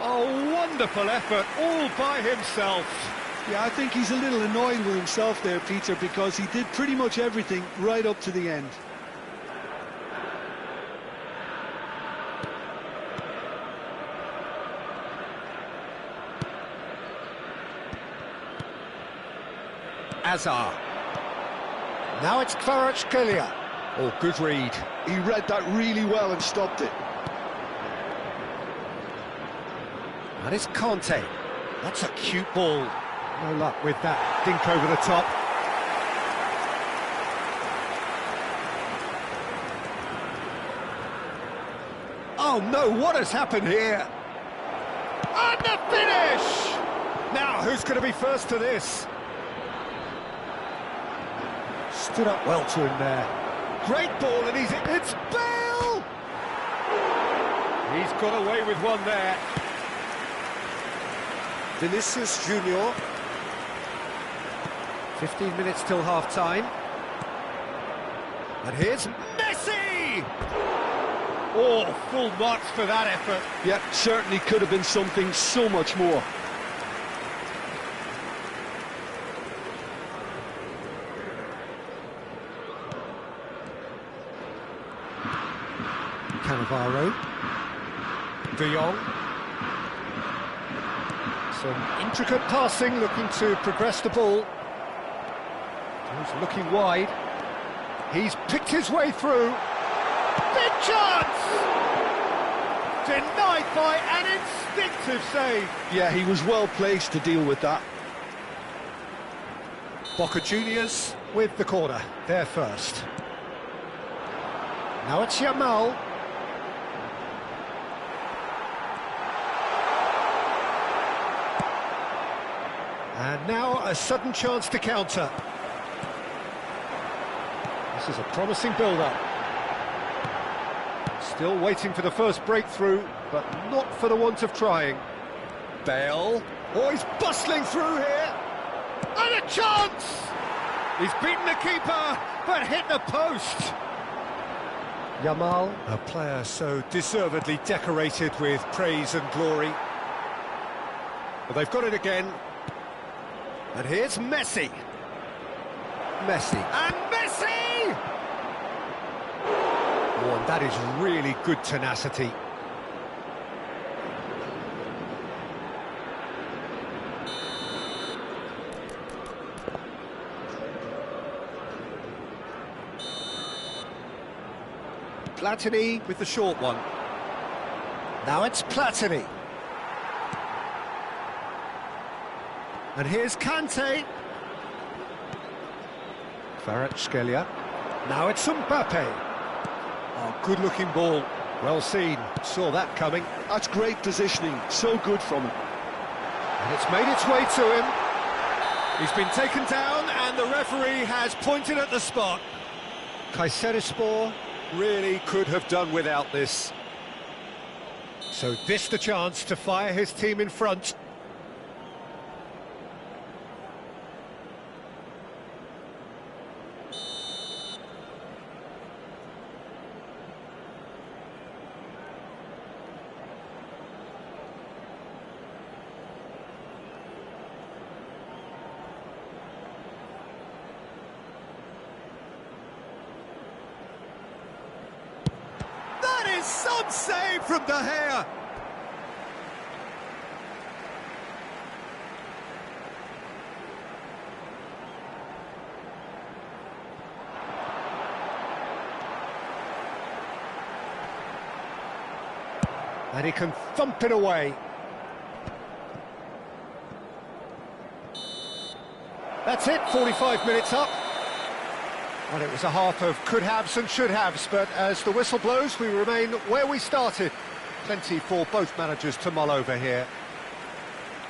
A wonderful effort all by himself. Yeah, I think he's a little annoyed with himself there, Peter, because he did pretty much everything right up to the end. Azar. Now it's Kvaratskhelia. Oh, good read. He read that really well and stopped it. And it's Conte. That's a cute ball. No luck with that dink over the top. Oh no, what has happened here? And the finish! Now, who's going to be first to this? Stood up well to him there. Great ball, and it's Bale! He's got away with one there. Vinicius Junior. 15 minutes till half-time. And here's Messi! Oh, full marks for that effort. Yeah, certainly could have been something so much more. Cannavaro. De Jong. Some intricate passing, looking to progress the ball. He's looking wide. He's picked his way through. Big chance! Denied by an instinctive save. Yeah, he was well placed to deal with that. Boca Juniors with the corner. They're first. Now it's Yamal. And now a sudden chance to counter. This is a promising build-up. Still waiting for the first breakthrough, but not for the want of trying. Bale. Oh, he's bustling through here. And a chance! He's beaten the keeper, but hit the post. Yamal, a player so deservedly decorated with praise and glory. Well, they've got it again. And here's Messi. Messi. And Messi! Oh, and that is really good tenacity. Platini with the short one. Now it's Platini. And here's Kante. Kvaratskhelia. Now it's Mbappe. Oh, good-looking ball. Well seen. Saw that coming. That's great positioning. So good from him. And it's made its way to him. He's been taken down, and the referee has pointed at the spot. Kayserispor really could have done without this. So this the chance to fire his team in front. Some save from De Gea. And he can thump it away. That's it, 45 minutes up. Well, it was a half of could-haves and should-haves, but as the whistle blows, we remain where we started. Plenty for both managers to mull over here.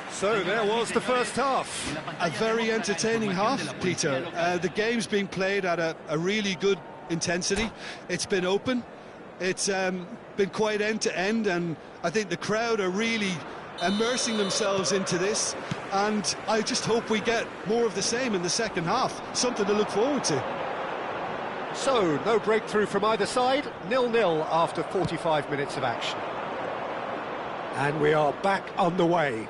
So there was the first half. A very entertaining half, Peter. The game's been played at a really good intensity. It's been open. It's been quite end-to-end, and I think the crowd are really immersing themselves into this, and I just hope we get more of the same in the second half. Something to look forward to. So, no breakthrough from either side, 0-0 after 45 minutes of action. And we are back on the way.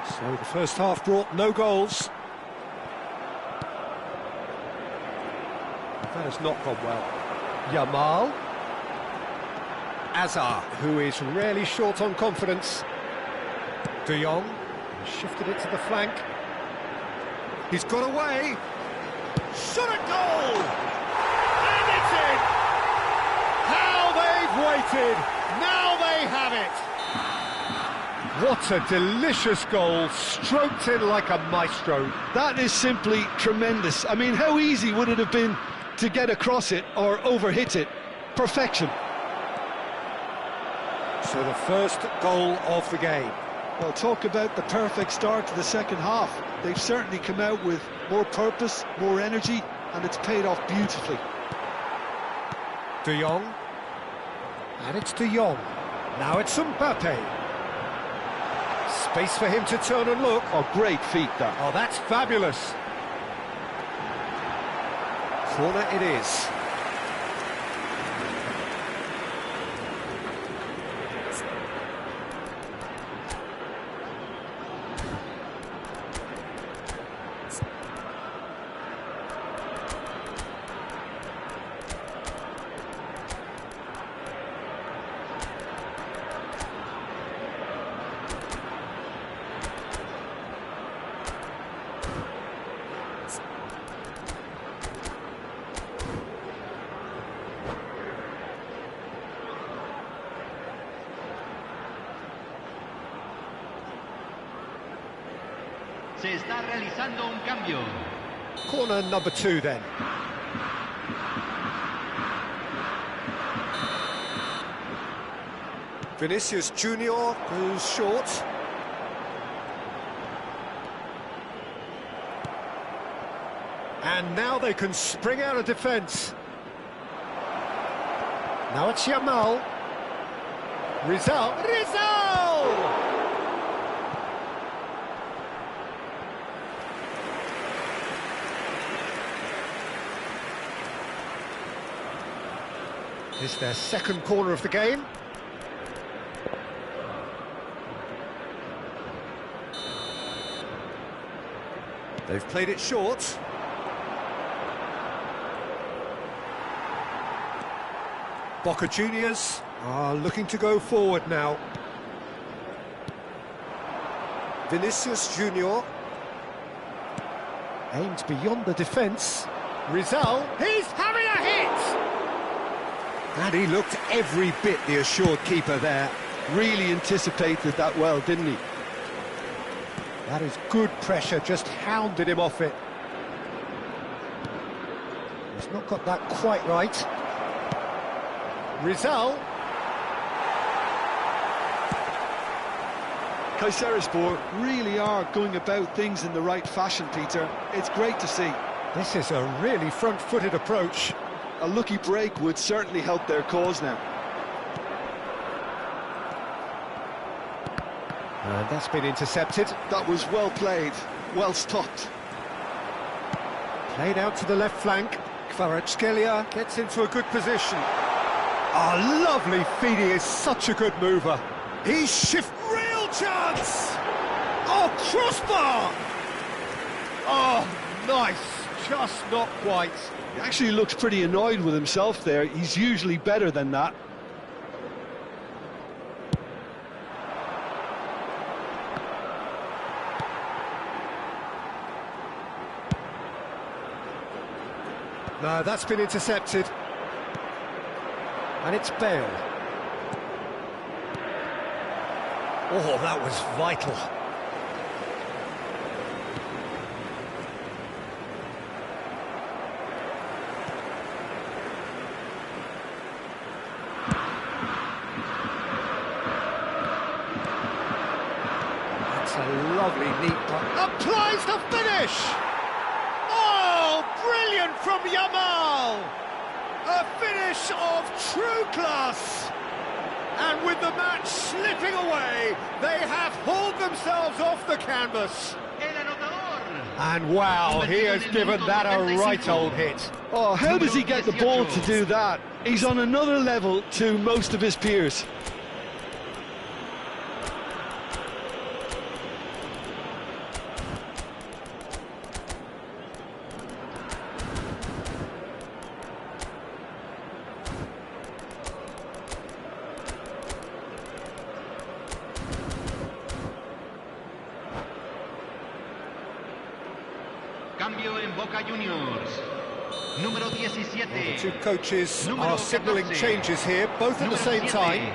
So the first half brought no goals. That has not gone well. Yamal. Azar, who is rarely short on confidence. De Jong shifted it to the flank. He's got away. Shot a goal! And it's in! How they've waited! Now they have it! What a delicious goal, stroked in like a maestro. That is simply tremendous. I mean, how easy would it have been to get across it or overhit it? Perfection. So the first goal of the game. Well, talk about the perfect start to the second half. They've certainly come out with more purpose, more energy, and it's paid off beautifully. De Jong. And it's De Jong. Now it's Mbappe. Space for him to turn and look. Oh, great feat, that. Oh, that's fabulous. Corner it is. Se está realizando un cambio. Corner number 2 then. Vinicius Junior goes short. And now they can spring out of defence. Now it's Yamal. Rizal. It's their second corner of the game. They've played it short. Boca Juniors are looking to go forward now. Vinicius Junior aims beyond the defence. Rizal, he's having a hit! And he looked every bit the assured keeper there. Really anticipated that well, didn't he? That is good pressure, just hounded him off it. He's not got that quite right. Rizal. Kayserispor really are going about things in the right fashion, Peter. It's great to see. This is a really front-footed approach. A lucky break would certainly help their cause now. And that's been intercepted. That was well played, well stopped. Played out to the left flank. Kvaratskhelia gets into a good position. Oh, lovely feed, he is such a good mover. He real chance! Oh, crossbar! Oh, nice, just not quite. He actually looks pretty annoyed with himself there. He's usually better than that. No, that's been intercepted. And it's Bale. Oh, that was vital. That's a lovely, neat putt. Applies the finish! Oh, brilliant from Yamal! A finish of true class! And with the match slipping away, they have hauled themselves off the canvas. And wow, he has given that a right old hit. Oh, how does he get the ball to do that? He's on another level to most of his peers. Cambio en Boca Juniors. Número 17. The two coaches are signalling changes here, both at the same time.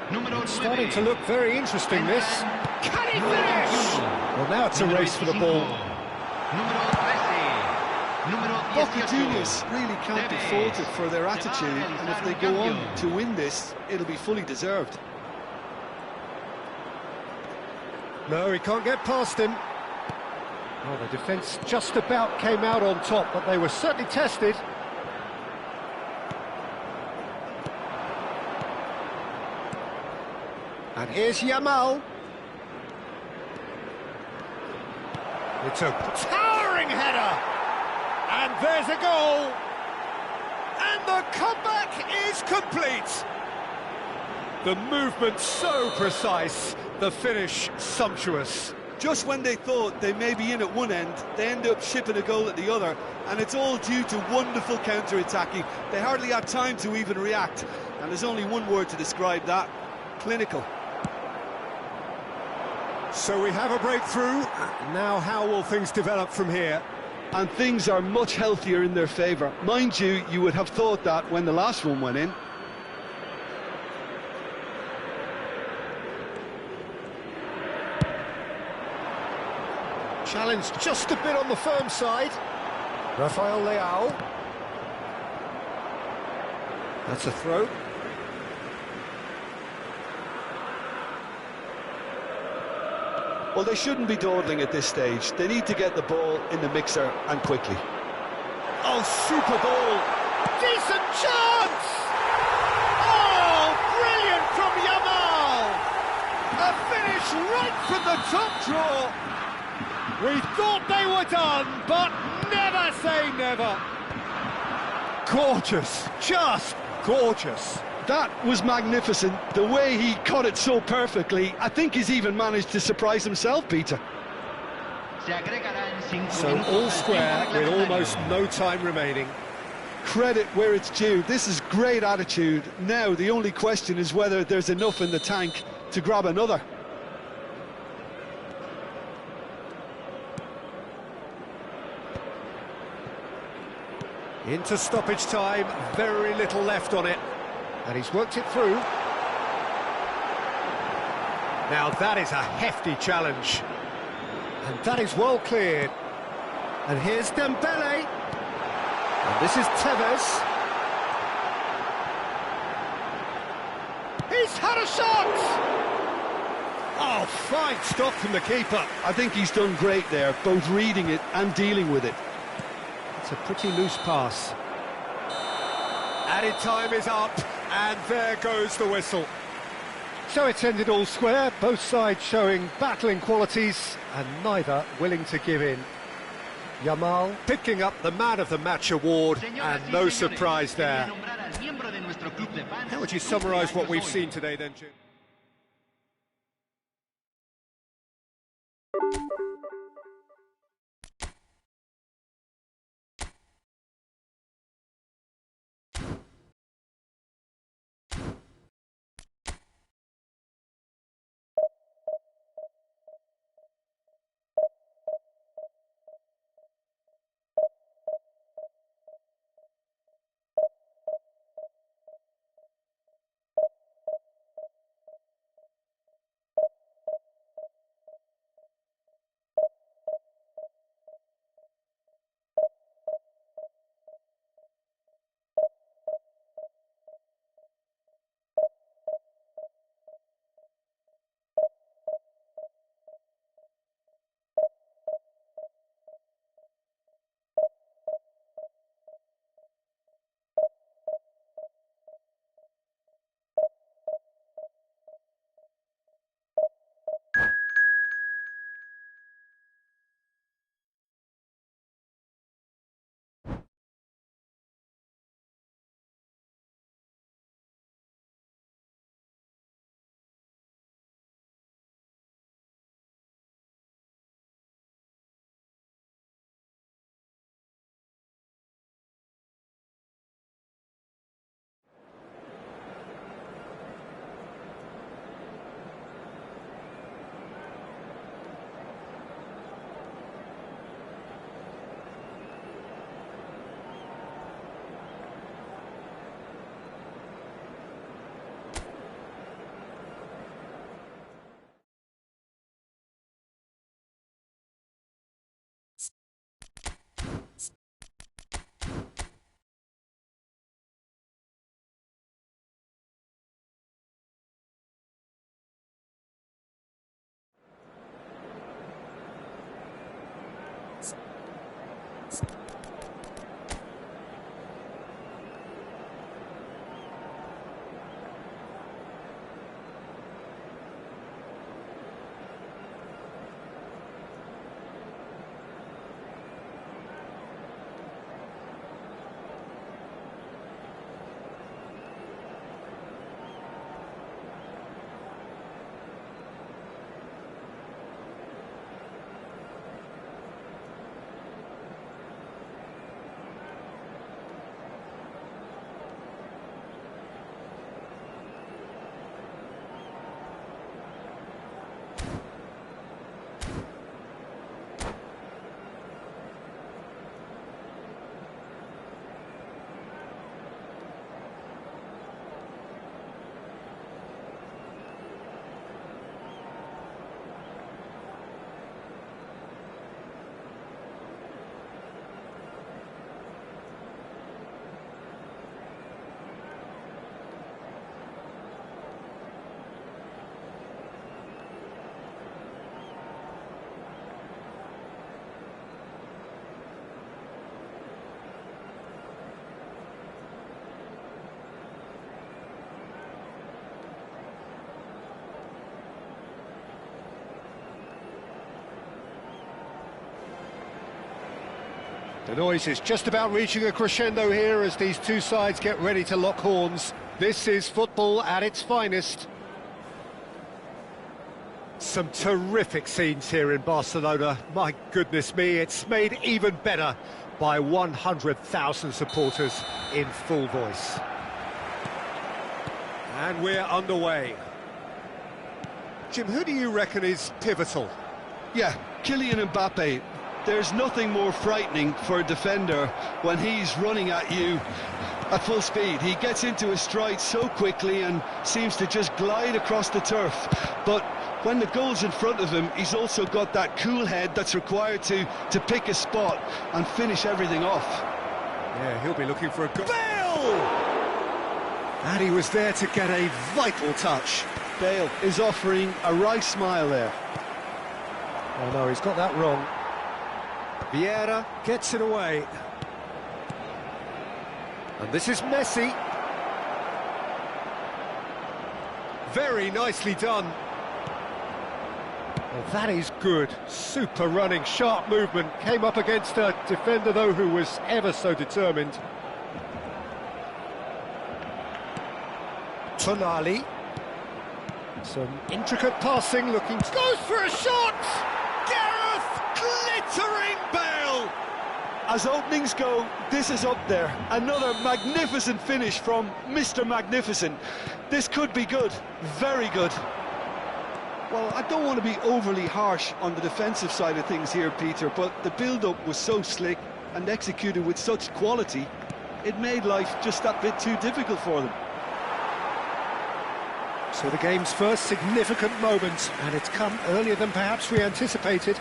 It's starting to look very interesting, this. Can he finish? Well, now it's a race for the ball. Boca Juniors really can't be faulted for their attitude, and if they go on to win this, it'll be fully deserved. No, he can't get past him. Well, the defence just about came out on top, but they were certainly tested. And here's Yamal. It's a towering header! And there's a goal! And the comeback is complete! The movement so precise, the finish sumptuous. Just when they thought they may be in at one end, they end up shipping a goal at the other, and it's all due to wonderful counter-attacking. They hardly had time to even react, and there's only one word to describe that: clinical. So we have a breakthrough. Now how will things develop from here? And things are much healthier in their favour. Mind you, you would have thought that when the last one went in. Challenge just a bit on the firm side. Rafael Leao. That's a throw. Well, they shouldn't be dawdling at this stage. They need to get the ball in the mixer and quickly. Oh, super ball. Decent chance! Oh, brilliant from Yamal! A finish right from the top draw. We thought they were done, but never say never. Gorgeous, just gorgeous. That was magnificent. The way he caught it so perfectly, I think he's even managed to surprise himself, Peter. So all square with almost no time remaining. Credit where it's due. This is great attitude. Now the only question is whether there's enough in the tank to grab another. Into stoppage time, very little left on it. And he's worked it through. Now that is a hefty challenge. And that is well cleared. And here's Dembele. And this is Tevez. He's had a shot! Oh, fine stop from the keeper. I think he's done great there, both reading it and dealing with it. It's a pretty loose pass. Added time is up, and there goes the whistle. So it's ended all square, both sides showing battling qualities, and neither willing to give in. Yamal picking up the Man of the Match award, and no surprise there. How would you summarise what we've seen today then, Jim? The noise is just about reaching a crescendo here as these two sides get ready to lock horns. This is football at its finest. Some terrific scenes here in Barcelona. My goodness me, it's made even better by 100,000 supporters in full voice. And we're underway. Jim, who do you reckon is pivotal? Yeah, Kylian Mbappe. There's nothing more frightening for a defender when he's running at you at full speed. He gets into his stride so quickly and seems to just glide across the turf. But when the goal's in front of him, he's also got that cool head that's required to pick a spot and finish everything off. Yeah, he'll be looking for a goal. Bale! And he was there to get a vital touch. Bale is offering a wry smile there. Oh no, he's got that wrong. Vieira gets it away. And this is Messi. Very nicely done. Well, that is good. Super running, sharp movement. Came up against a defender, though, who was ever so determined. Tonali. Some intricate passing, looking... Goes for a shot! Gareth! Glittering Bale! As openings go, this is up there. Another magnificent finish from Mr. Magnificent. This could be good, very good. Well, I don't want to be overly harsh on the defensive side of things here, Peter, but the build-up was so slick and executed with such quality, it made life just that bit too difficult for them. So the game's first significant moment, and it's come earlier than perhaps we anticipated.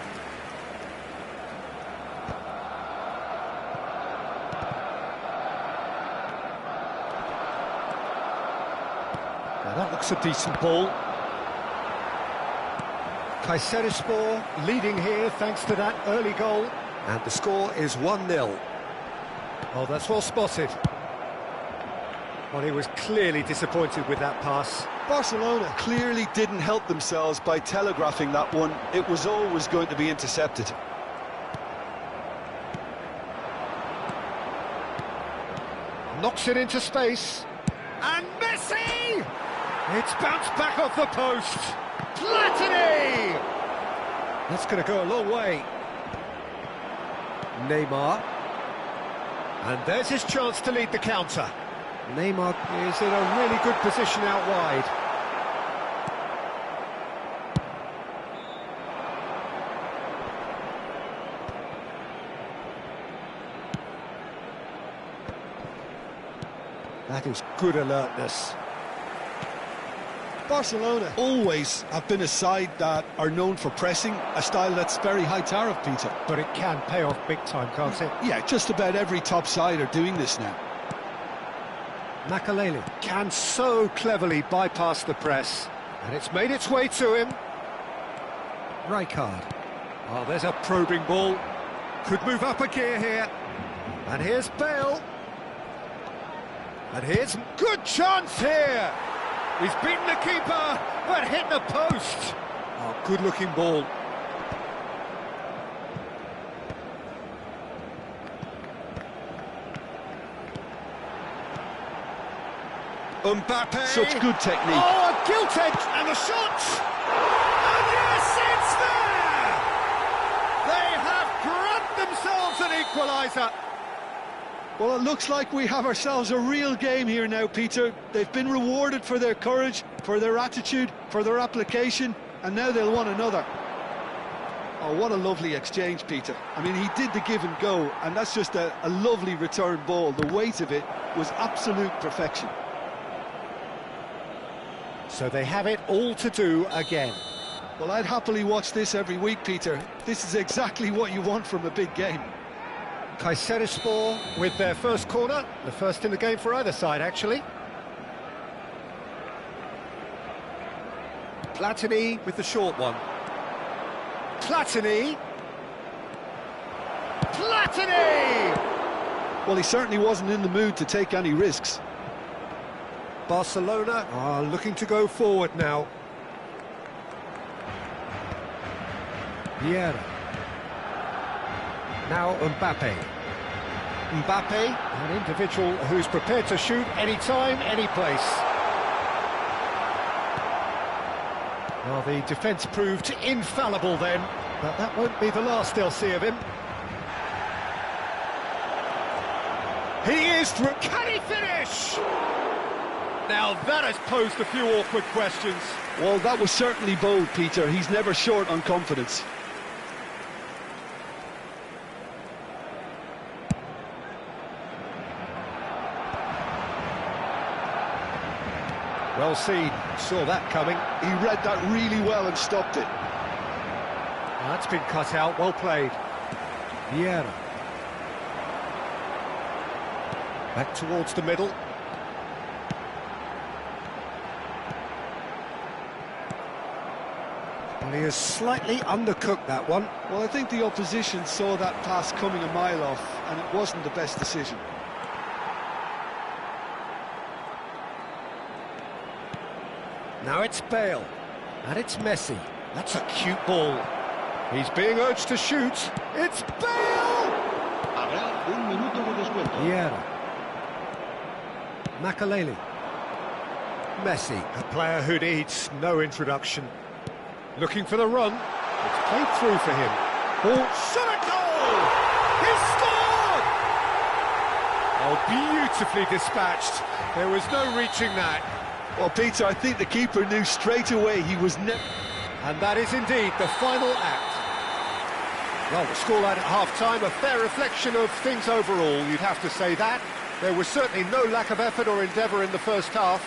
Now that looks a decent ball. Kayserispor leading here thanks to that early goal, and the score is 1-0. Oh, that's well spotted. Well, he was clearly disappointed with that pass. Barcelona clearly didn't help themselves by telegraphing that one. It was always going to be intercepted. Knocks it into space. And Messi! It's bounced back off the post. Platini! That's going to go a long way. Neymar. And there's his chance to lead the counter. Neymar is in a really good position out wide. That is good alertness. Barcelona always have been a side that are known for pressing, a style that's very high tariff, Peter. But it can pay off big time, can't it? Yeah, just about every top side are doing this now. Makaleli can so cleverly bypass the press, and it's made its way to him. Rijkaard. Oh, there's a probing ball. Could move up a gear here. And here's Bale. And here's good chance here. He's beaten the keeper, but hit the post. Oh, good-looking ball. Mbappe. Such good technique. Oh, a gilt edge and a shot. And yes, it's there. They have grabbed themselves an equaliser. Well, it looks like we have ourselves a real game here now, Peter. They've been rewarded for their courage, for their attitude, for their application, and now they'll want another. Oh, what a lovely exchange, Peter. I mean, he did the give and go, and that's just a lovely return ball. The weight of it was absolute perfection. So they have it all to do again. Well, I'd happily watch this every week, Peter. This is exactly what you want from a big game. Kayserispor with their first corner, the first in the game for either side, actually. Platini with the short one. Platini! Platini! Well, he certainly wasn't in the mood to take any risks. Barcelona are looking to go forward now. Vieira. Now Mbappe. Mbappe, an individual who's prepared to shoot anytime, any place. Well, the defence proved infallible then, but that won't be the last they'll see of him. He is through. Can he finish? Now that has posed a few awkward questions. Well, that was certainly bold, Peter. He's never short on confidence. Well seen, saw that coming. He read that really well and stopped it. That's been cut out, well played. Vieira. Back towards the middle. Well, he has slightly undercooked that one. Well, I think the opposition saw that pass coming a mile off, and it wasn't the best decision. Now it's Bale, and it's Messi. That's a cute ball. He's being urged to shoot. It's Bale! Habrá un minuto de descuento. Vieira. Makaleli. Messi, a player who needs no introduction. Looking for the run. It's played through for him. Ball, shot a goal! He scored! Oh, beautifully dispatched. There was no reaching that. Well, Peter, I think the keeper knew straight away he was never... And that is indeed the final act. Well, the scoreline at half-time, a fair reflection of things overall, you'd have to say that. There was certainly no lack of effort or endeavour in the first half.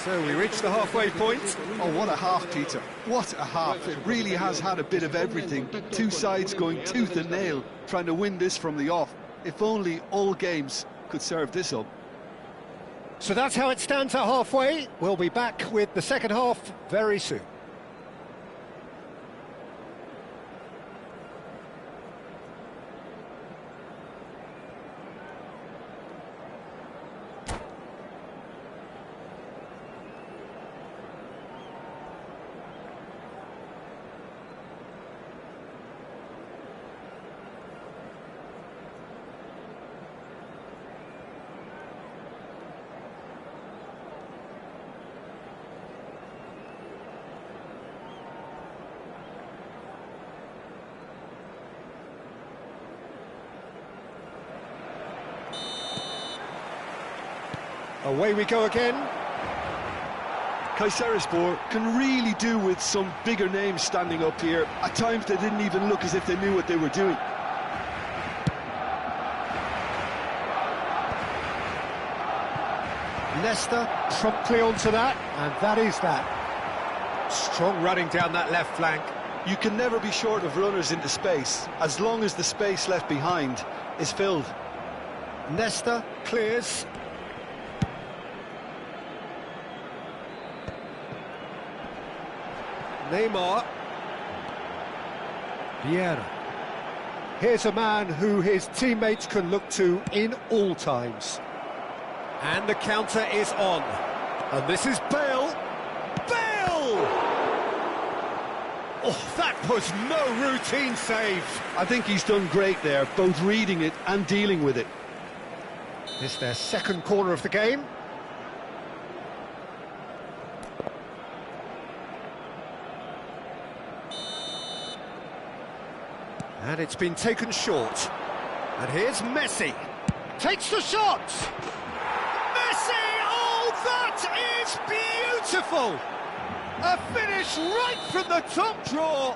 So we reached the halfway point. Oh, what a half, Peter. What a half. It really has had a bit of everything. Two sides going tooth and nail, trying to win this from the off. If only all games could serve this up. So that's how it stands at halfway. We'll be back with the second half very soon. Away we go again. Kayserispor can really do with some bigger names standing up here. At times they didn't even look as if they knew what they were doing. Leicester promptly onto that, and that is that. Strong running down that left flank. You can never be short of runners into space, as long as the space left behind is filled. Leicester clears. Neymar. Vieira. Here's a man who his teammates can look to in all times. And the counter is on. And this is Bale. Bale! Oh, that was no routine save. I think he's done great there, both reading it and dealing with it. It's their second corner of the game. And it's been taken short. And here's Messi. Takes the shot! Messi! Oh, that is beautiful! A finish right from the top draw.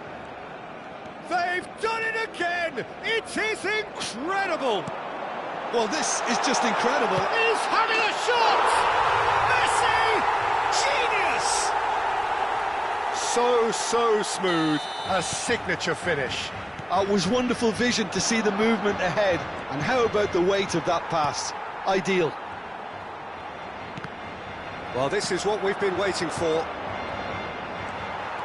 They've done it again! It is incredible! Well, this is just incredible. He's having a shot! Messi! Genius! So smooth. A signature finish. It was wonderful vision to see the movement ahead. And how about the weight of that pass? Ideal. Well, this is what we've been waiting for.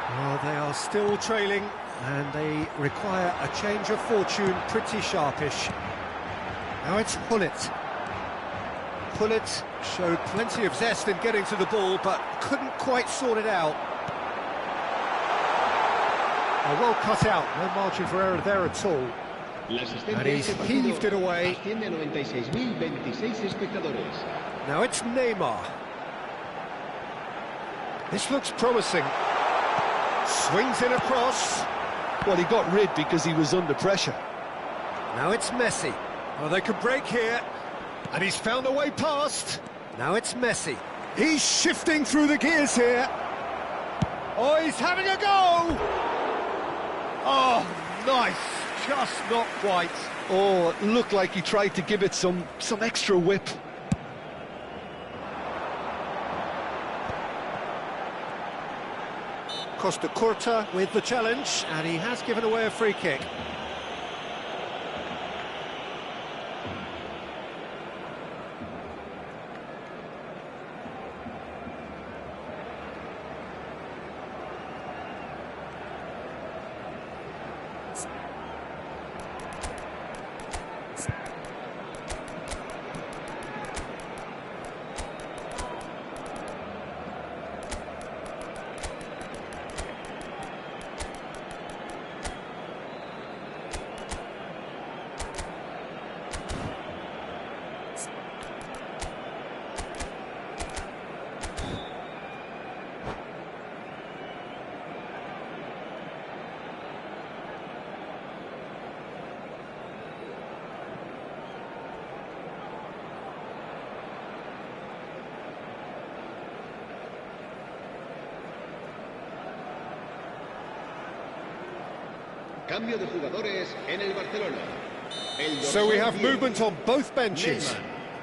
Well, they are still trailing, and they require a change of fortune pretty sharpish. Now it's Pullet. Pullet showed plenty of zest in getting to the ball, but couldn't quite sort it out. Well cut out, no margin for error there at all. La asistencia And a he's este partido heaved it away. asciende a 96.026 espectadores. Now it's Neymar. This looks promising. Swings in across. Well, he got rid because he was under pressure. Now it's Messi. Oh, they could break here. And he's found a way past. Now it's Messi. He's shifting through the gears here. Oh, he's having a go! Oh, nice. Just not quite. Oh, it looked like he tried to give it some extra whip. Costa Curta with the challenge, and he has given away a free kick. Cambio de jugadores en el Barcelona. So we have movement on both benches.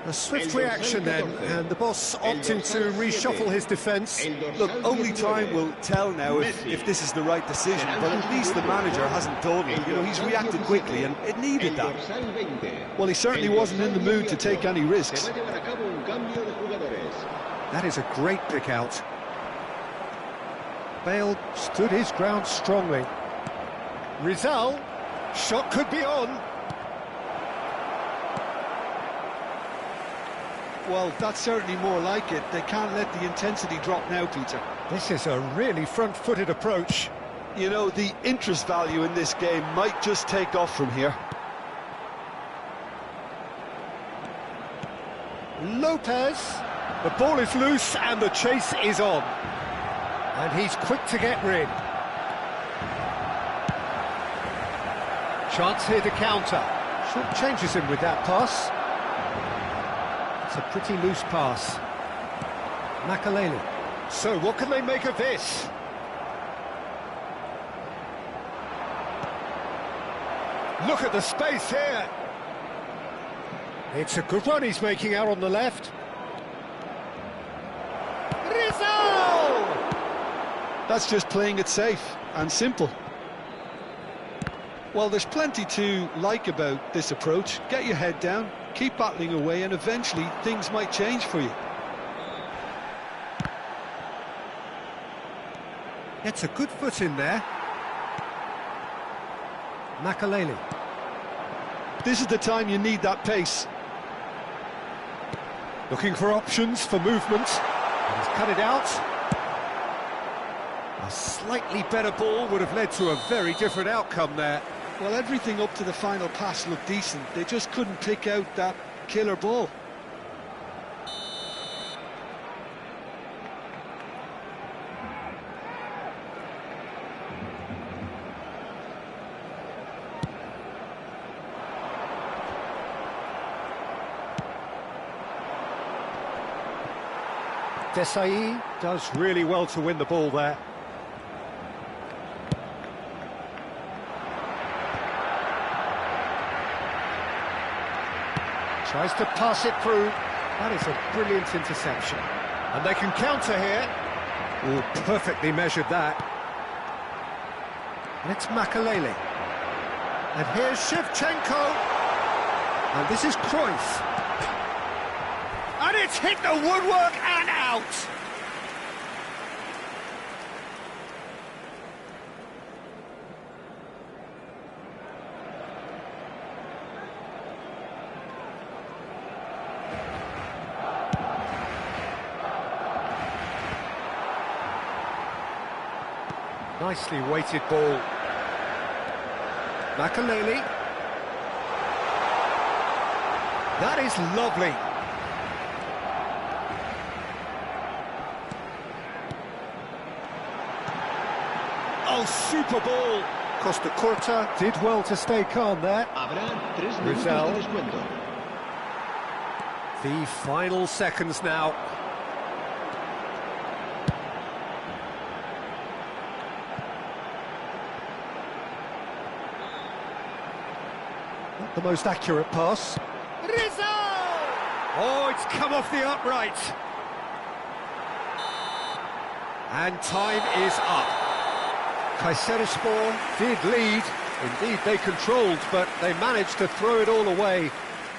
A swift reaction then, and the boss opting to reshuffle his defence. Look, only time will tell now if this is the right decision, but at least the manager hasn't dawdled. You know, he's reacted quickly, and it needed that. Well, he certainly wasn't in the mood to take any risks. That is a great pick out. Bale stood his ground strongly. Rizal, shot could be on. Well, that's certainly more like it. They can't let the intensity drop now, Peter. This is a really front-footed approach. You know, the interest value in this game might just take off from here. Lopez. The ball is loose and the chase is on. And he's quick to get rid. Chance here to counter. Short changes him with that pass. It's a pretty loose pass. Makaleli. So what can they make of this? Look at the space here. It's a good run he's making out on the left. Rizal! That's just playing it safe and simple. Well, there's plenty to like about this approach. Get your head down, keep battling away, and eventually things might change for you. Gets a good foot in there. Makaleli. This is the time you need that pace. Looking for options for movement. And he's cut it out. A slightly better ball would have led to a very different outcome there. Well, everything up to the final pass looked decent. They just couldn't pick out that killer ball. Desai does really well to win the ball there. Tries to pass it through. That is a brilliant interception. And they can counter here. Oh, perfectly measured that. And it's Makaleli. And here's Shevchenko. And this is Cruyff. And it's hit the woodwork and out. Nicely weighted ball. Makaleli. That is lovely. Oh, super ball. Costa Curta did well to stay calm there. Habrá 3 minutos Rizal. de descuento. The final seconds now. Not the most accurate pass. Rizal! Oh, it's come off the upright. And time is up. Kayserispor did lead. Indeed, they controlled, but they managed to throw it all away.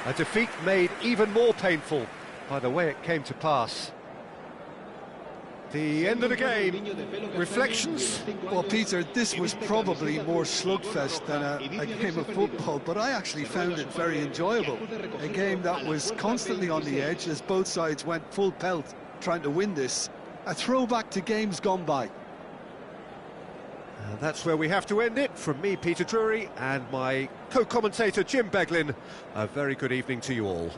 A defeat made even more painful by the way it came to pass. The end of the game. Reflections? Well, Peter, this was probably more slugfest than a game of football, but I actually found it very enjoyable. A game that was constantly on the edge as both sides went full pelt trying to win this. A throwback to games gone by. And that's where we have to end it. From me, Peter Drury, and my co-commentator, Jim Beglin. A very good evening to you all.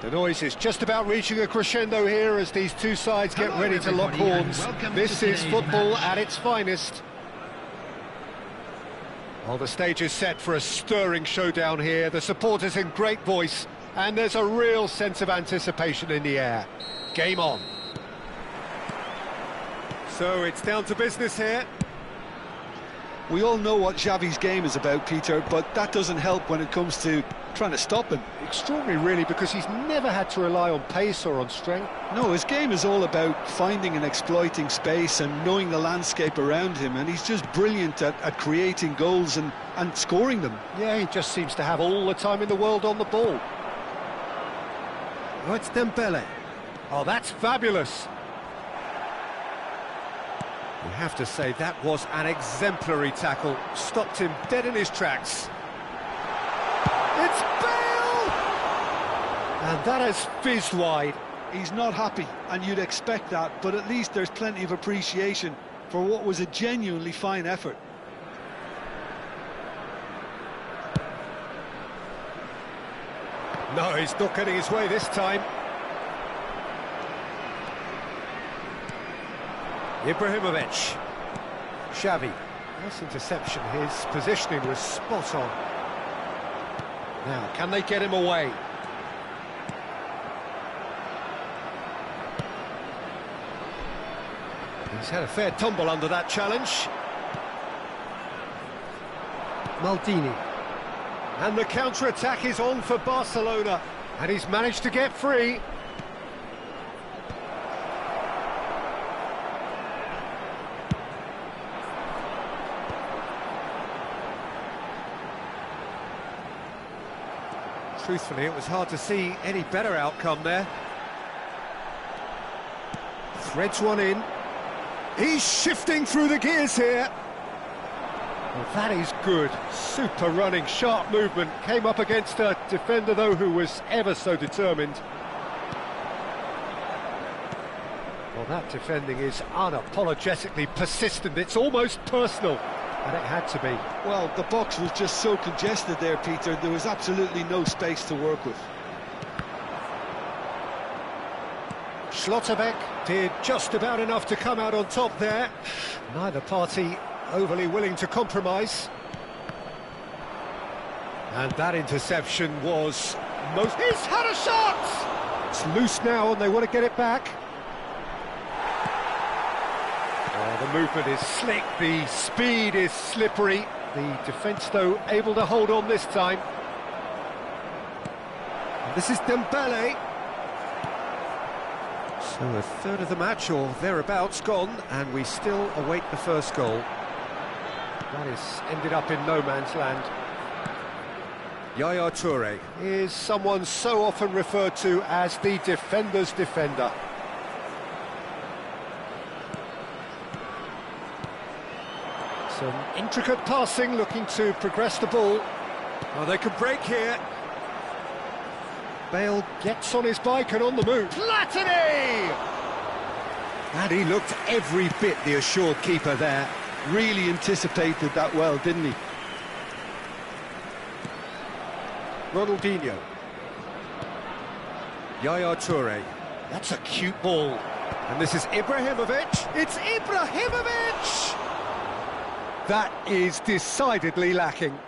The noise is just about reaching a crescendo here as these two sides get ready to lock horns. This is football at its finest. Well, the stage is set for a stirring showdown here. The supporters in great voice, and there's a real sense of anticipation in the air. Game on. So it's down to business here. We all know what Xavi's game is about, Peter, but that doesn't help when it comes to trying to stop him. Extraordinary, really, because he's never had to rely on pace or on strength. No, his game is all about finding and exploiting space and knowing the landscape around him, and he's just brilliant at creating goals and scoring them. Yeah, he just seems to have all the time in the world on the ball. Oh, it's Dembele. Oh, that's fabulous. You have to say that was an exemplary tackle. Stopped him dead in his tracks. It's Bale! And that has fizzed wide. He's not happy, and you'd expect that, but at least there's plenty of appreciation for what was a genuinely fine effort. No, he's not getting his way this time. Ibrahimovic. Xavi. Nice interception. His positioning was spot on. Now, can they get him away? He's had a fair tumble under that challenge. Maldini. And the counter-attack is on for Barcelona. And he's managed to get free. Truthfully, it was hard to see any better outcome there. Threads one in. He's shifting through the gears here. Well, that is good. Super running, sharp movement. Came up against a defender, though, who was ever so determined. Well, that defending is unapologetically persistent. It's almost personal. And it had to be. Well, the box was just so congested there, Peter. There was absolutely no space to work with. Schlotterbeck did just about enough to come out on top there. Neither party overly willing to compromise. And that interception was most... He's had a shot! It's loose now and they want to get it back. Oh, the movement is slick, the speed is slippery. The defence, though, able to hold on this time. And this is Dembele. So a third of the match, or thereabouts, gone, and we still await the first goal. That is ended up in no man's land. Yaya Toure is someone so often referred to as the defender's defender. Some intricate passing, looking to progress the ball. Oh, they could break here. Bale gets on his bike and on the move. Platini! And he looked every bit the assured keeper there. Really anticipated that well, didn't he? Ronaldinho. Yaya Toure. That's a cute ball. And this is Ibrahimovic. It's Ibrahimovic! That is decidedly lacking.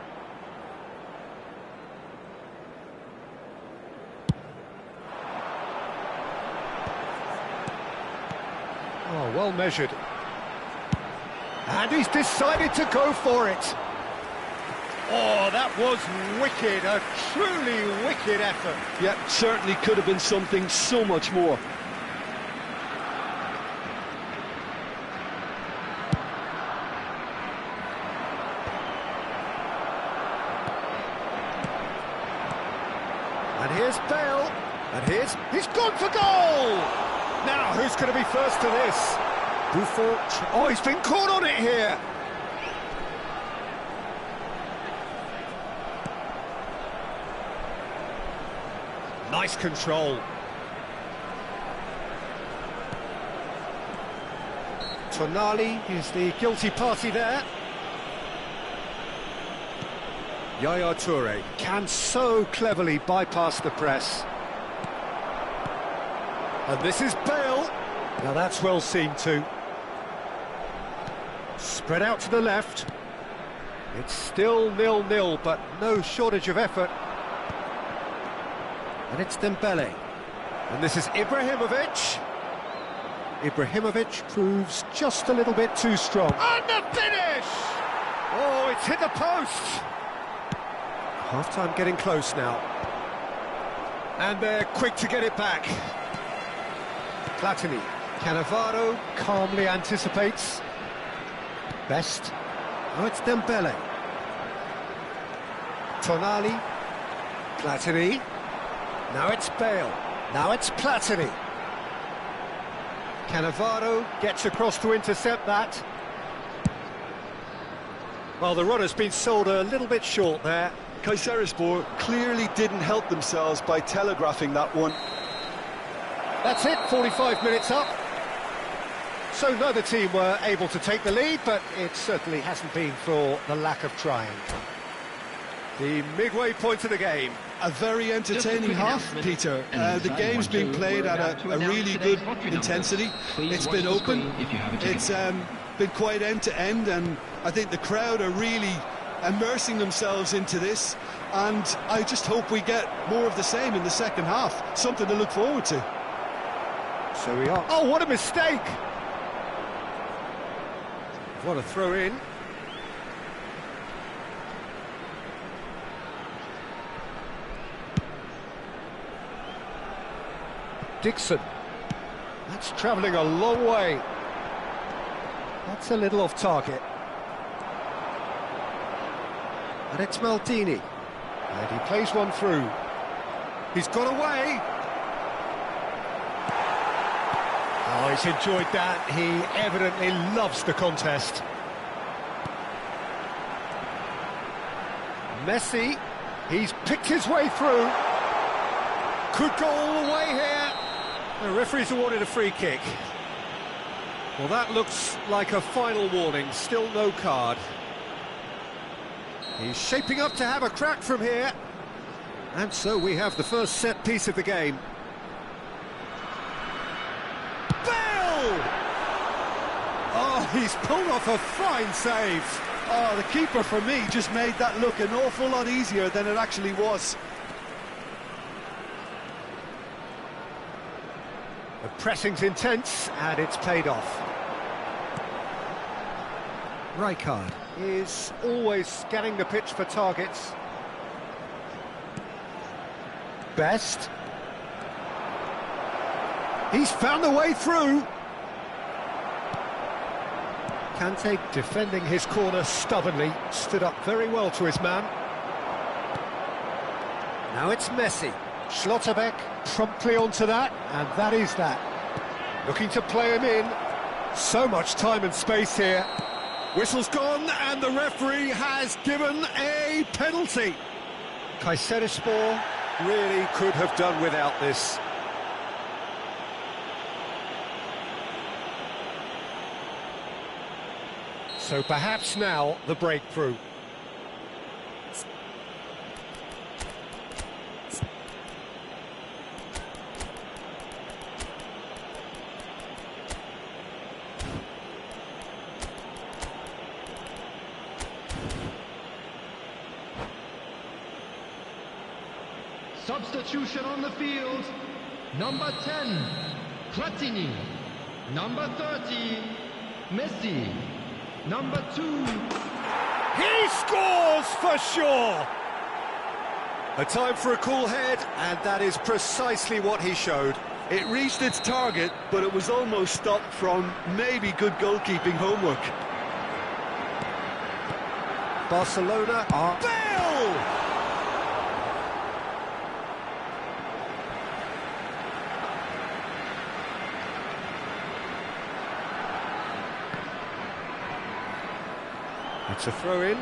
Oh, well measured. And he's decided to go for it. Oh, that was wicked, a truly wicked effort. Yeah, certainly could have been something so much more. And here's Bale. And he's gone for goal! Now, who's going to be first to this? Buffon. Oh, he's been caught on it here. Nice control. Tonali is the guilty party there. Yaya Toure can so cleverly bypass the press. And this is Bale. Now that's well seen too. Spread out to the left. It's still 0-0, but no shortage of effort. And it's Dembele. And this is Ibrahimovic. Ibrahimovic proves just a little bit too strong. And the finish! Oh, it's hit the post! Half-time getting close now. And they're quick to get it back. Platini. Cannavaro calmly anticipates. Best. Oh, it's Dembele. Tonali. Platini. Now it's Bale. Now it's Platini. Cannavaro gets across to intercept that. Well, the runner's been sold a little bit short there. Kayserispor clearly didn't help themselves by telegraphing that one. That's it, 45 minutes up. So neither team were able to take the lead, but it certainly hasn't been for the lack of trying. The midway point of the game. A very entertaining half, Peter. The game's been played at a really good intensity. It's been open. It's been quite end-to-end, and I think the crowd are really immersing themselves into this, and I just hope we get more of the same in the second half. Something to look forward to. So we are. Oh, what a mistake! What a throw in. Dixon. That's travelling a long way. That's a little off target. And it's Maldini. And he plays one through. He's got away. Oh, he's enjoyed that. He evidently loves the contest. Messi. He's picked his way through. Could go all the way here. The referee's awarded a free kick. Well, that looks like a final warning. Still no card. He's shaping up to have a crack from here. And so we have the first set piece of the game. Bale! Oh, he's pulled off a fine save. Oh, the keeper, for me, just made that look an awful lot easier than it actually was. The pressing's intense, and it's paid off. Rijkaard is always scanning the pitch for targets. Best. He's found a way through. Kante defending his corner stubbornly, stood up very well to his man. Now it's Messi. Schlotterbeck promptly onto that, and that is that. Looking to play him in. So much time and space here. Whistle's gone, and the referee has given a penalty. Kayserispor really could have done without this. So perhaps now the breakthrough. Substitution on the field. Number 10, Platini. Number 30, Messi. Number 2. He scores for sure! A time for a cool head, and that is precisely what he showed. It reached its target, but it was almost stopped from maybe good goalkeeping homework. Barcelona are... Bale! It's a throw-in.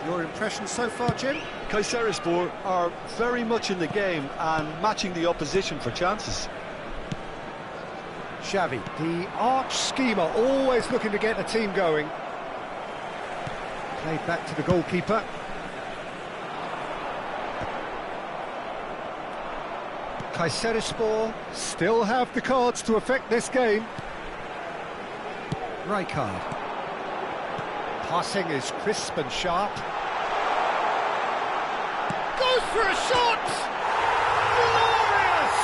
Your impression so far, Jim? Kayserispor are very much in the game and matching the opposition for chances. Xavi, the arch schemer, always looking to get the team going. Played back to the goalkeeper. Kayserispor still have the cards to affect this game. Rijkaard. Passing is crisp and sharp. Goes for a shot! Glorious!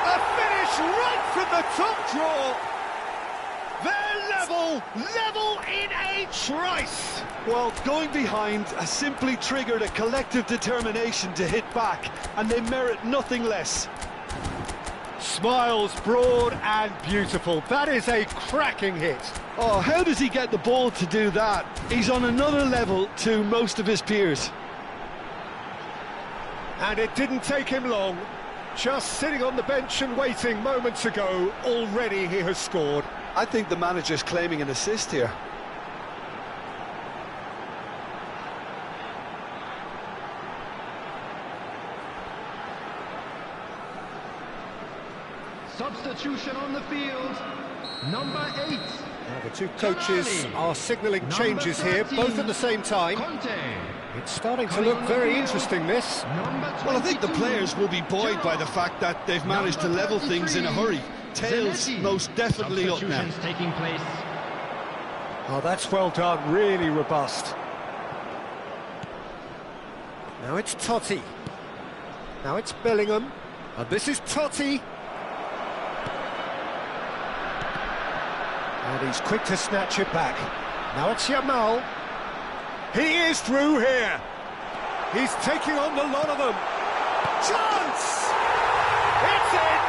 A finish right from the top draw. They're level in a trice. Well, going behind has simply triggered a collective determination to hit back, and they merit nothing less. Smiles broad and beautiful. That is a cracking hit. Oh, how does he get the ball to do that? He's on another level to most of his peers. And it didn't take him long. Just sitting on the bench and waiting moments ago, already he has scored. I think the manager's claiming an assist here. Substitution on the field. Number 8. Now the two coaches are signalling changes here, both at the same time. Conte. It's starting to look very interesting, this. Well, I think the players will be buoyed by the fact that they've managed to level things in a hurry. Tails most definitely up now. Taking place. Oh, that's well done, really robust. Now it's Totti. Now it's Bellingham. And this is Totti. And he's quick to snatch it back. Now it's Yamal. He is through here. He's taking on the lot of them. Chance! It's in!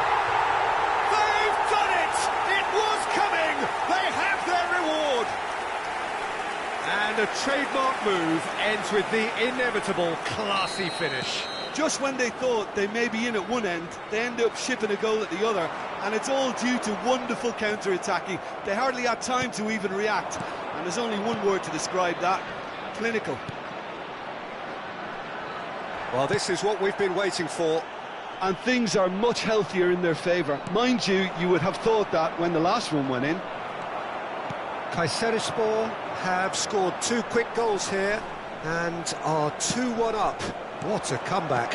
They've done it! It was coming! They have their reward! And a trademark move ends with the inevitable classy finish. Just when they thought they may be in at one end, they end up shipping a goal at the other, and it's all due to wonderful counter-attacking. They hardly had time to even react, and there's only one word to describe that: clinical. Well, this is what we've been waiting for. And things are much healthier in their favour. Mind you, you would have thought that when the last one went in. Kayserispor have scored 2 quick goals here and are 2-1 up. What a comeback.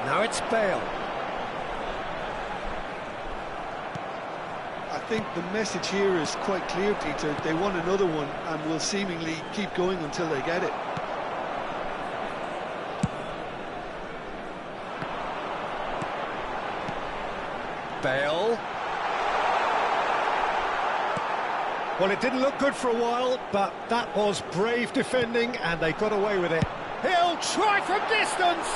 Now it's Bale. I think the message here is quite clear, Peter. They want another one and will seemingly keep going until they get it. Bale. Well, it didn't look good for a while, but that was brave defending, and they got away with it. He'll try from distance!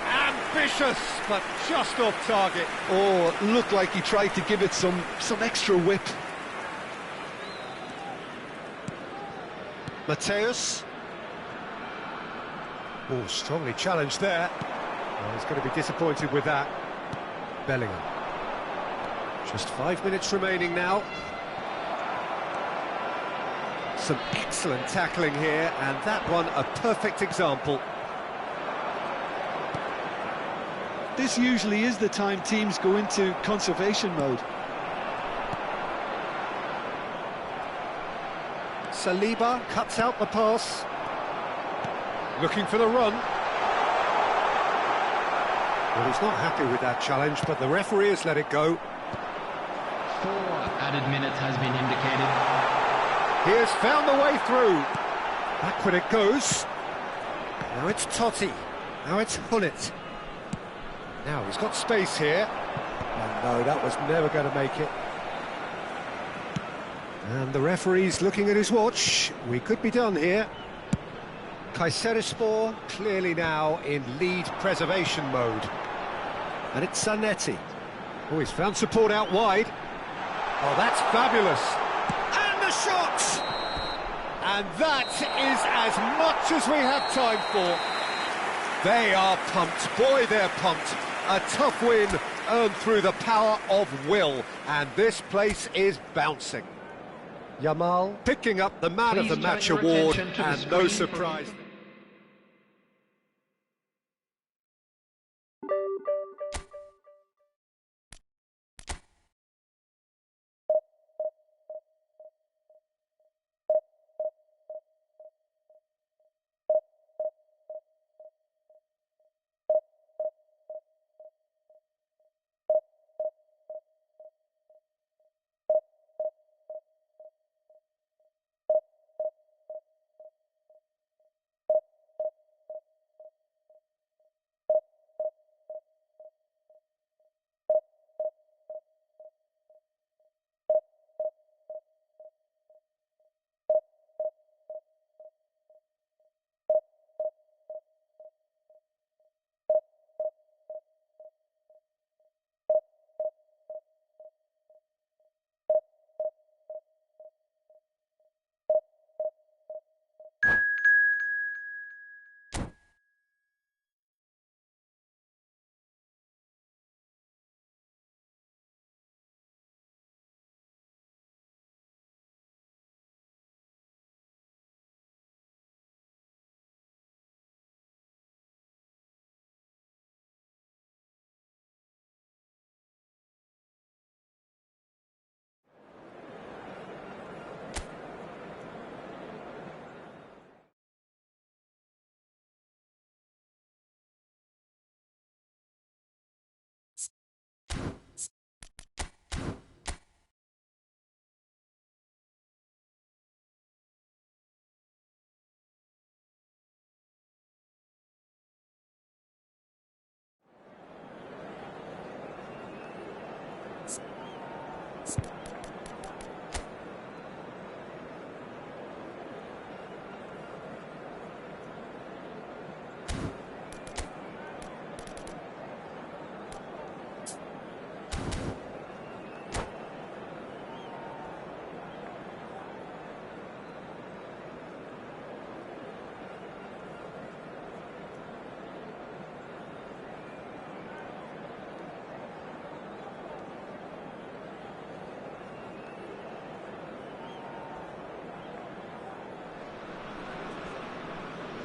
Ambitious, but just off target. Oh, it looked like he tried to give it some extra whip. Mateus. Oh, strongly challenged there. Well, he's going to be disappointed with that. Bellingham. Just 5 minutes remaining now. Some excellent tackling here, and that one a perfect example. This usually is the time teams go into conservation mode. Saliba cuts out the pass. Looking for the run. Well, he's not happy with that challenge, but the referee has let it go. 4 added minutes has been indicated. He has found the way through. Backward it goes. Now it's Totti. Now it's Hullet. Now he's got space here. And no, that was never going to make it. And the referee's looking at his watch. We could be done here. Kayserispor clearly now in lead preservation mode. And it's Zanetti. Oh, he's found support out wide. Oh, that's fabulous. And the shot! And that is as much as we have time for. They are pumped. Boy, they're pumped. A tough win earned through the power of will. And this place is bouncing. Yamal picking up the Man of the Match award, and no surprise.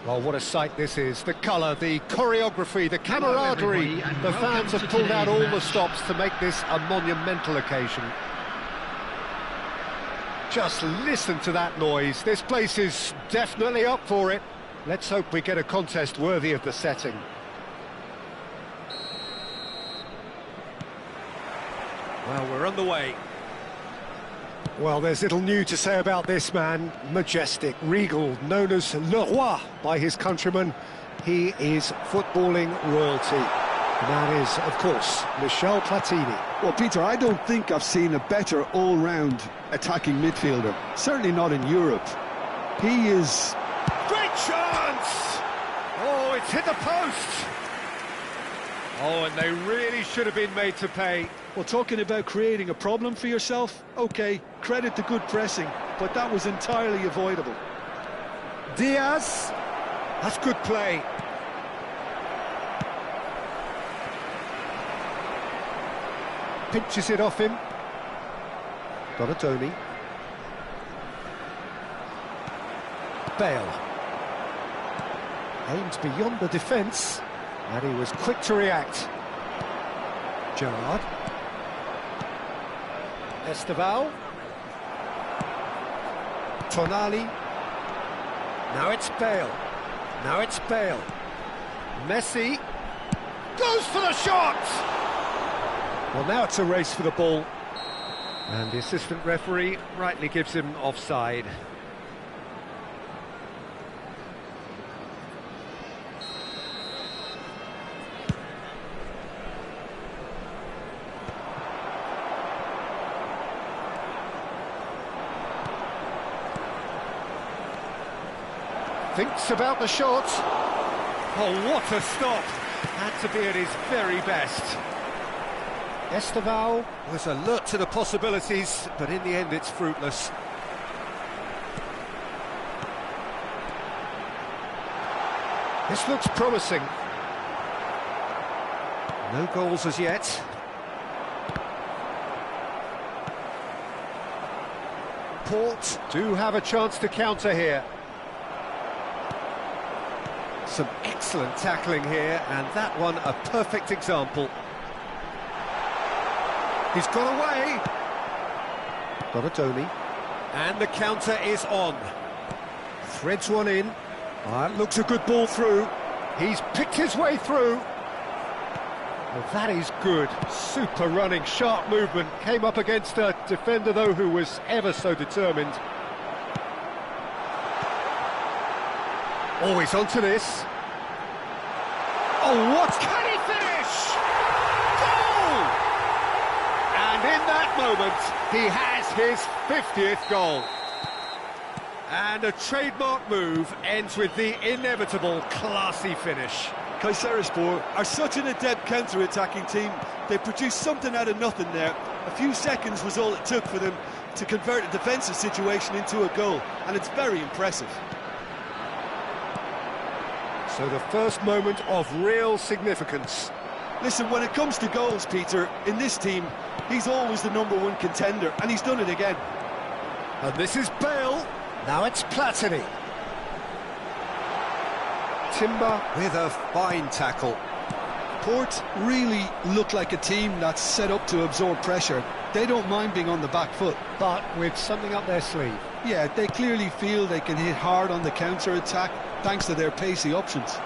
Well, what a sight this is. The colour, the choreography, the camaraderie. The fans have pulled out all the stops to make this a monumental occasion. Just listen to that noise. This place is definitely up for it. Let's hope we get a contest worthy of the setting. Well, we're underway. Well, there's little new to say about this man. Majestic, regal, known as Le Roi by his countrymen. He is footballing royalty. The man is, of course, Michel Platini. Well, Peter, I don't think I've seen a better all-round attacking midfielder. Certainly not in Europe. He is... Great chance! Oh, it's hit the post! Oh, and they really should have been made to pay. Well, talking about creating a problem for yourself, OK, credit the good pressing, but that was entirely avoidable. Diaz, that's good play. Pinches it off him. Donatoni. Bale. Aimed beyond the defence, and he was quick to react. Gerrard. Esteval. Tonali. Now it's Bale. Now it's Bale. Messi. Goes for the shot! Well, now it's a race for the ball. And the assistant referee rightly gives him offside. Thinks about the shot. Oh, what a stop! Had to be at his very best. Esteval was alert to the possibilities, but in the end it's fruitless. This looks promising. No goals as yet. Port do have a chance to counter here. Some excellent tackling here, and that one a perfect example. He's got away. Donatoni. And the counter is on. Threads one in. That looks a good ball through. He's picked his way through. Well, that is good. Super running, sharp movement. Came up against a defender, though, who was ever so determined. Oh, he's onto this. Oh, what? Can he finish? Goal! And in that moment, he has his 50th goal. And a trademark move ends with the inevitable classy finish. Kayserispor are such an adept counter-attacking team. They produced something out of nothing there. A few seconds was all it took for them to convert a defensive situation into a goal, and it's very impressive. So the first moment of real significance. Listen, when it comes to goals, Peter, in this team, he's always the #1 contender, and he's done it again. And this is Bale. Now it's Platini. Timber with a fine tackle. Port really look like a team that's set up to absorb pressure. They don't mind being on the back foot. But with something up their sleeve. Yeah, they clearly feel they can hit hard on the counter-attack thanks to their pacey options.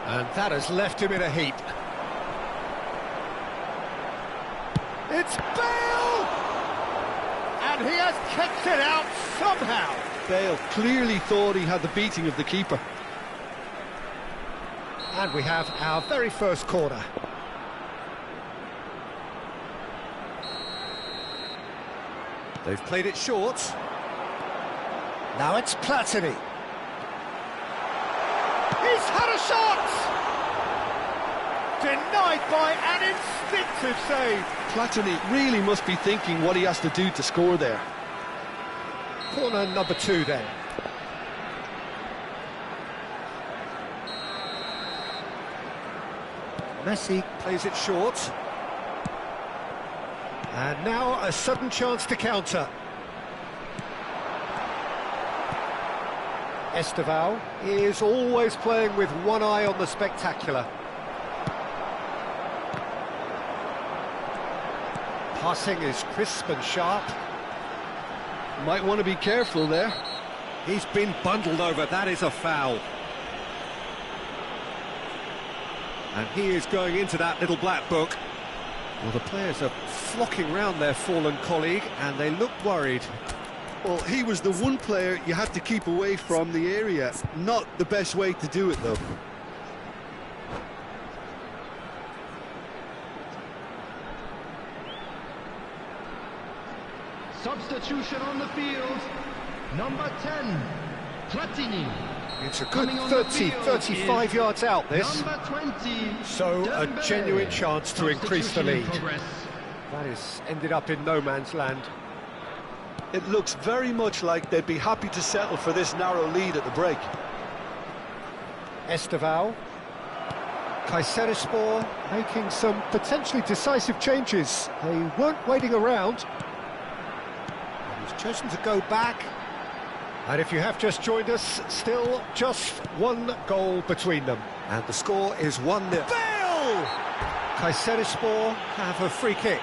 And that has left him in a heap. It's Bale! And he has kicked it out somehow. Bale clearly thought he had the beating of the keeper. And we have our very first corner. They've played it short. Now it's Platini. He's had a shot! Denied by an instinctive save. Platini really must be thinking what he has to do to score there. Corner number 2 then. Messi plays it short. And now a sudden chance to counter. Esteval is always playing with one eye on the spectacular. Passing is crisp and sharp. Might want to be careful there. He's been bundled over, that is a foul. And he is going into that little black book. Well, the players are flocking round their fallen colleague, and they look worried. Well, he was the one player you had to keep away from the area. Not the best way to do it, though. Substitution on the field. Number 10, Platini. It's a good 30, 35 yards out, this. Number 20, So a genuine chance to increase the lead. Progress. That has ended up in no man's land. It looks very much like they'd be happy to settle for this narrow lead at the break. Esteval. Kayserispor making some potentially decisive changes. They weren't waiting around. He's chosen to go back. And if you have just joined us, still just one goal between them. And the score is 1-0. Bale! Kayserispor have a free kick.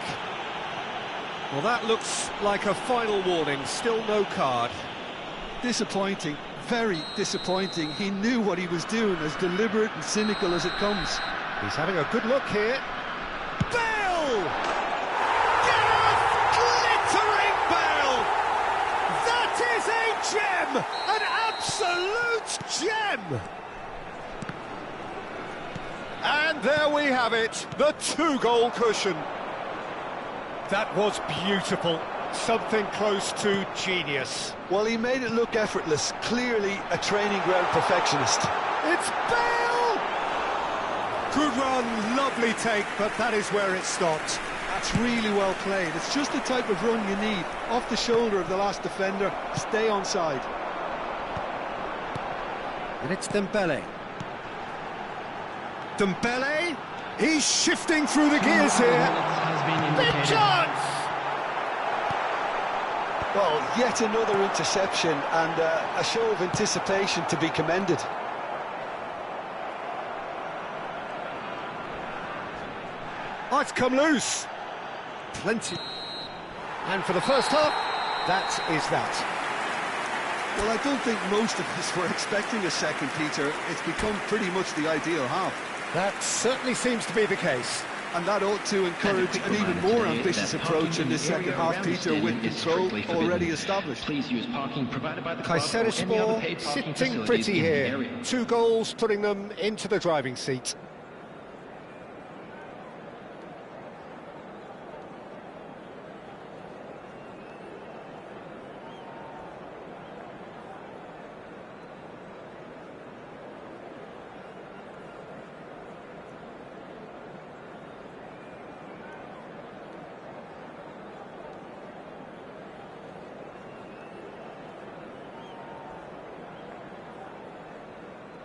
Well, that looks like a final warning, still no card. Disappointing, very disappointing. He knew what he was doing, as deliberate and cynical as it comes. He's having a good look here. Bale! Glittering Bale! That is a gem! An absolute gem! And there we have it, the 2-goal cushion. That was beautiful, something close to genius. Well, he made it look effortless, clearly a training ground perfectionist. It's Bale! Good run, lovely take, but that is where it stopped. That's really well played. It's just the type of run you need. Off the shoulder of the last defender, stay onside. And it's Dembele. Dembele? He's shifting through the gears here. Big chance! Well, yet another interception and a show of anticipation to be commended. Oh, it's come loose. Plenty. And for the first half, that is that. Well, I don't think most of us were expecting a second, Peter. It's become pretty much the ideal half. That certainly seems to be the case. And that ought to encourage an even more ambitious approach in this second half, Peter, with control already established. Please use parking provided by the club or any other Kayserispor paid parking sitting facility pretty in the here. area. 2 goals putting them into the driving seat.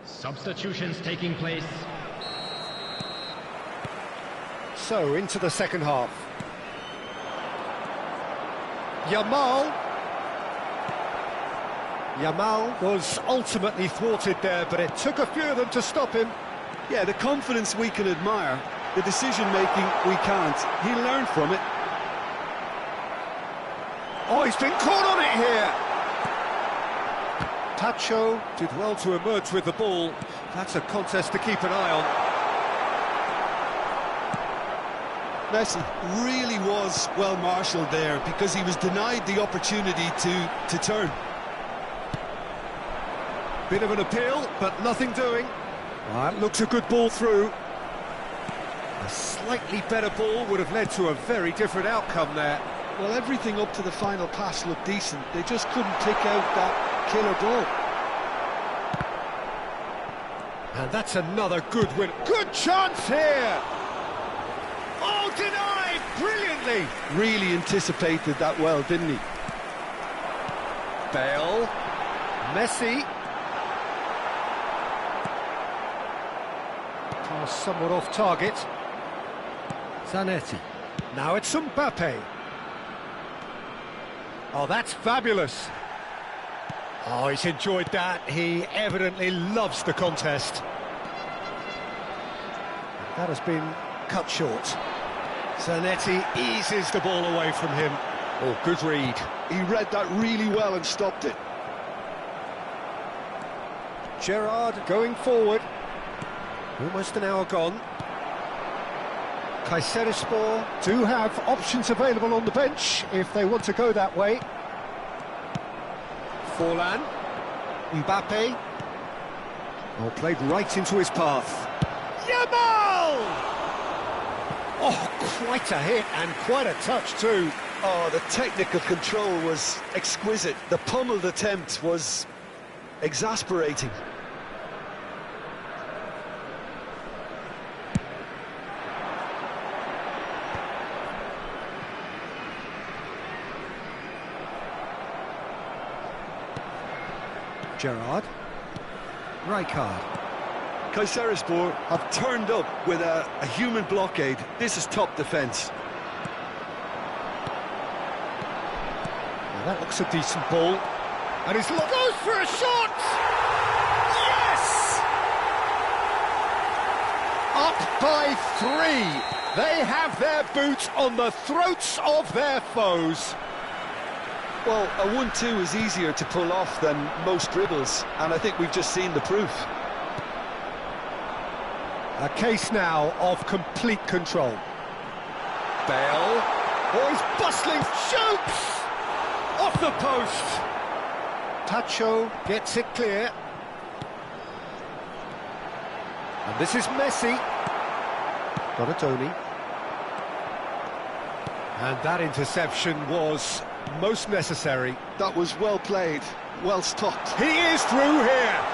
Substitutions taking place. So, into the second half. Yamal was ultimately thwarted there, but it took a few of them to stop him. Yeah, the confidence we can admire, the decision-making we can't. He learned from it. Oh, he's been caught on it here! Tacho did well to emerge with the ball. That's a contest to keep an eye on. Messi really was well marshalled there because he was denied the opportunity to turn. Bit of an appeal, but nothing doing. That looks a good ball through. A slightly better ball would have led to a very different outcome there. Well, everything up to the final pass looked decent. They just couldn't pick out that killer ball. And that's another good win. Good chance here! Oh, denied! Brilliantly! Really anticipated that well, didn't he? Bale. Messi. Pass somewhat off target. Zanetti. Now it's Mbappe. Oh, that's fabulous. Oh, he's enjoyed that. He evidently loves the contest. That has been cut short. Zanetti eases the ball away from him. Oh, good read. He read that really well and stopped it. Gerrard going forward. Almost an hour gone. Kayserispor do have options available on the bench if they want to go that way. Forlan. Mbappe. Oh, played right into his path. Yamal! Oh, quite a hit and quite a touch too. Oh, the technical control was exquisite. The pummeled attempt was exasperating. Gerrard. Rijkaard. Kayserispor have turned up with a human blockade. This is top defence. Now that looks a decent ball. And he's goes for a shot! Yes! Up by 3. They have their boots on the throats of their foes. Well, a 1-2 is easier to pull off than most dribbles, and I think we've just seen the proof. A case now of complete control. Bale. Oh, he's bustling. Shoots! Off the post. Tacho gets it clear. And this is Messi. Donatoni. And that interception was most necessary. That was well played, well stopped. He is through here.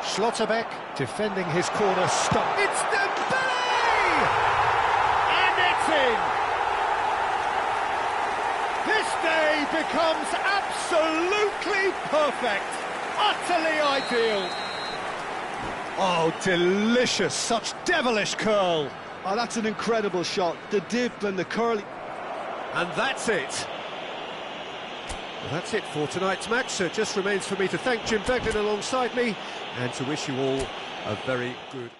Schlotterbeck defending his corner stop. It's Dembele! And it's in. This day becomes absolutely perfect. Utterly ideal. Oh, delicious. Such devilish curl. Oh, that's an incredible shot. The dip and the curling. And that's it. Well, that's it for tonight's match. So it just remains for me to thank Jim Beglin alongside me and to wish you all a very good...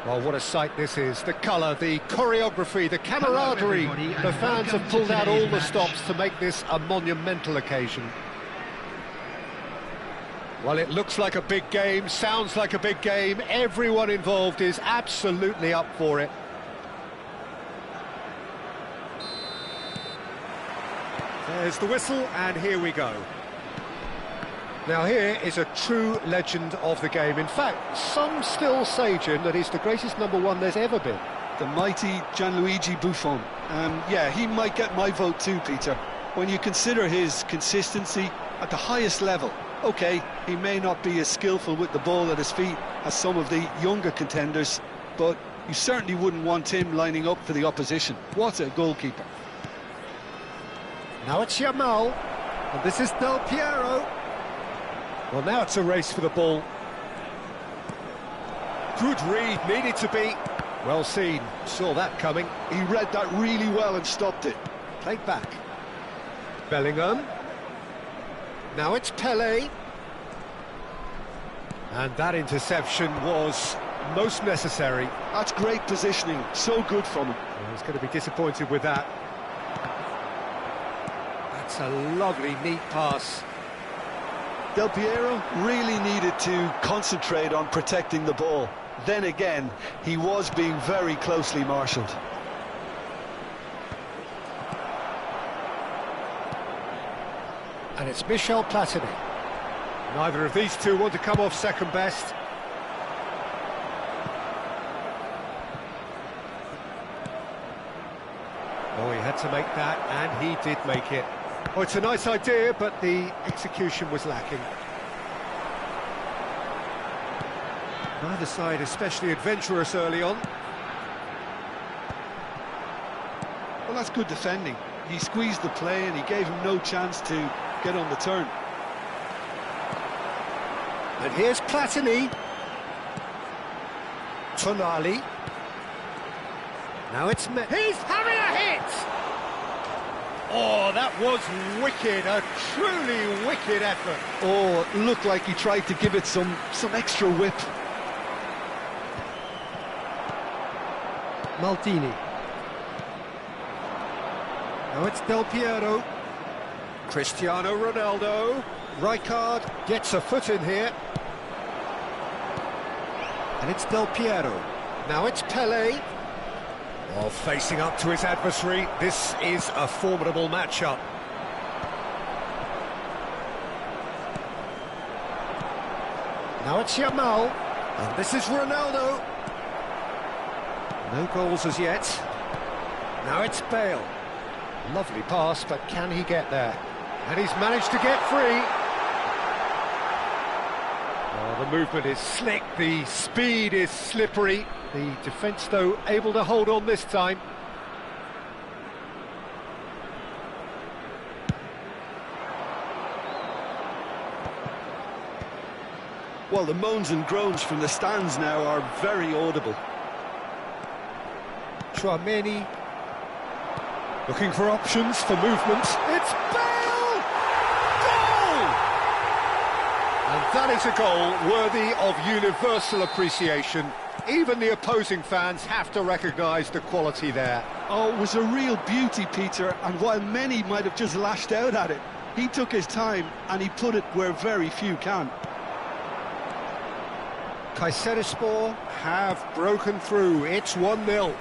Well, what a sight this is. The colour, the choreography, the camaraderie. The fans have pulled out all the stops to make this a monumental occasion. Well, it looks like a big game, sounds like a big game. Everyone involved is absolutely up for it. There's the whistle, and here we go. Now here is a true legend of the game. In fact, some still say, Jim, that he's the greatest #1 there's ever been. The mighty Gianluigi Buffon. Yeah, he might get my vote too, Peter. When you consider his consistency at the highest level, okay, he may not be as skillful with the ball at his feet as some of the younger contenders, but you certainly wouldn't want him lining up for the opposition. What a goalkeeper. Now it's Yamal, and this is Del Piero. Well, now it's a race for the ball. Good read, needed to be. Well seen, saw that coming. He read that really well and stopped it. Played back. Bellingham. Now it's Pele. And that interception was most necessary. That's great positioning, so good from him. Well, he's going to be disappointed with that. That's a lovely, neat pass. Del Piero really needed to concentrate on protecting the ball. Then again, he was being very closely marshalled. And it's Michel Platini. Neither of these two want to come off second best. Oh, he had to make that, and he did make it. Oh, it's a nice idea, but the execution was lacking. Neither side especially adventurous early on. Well, that's good defending. He squeezed the play and he gave him no chance to get on the turn. And here's Platini. Tonali. Now it's He's having a hit! Oh, that was wicked, a truly wicked effort. Oh, it looked like he tried to give it some extra whip. Maldini. Now it's Del Piero. Cristiano Ronaldo. Rijkaard gets a foot in here. And it's Del Piero. Now it's Pele. Oh, facing up to his adversary. This is a formidable matchup. Now it's Yamal. And this is Ronaldo. No goals as yet. Now it's Bale. Lovely pass, but can he get there? And he's managed to get free. Oh, the movement is slick, the speed is slippery. The defence, though, able to hold on this time. Well, the moans and groans from the stands now are very audible. Tchouaméni looking for options for movement. It's Bale! Goal! And that is a goal worthy of universal appreciation. Even the opposing fans have to recognise the quality there. Oh, it was a real beauty, Peter, and while many might have just lashed out at it, he took his time and he put it where very few can. Kayserispor have broken through. It's 1-0.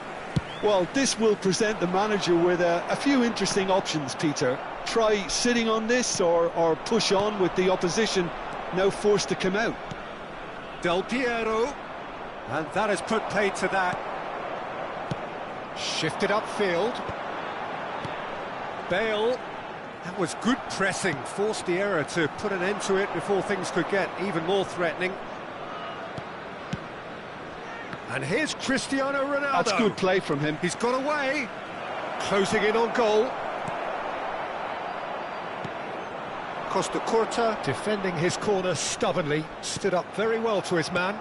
Well, this will present the manager with a few interesting options, Peter. Try sitting on this or push on with the opposition now forced to come out. Del Piero. And that has put paid to that. Shifted upfield. Bale. That was good pressing. Forced the error to put an end to it before things could get even more threatening. And here's Cristiano Ronaldo. That's good play from him. He's got away. Closing in on goal. Costa Curta defending his corner stubbornly. Stood up very well to his man.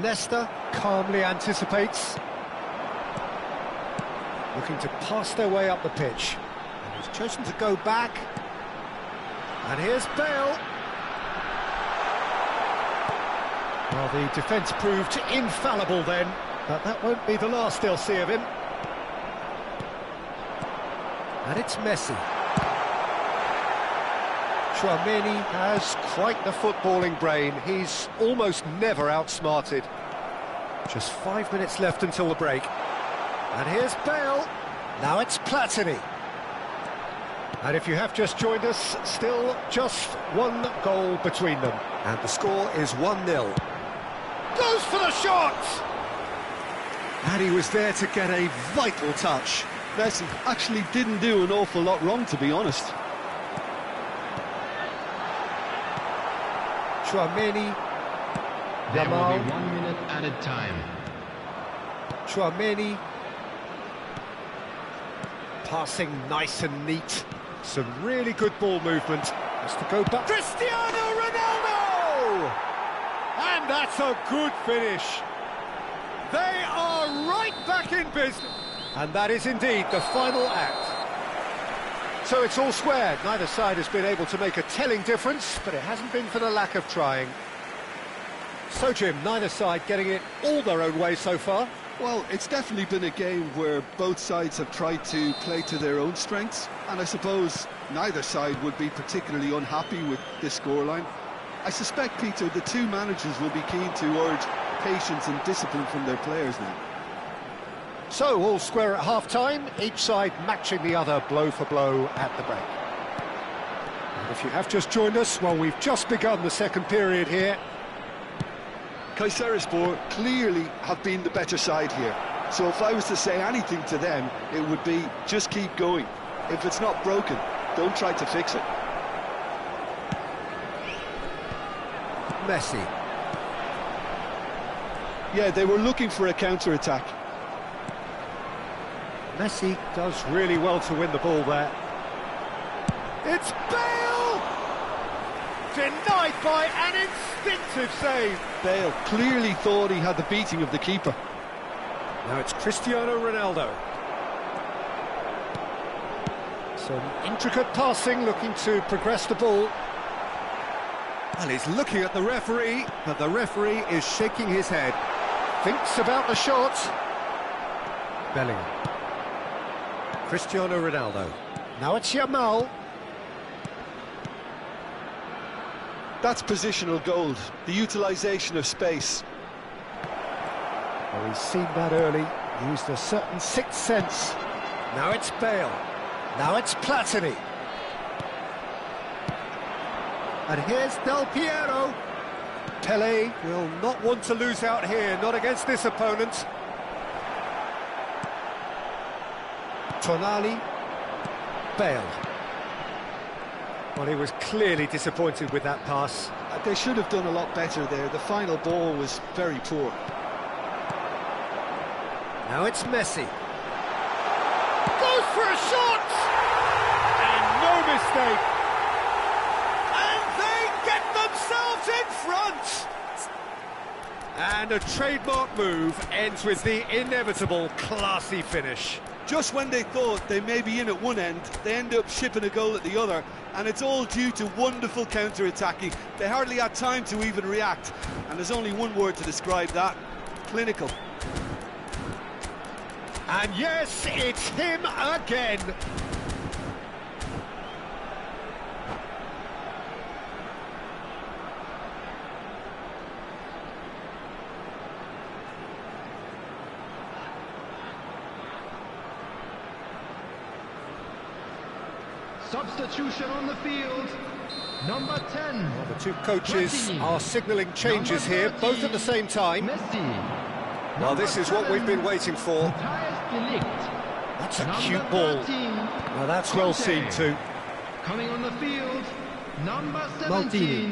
Nesta calmly anticipates. Looking to pass their way up the pitch. And he's chosen to go back. And here's Bale. Well, the defence proved infallible then, but that won't be the last they'll see of him. And it's Messi. Tchouaméni has quite the footballing brain. He's almost never outsmarted. Just 5 minutes left until the break. And here's Bale. Now it's Platini. And if you have just joined us, still just one goal between them. And the score is 1-0. Goes for the shot! And he was there to get a vital touch. Messi actually didn't do an awful lot wrong, to be honest. Chouameni. There will Yamal. be 1 minute added time. Chouameni. Passing nice and neat. Some really good ball movement. Has to go back. Cristiano Ronaldo! And that's a good finish. They are right back in business. And that is indeed the final act. So it's all squared. Neither side has been able to make a telling difference, but it hasn't been for the lack of trying. So, Jim, neither side getting it all their own way so far. Well, it's definitely been a game where both sides have tried to play to their own strengths, and I suppose neither side would be particularly unhappy with this scoreline. I suspect, Peter, the two managers will be keen to urge patience and discipline from their players now. So, all square at half-time, each side matching the other blow for blow at the break. And if you have just joined us, well, we've just begun the second period here. Kayserispor clearly have been the better side here. So if I was to say anything to them, it would be just keep going. If it's not broken, don't try to fix it. Messi. Yeah, they were looking for a counter-attack. Messi does really well to win the ball there. It's Bale! Denied by an instinctive save. Bale clearly thought he had the beating of the keeper. Now it's Cristiano Ronaldo. Some intricate passing, looking to progress the ball. Well, he's looking at the referee, but the referee is shaking his head. Thinks about the shot. Bellingham. Cristiano Ronaldo. Now it's Yamal. That's positional gold, the utilisation of space. Well, he's seen that early, used a certain sixth sense. Now it's Bale. Now it's Platini. And here's Del Piero. Pelé will not want to lose out here, not against this opponent. Tonali. Bale. Well, he was clearly disappointed with that pass. They should have done a lot better there. The final ball was very poor. Now it's Messi. Goes for a shot! And no mistake. And they get themselves in front! And a trademark move ends with the inevitable classy finish. Just when they thought they may be in at one end, they end up shipping a goal at the other, and it's all due to wonderful counter-attacking. They hardly had time to even react, and there's only one word to describe that: clinical. And yes, it's him again. Substitution on the field. Number 10. Well, the two coaches are signalling changes here, both at the same time. Messi. Well, this is what we've been waiting for. That's a cute ball. Well, that's well seen too. Coming on the field, number 17.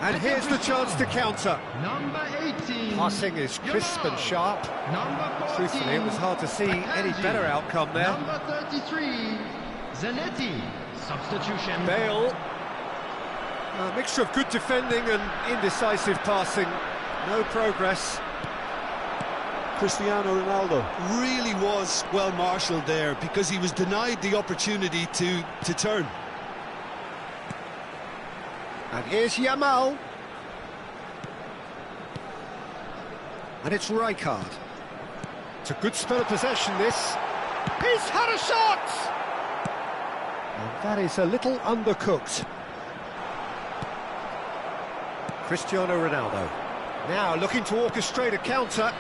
And here's the chance to counter. Number 18. Passing is crisp and sharp. Number 14. Truthfully, it was hard to see any better outcome there. Number 33. Zanetti. Substitution. Bale. A mixture of good defending and indecisive passing. No progress. Cristiano Ronaldo really was well marshalled there because he was denied the opportunity to turn. And here's Yamal. And it's Rijkaard. It's a good spell of possession, this. He's had a shot! And that is a little undercooked. Cristiano Ronaldo. Now looking to orchestrate a counter.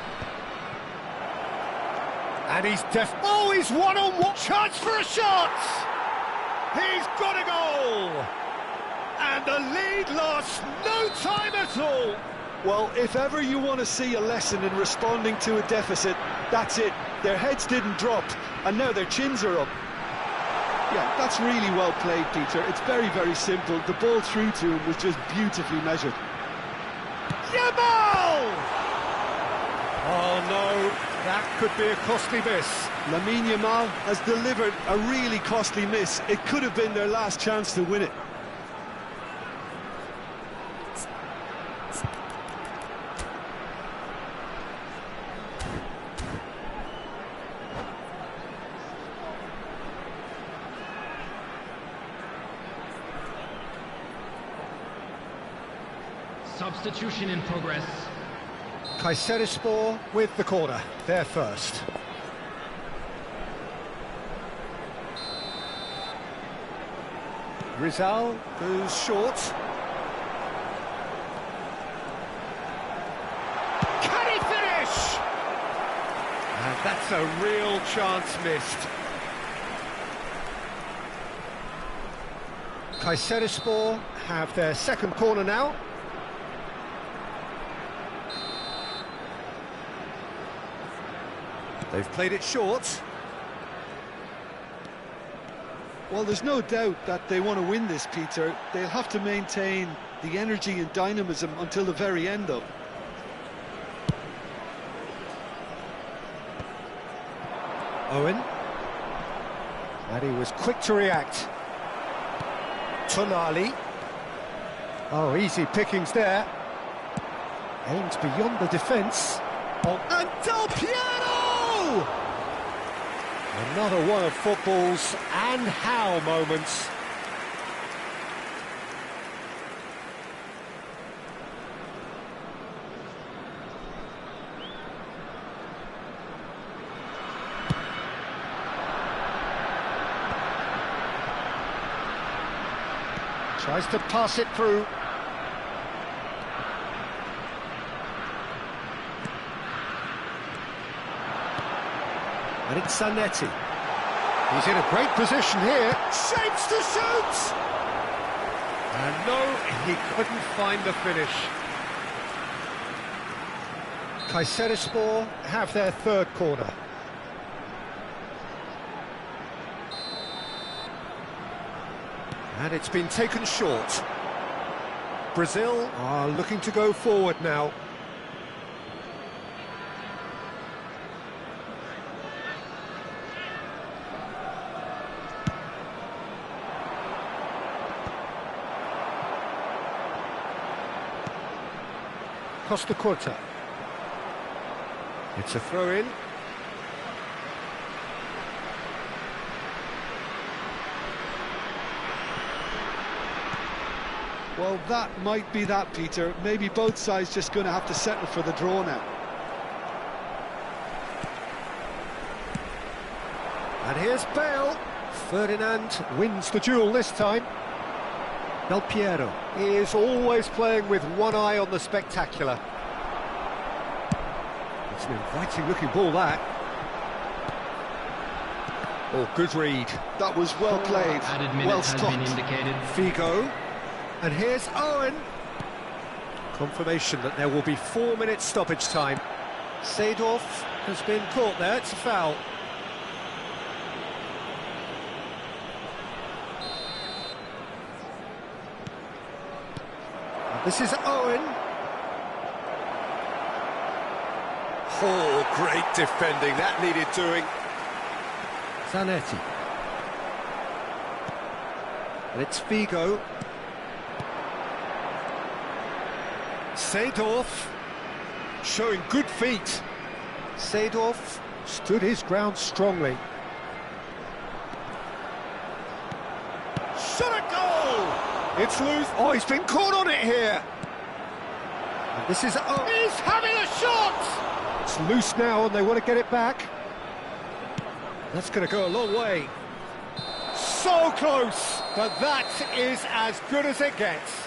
And he's oh, he's one-on-one. Chance for a shot! He's got a goal! And the lead lost no time at all. Well, if ever you want to see a lesson in responding to a deficit, that's it. Their heads didn't drop, and now their chins are up. Yeah, that's really well played, Peter. It's very, very simple. The ball through to him was just beautifully measured. Yamal! Oh no, that could be a costly miss. Lamine Yamal has delivered a really costly miss. It could have been their last chance to win it. Substitution in progress. Kayserispor with the corner, they're first. Rizal goes short. Can he finish? And that's a real chance missed. Kayserispor have their second corner now. They've played it short. Well, there's no doubt that they want to win this, Peter. They'll have to maintain the energy and dynamism until the very end, though. Owen. And he was quick to react. Tonali. Oh, easy pickings there. Aims beyond the defence. Oh, and Del Piero! Another one of football's and how moments. Tries to pass it through. And it's Zanetti. He's in a great position here. Shapes to shoot! And no, he couldn't find the finish. Kayserispor have their third corner. And it's been taken short. Brazil are looking to go forward now. Costa Curta. It's a throw-in. Well, that might be that, Peter. Maybe both sides just going to have to settle for the draw now. And here's Bale. Ferdinand wins the duel this time. Del Piero is always playing with one eye on the spectacular. It's an inviting-looking ball, that. Oh, good read. That was well played, well stopped. Figo. And here's Owen. Confirmation that there will be 4 minutes stoppage time. Seedorf has been caught there, it's a foul. This is Owen. Oh, great defending, that needed doing. Zanetti. And it's Figo. Seedorf showing good feet. Seedorf stood his ground strongly. Shot a goal! It's loose. Oh, he's been caught on it here. And this is He's having a shot! It's loose now and they want to get it back. That's going to go a long way. So close, but that is as good as it gets.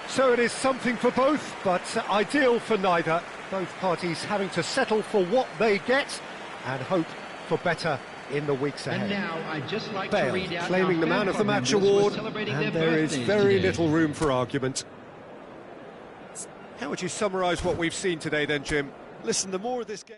So it is something for both, but ideal for neither. Both parties having to settle for what they get and hope for better in the weeks ahead. And now I'd just like Bale to read out claiming the man of the match award, and there is very little room for argument. How would you summarise what we've seen today then, Jim? Listen, the more this game...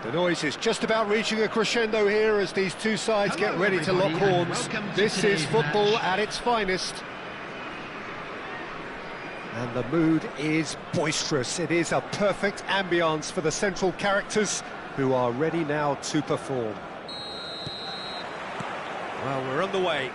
The noise is just about reaching a crescendo here as these two sides get ready to lock horns. This is football at its finest. And the mood is boisterous. It is a perfect ambience for the central characters who are ready now to perform. Well, we're on the way.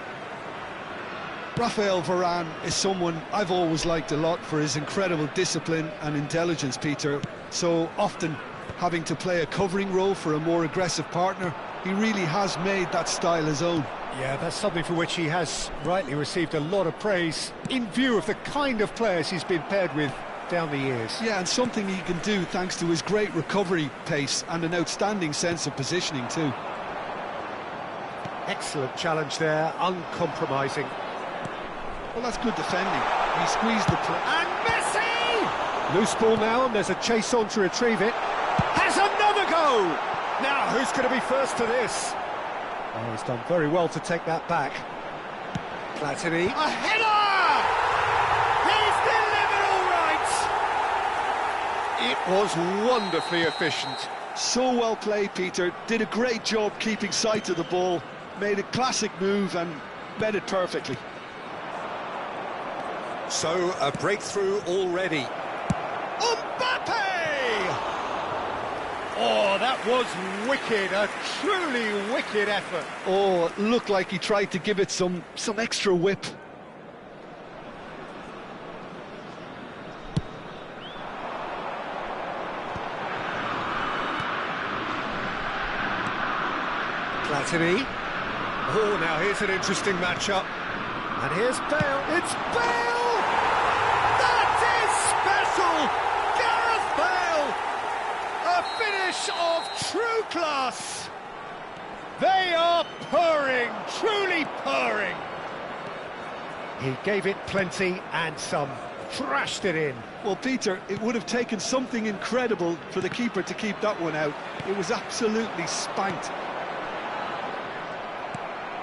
Raphael Varane is someone I've always liked a lot for his incredible discipline and intelligence, Peter. So often having to play a covering role for a more aggressive partner, he really has made that style his own. Yeah, that's something for which he has rightly received a lot of praise in view of the kind of players he's been paired with down the years. Yeah, and something he can do thanks to his great recovery pace and an outstanding sense of positioning too. Excellent challenge there, uncompromising. Well, that's good defending. He squeezed the play. And Messi! Loose ball now, and there's a chase on to retrieve it. Has another go! Now, who's going to be first to this? Oh, he's done very well to take that back. Platini. A header! He's delivered all right! It was wonderfully efficient. So well played, Peter. Did a great job keeping sight of the ball. Made a classic move and met it perfectly. So, a breakthrough already. Mbappe! Oh, that was wicked, a truly wicked effort. Oh, it looked like he tried to give it some extra whip. Platini. Oh, now here's an interesting matchup. And here's Bale. It's Bale! That is special! Gareth Bale! A finish of true class! They are purring, truly purring. He gave it plenty and some. Thrashed it in. Well, Peter, it would have taken something incredible for the keeper to keep that one out. It was absolutely spanked.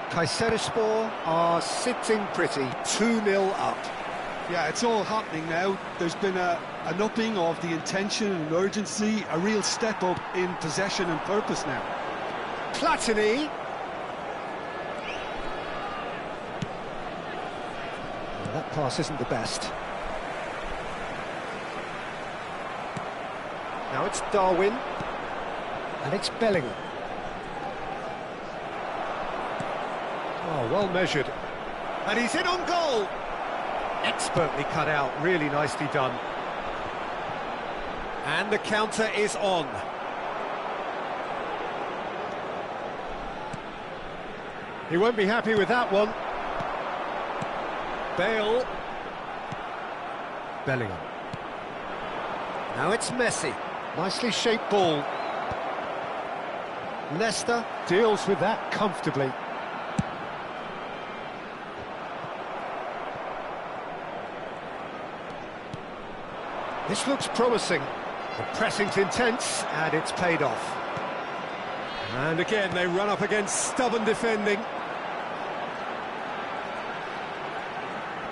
Kayserispor are sitting pretty, 2-0 up. Yeah, it's all happening now. There's been an upping of the intention and urgency, a real step up in possession and purpose now. Platini. Well, that pass isn't the best. Now it's Darwin. And it's Bellingham. Oh, well measured. And he's in on goal. Expertly cut out, really nicely done. And the counter is on. He won't be happy with that one. Bale. Bellingham. Now it's Messi. Nicely shaped ball. Leicester deals with that comfortably. This looks promising. The pressing's intense, and it's paid off. And again, they run up against stubborn defending.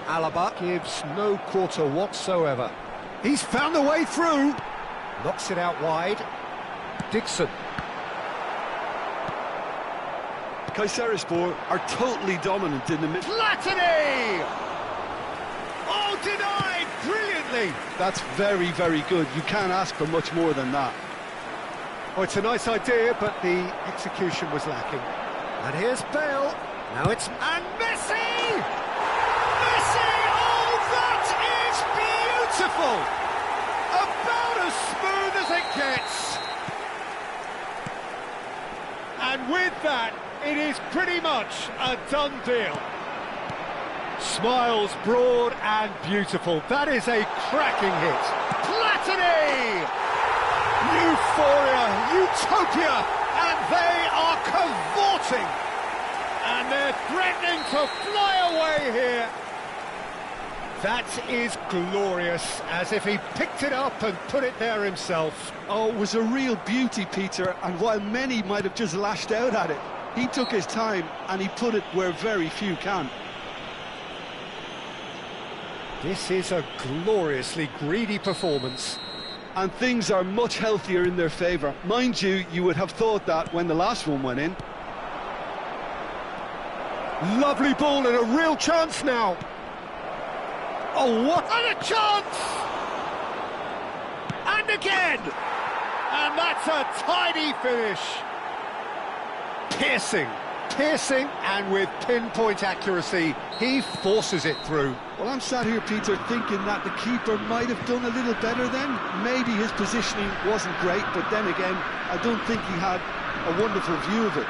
Alaba gives no quarter whatsoever. He's found a way through. Knocks it out wide. Dixon. Kayserispor are totally dominant in the middle. Platini! Oh, denied brilliantly. That's very, very good. You can't ask for much more than that. Oh, it's a nice idea, but the execution was lacking. And here's Bale. Now it's... And Messi! Messi! Oh, that is beautiful! About as smooth as it gets. And with that, it is pretty much a done deal. Smiles broad and beautiful. That is a cracking hit. Platini! Euphoria, utopia, and they are cavorting. And they're threatening to fly away here. That is glorious, as if he picked it up and put it there himself. Oh, it was a real beauty, Peter, and while many might have just lashed out at it, he took his time and he put it where very few can. This is a gloriously greedy performance. and things are much healthier in their favour. Mind you, you would have thought that when the last one went in. Lovely ball and a real chance now. Oh, what? And a chance! And again! And that's a tidy finish. Piercing, and with pinpoint accuracy, he forces it through. Well, I'm sat here, Peter, thinking that the keeper might have done a little better then. Maybe his positioning wasn't great, but then again, I don't think he had a wonderful view of it.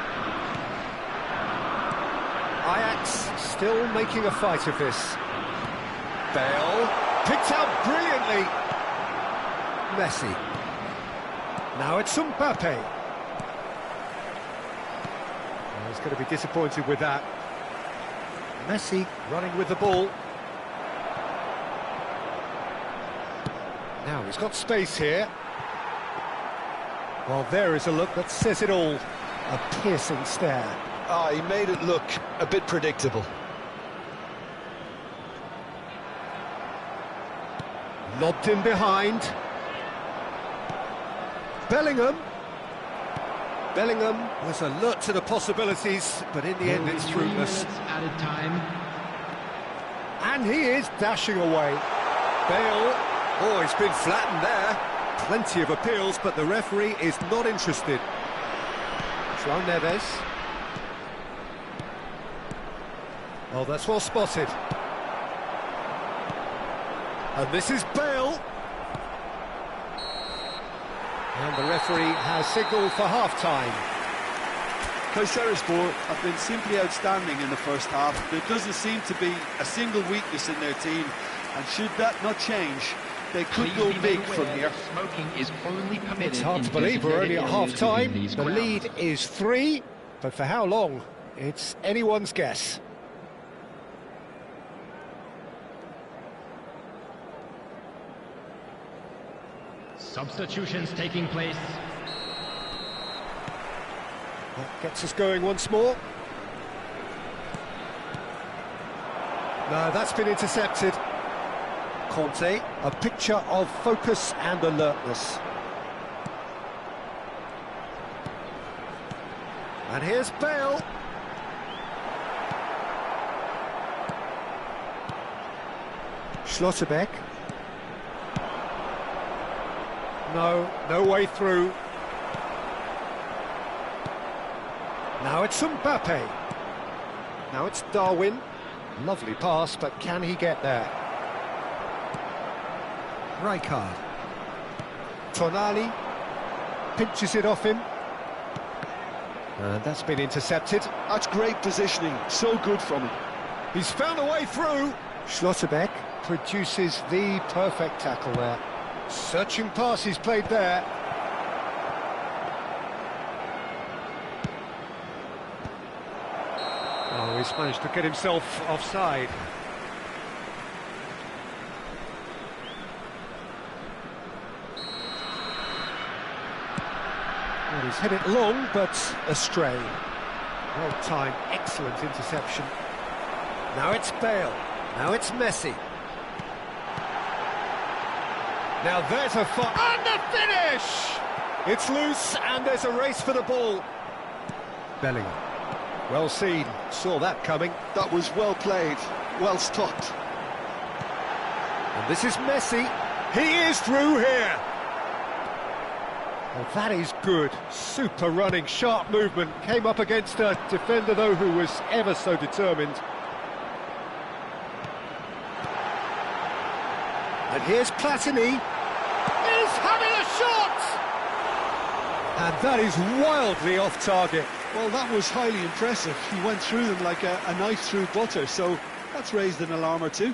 Ajax still making a fight of this. Bale, picked out brilliantly. Messi. Now it's Mbappe. He's going to be disappointed with that. Messi running with the ball. Now he's got space here. Well, there is a look that says it all. A piercing stare. Ah, he made it look a bit predictable. Lobbed in behind. Bellingham was alert to the possibilities, but in the end it's fruitless. Added time. And he is dashing away. Bale, oh, he's been flattened there. Plenty of appeals, but the referee is not interested. João Neves. Oh, that's well spotted. And this is Bale. And the referee has signalled for half-time. Kayserispor have been simply outstanding in the first half. There doesn't seem to be a single weakness in their team, and should that not change, they could go big from here. Smoking is only permitted. It's hard to believe we're only at half-time. The lead is 3, but for how long? It's anyone's guess. Substitutions taking place. That gets us going once more. No, that's been intercepted. Conte, a picture of focus and alertness. And here's Bale. Schlotterbeck. No way through. Now it's Mbappe. Now it's Darwin. Lovely pass, but can he get there? Rijkaard. Tonali pinches it off him. And that's been intercepted. That's great positioning, so good from him. He's found a way through. Schlotterbeck produces the perfect tackle there. Searching pass he's played there. Oh, he's managed to get himself offside. Well, he's hit it long, but astray. Well timed, excellent interception. Now it's Bale. Now it's Messi. Now there's a fight. And the finish! It's loose, and there's a race for the ball. Bellingham. Well seen. Saw that coming. That was well played, well stopped. And this is Messi. He is through here. Well, that is good. Super running, sharp movement. Came up against a defender, though, who was ever so determined. And here's Platini. He's having a shot! And that is wildly off target. Well, that was highly impressive. He went through them like a knife through butter, so that's raised an alarm or two.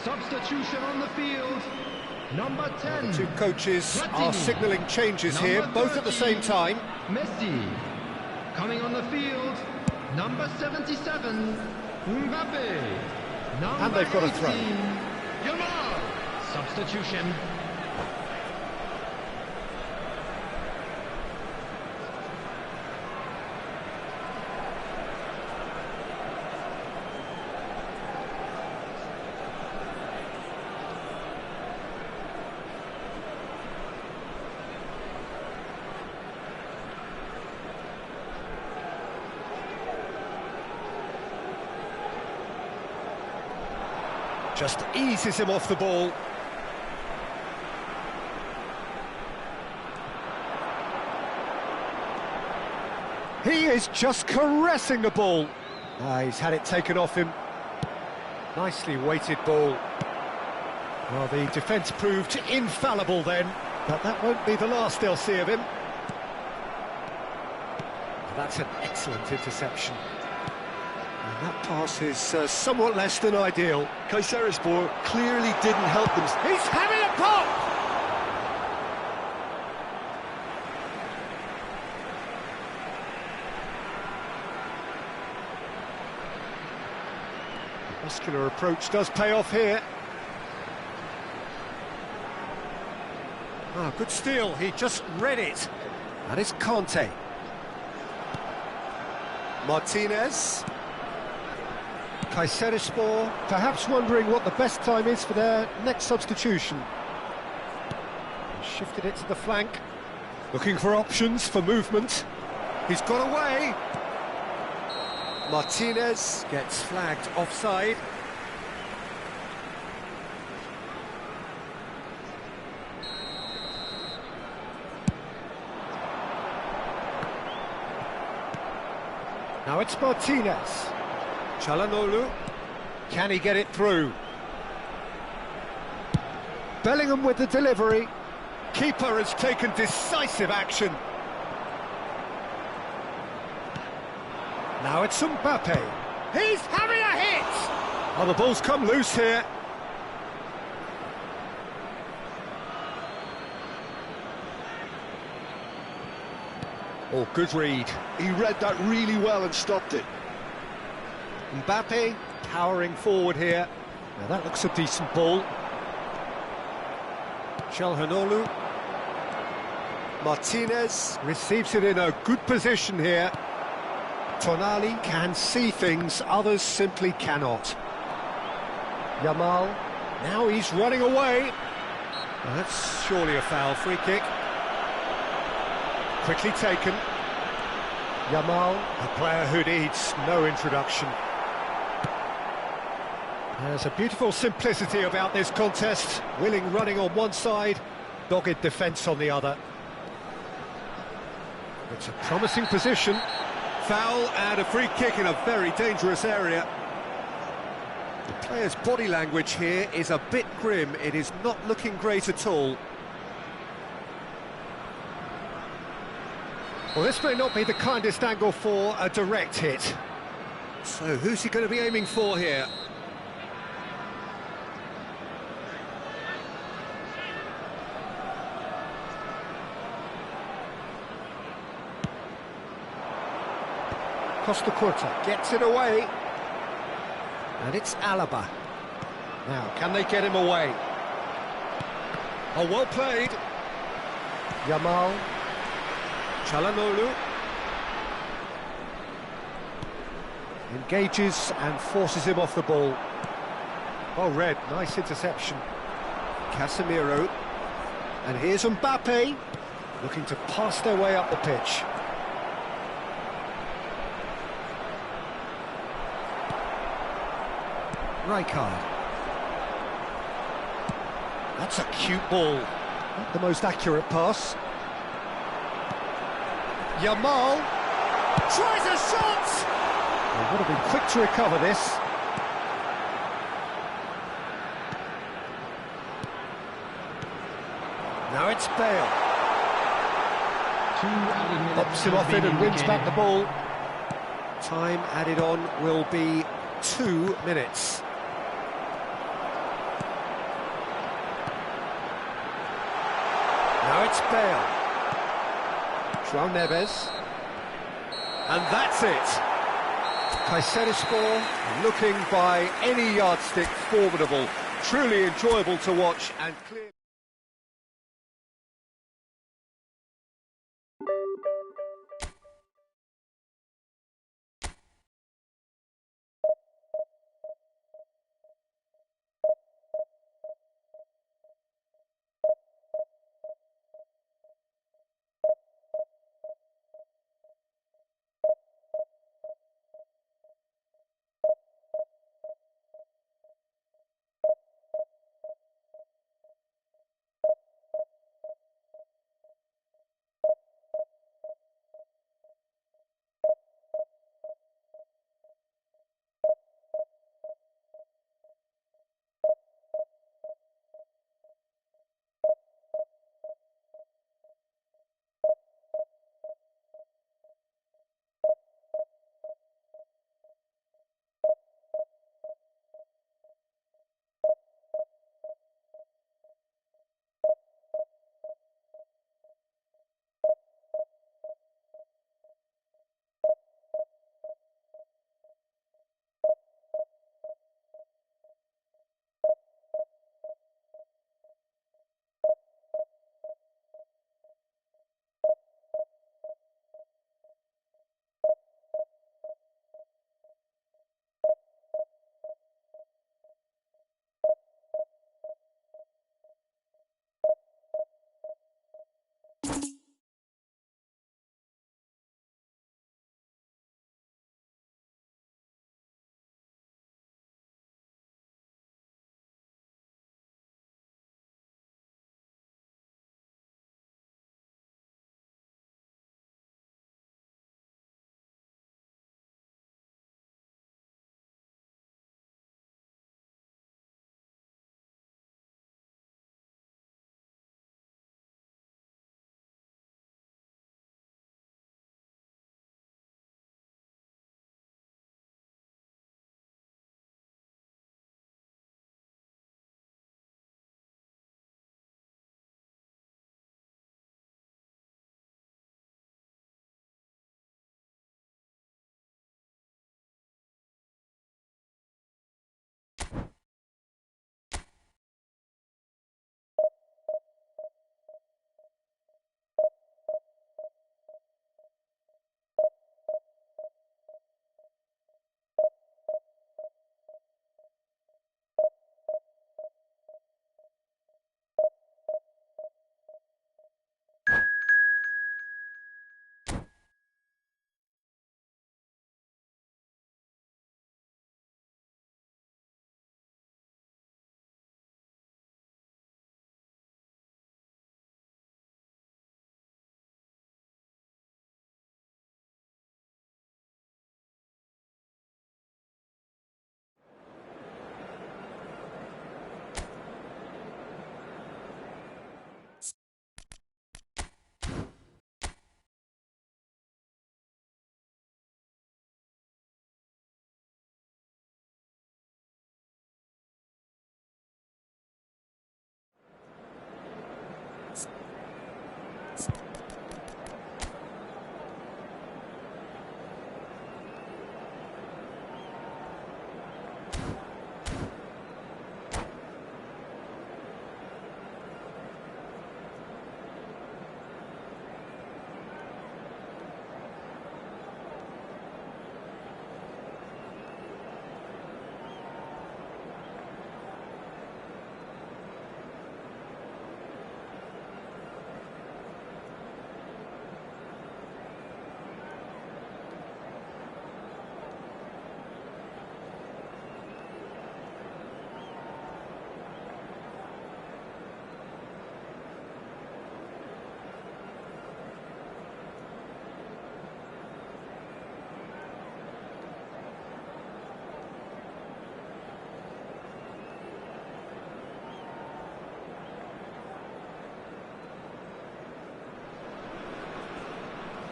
Substitution on the field. Number 10. The two coaches are signalling changes here, both at the same time. Messi. Coming on the field. Number 77. Mbappe. Number And they've got a throw. 18, Yamal. Substitution. Just eases him off the ball. He is just caressing the ball. He's had it taken off him. Nicely weighted ball. Well, the defence proved infallible then, but that won't be the last they'll see of him. That's an excellent interception. And that pass is somewhat less than ideal. Kayserispor clearly didn't help them. He's having a pop! Muscular approach does pay off here. Ah, good steal, he just read it. And it's Conte. Martinez. Kayserispor perhaps wondering what the best time is for their next substitution. Shifted it to the flank. Looking for options for movement. He's got away. Martinez gets flagged offside. Now it's Martinez. Çalhanoğlu. Can he get it through? Bellingham with the delivery. Keeper has taken decisive action. Now it's Mbappe. He's having a hit! Oh, the ball's come loose here. Oh, good read. He read that really well and stopped it. Mbappe powering forward here. Now that looks a decent ball. Çalhanoğlu. Martinez receives it in a good position here. Tonali can see things others simply cannot. Yamal, now he's running away. Well, that's surely a foul. Free kick. Quickly taken. Yamal, a player who needs no introduction. There's a beautiful simplicity about this contest. Willing running on one side, dogged defence on the other. It's a promising position. Foul and a free kick in a very dangerous area. The player's body language here is a bit grim. It is not looking great at all. Well, this may not be the kindest angle for a direct hit. So who's he going to be aiming for here? Costa Curta gets it away. And it's Alaba. Now, can they get him away? Oh, well played. Yamal. Çalhanoğlu. Engages and forces him off the ball. Oh, red, nice interception. Casemiro. And here's Mbappe, looking to pass their way up the pitch. Rijkaard. That's a cute ball. Not the most accurate pass. Yamal tries a shot! They would have been quick to recover this. Now it's Bale. Pops him off in and wins back the ball. Time added on will be 2 minutes. Now it's Bale. João Neves. And that's it. Kayserispor, looking by any yardstick formidable, truly enjoyable to watch and clear.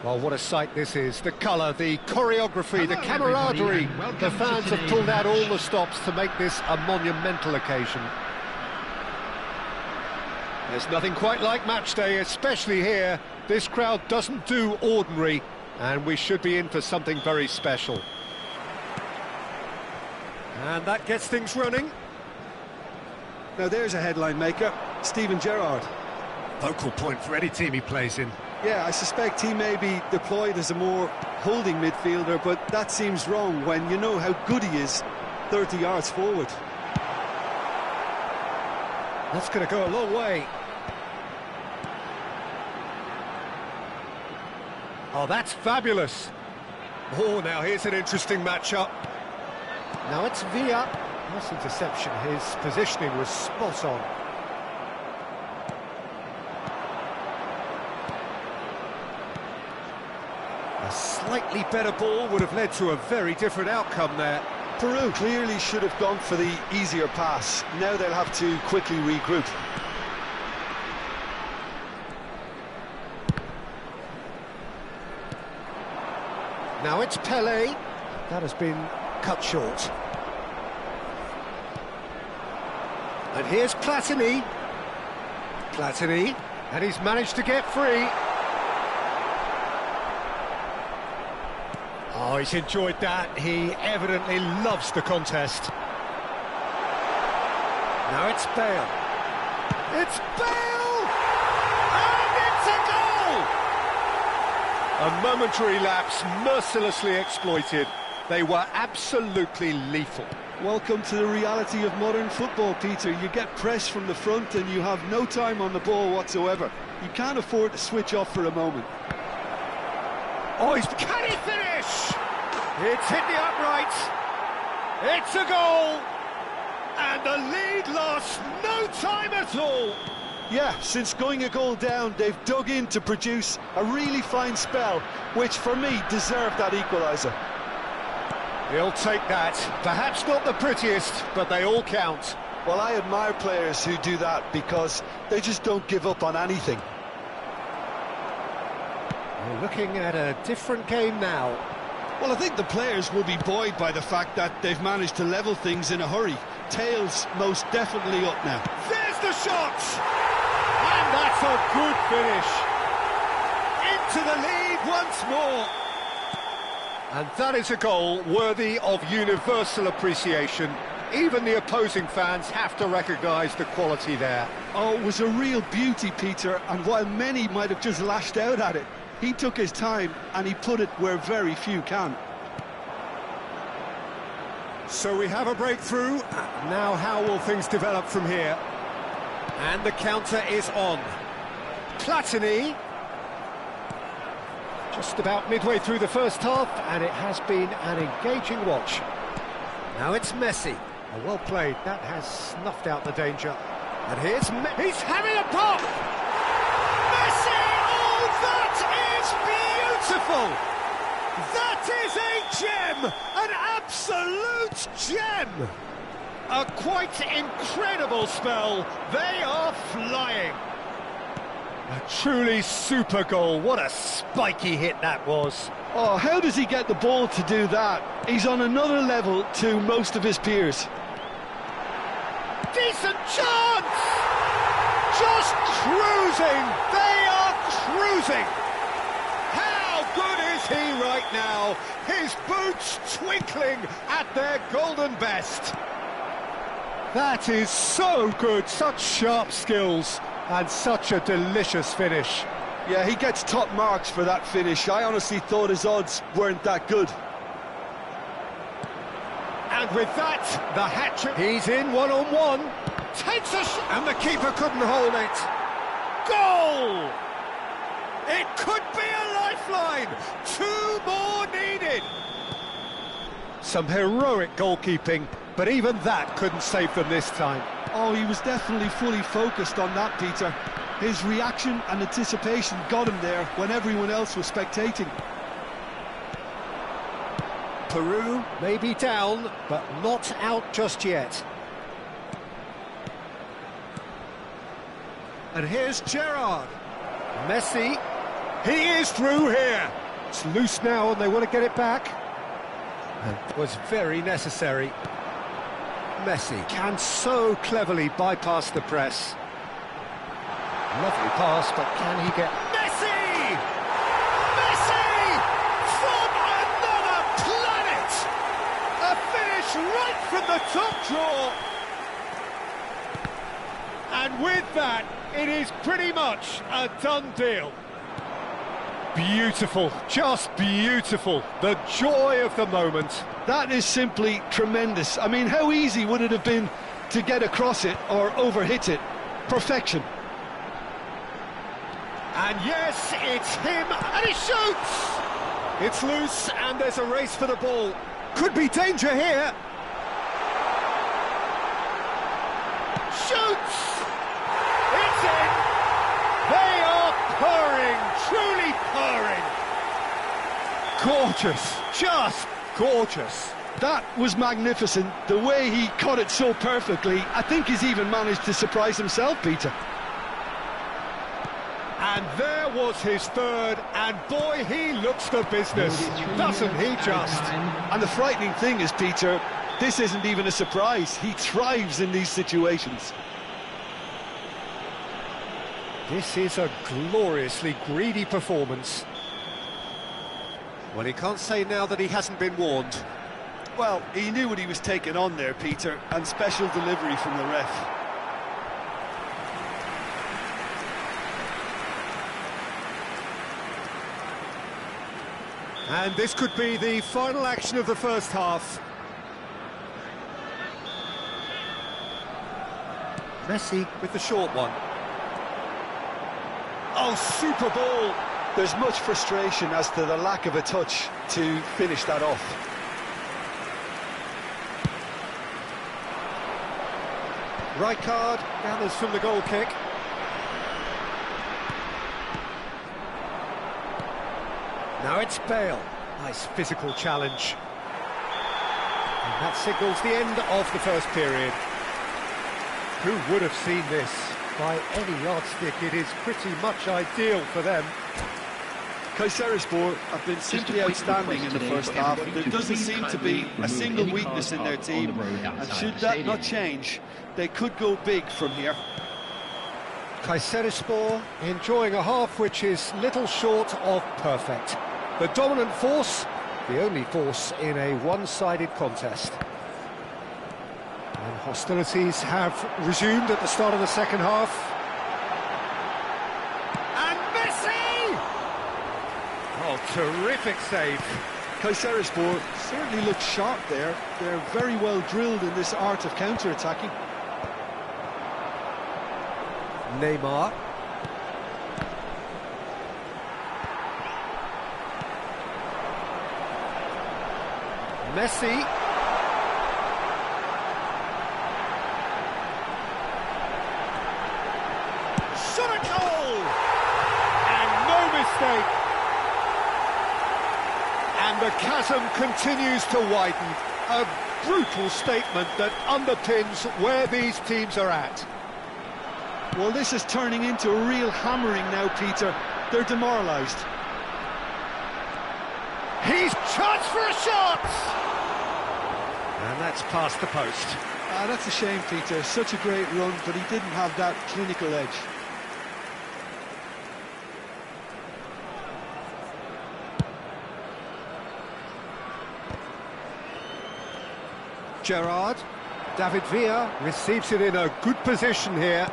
Well, what a sight this is. The colour, the choreography, the camaraderie. The fans have pulled out all the stops to make this a monumental occasion. There's nothing quite like match day, especially here. This crowd doesn't do ordinary, and we should be in for something very special. And that gets things running. Now there's a headline maker, Steven Gerrard. Focal point for any team he plays in. Yeah, I suspect he may be deployed as a more holding midfielder, but that seems wrong when you know how good he is 30 yards forward. That's going to go a long way. Oh, that's fabulous. Oh, now here's an interesting matchup. Now it's Villa. Nice interception. His positioning was spot on. A slightly better ball would have led to a very different outcome there. Peru clearly should have gone for the easier pass. Now they'll have to quickly regroup. Now it's Pelé. That has been cut short. And here's Platini. Platini, and he's managed to get free. Oh, he's enjoyed that. He evidently loves the contest. Now it's Bale. It's Bale! And it's a goal! A momentary lapse, mercilessly exploited. They were absolutely lethal. Welcome to the reality of modern football, Peter. You get pressed from the front and you have no time on the ball whatsoever. You can't afford to switch off for a moment. Oh, can he finish? It's hit the upright. It's a goal. And the lead lost no time at all. Yeah, since going a goal down, they've dug in to produce a really fine spell, which for me deserved that equaliser. He'll take that. Perhaps not the prettiest, but they all count. Well, I admire players who do that because they just don't give up on anything. We're looking at a different game now. Well, I think the players will be buoyed by the fact that they've managed to level things in a hurry. Tails most definitely up now. There's the shot! And that's a good finish. Into the lead once more. And that is a goal worthy of universal appreciation. Even the opposing fans have to recognise the quality there. Oh, it was a real beauty, Peter, and while many might have just lashed out at it, he took his time and he put it where very few can. So we have a breakthrough. Now how will things develop from here? And the counter is on. Platini. Just about midway through the first half, and it has been an engaging watch. Now it's Messi. Oh, well played. That has snuffed out the danger. And here's he's having a pop! Messi! Oh, that is beautiful! That is a gem! An absolute gem! A quite incredible spell. They are flying. A truly super goal. What a spiky hit that was. Oh, how does he get the ball to do that? He's on another level to most of his peers. Decent chance! Just cruising! They are cruising! How good is he right now? His boots twinkling at their golden best. That is so good, such sharp skills. And such a delicious finish. Yeah, he gets top marks for that finish. I honestly thought his odds weren't that good. And with that, the hat-trick. He's in one-on-one. Takes a shot. And the keeper couldn't hold it. Goal! It could be a lifeline. 2 more needed. Some heroic goalkeeping, but even that couldn't save them this time. Oh, he was definitely fully focused on that, Peter. His reaction and anticipation got him there when everyone else was spectating. Peru may be down, but not out just yet. And here's Gerrard. Messi. He is through here. It's loose now and they want to get it back. And it was very necessary. Messi can so cleverly bypass the press. Lovely pass, but can he get... Messi! Messi! From another planet! A finish right from the top draw. And with that, it is pretty much a done deal. Beautiful, just beautiful. The joy of the moment. That is simply tremendous. I mean, how easy would it have been to get across it or overhit it? Perfection. And yes, it's him, and he shoots! It's loose, and there's a race for the ball. Could be danger here. Shoots! It's in! They are purring, truly purring. Gorgeous, just gorgeous. That was magnificent. The way he cut it so perfectly. I think he's even managed to surprise himself, Peter. And there was his third, and boy, he looks the business, doesn't he just? And the frightening thing is, Peter, this isn't even a surprise. He thrives in these situations. This is a gloriously greedy performance. Well, he can't say now that he hasn't been warned. Well, he knew what he was taking on there, Peter, and special delivery from the ref. And this could be the final action of the first half. Messi with the short one. Oh, super ball. There's much frustration as to the lack of a touch to finish that off. Right card, gathers from the goal kick. Now it's Bale. Nice physical challenge. And that signals the end of the first period. Who would have seen this? By any yardstick, it is pretty much ideal for them. Kayserispor have been simply outstanding in the first half. There doesn't seem to be a single weakness in their team, and should that not change, they could go big from here. Kayserispor enjoying a half which is little short of perfect. The dominant force, the only force in a one-sided contest. And hostilities have resumed at the start of the second half. And Messi! Oh, terrific save. Kayserispor certainly look sharp there. They're very well drilled in this art of counter-attacking. Neymar. Messi. Shot a goal! And no mistake. And the chasm continues to widen. A brutal statement that underpins where these teams are at. Well, this is turning into a real hammering now, Peter. They're demoralised. He's charged for a shot! And that's past the post. That's a shame, Peter. Such a great run, but he didn't have that clinical edge. Gerrard. David Villa receives it in a good position here.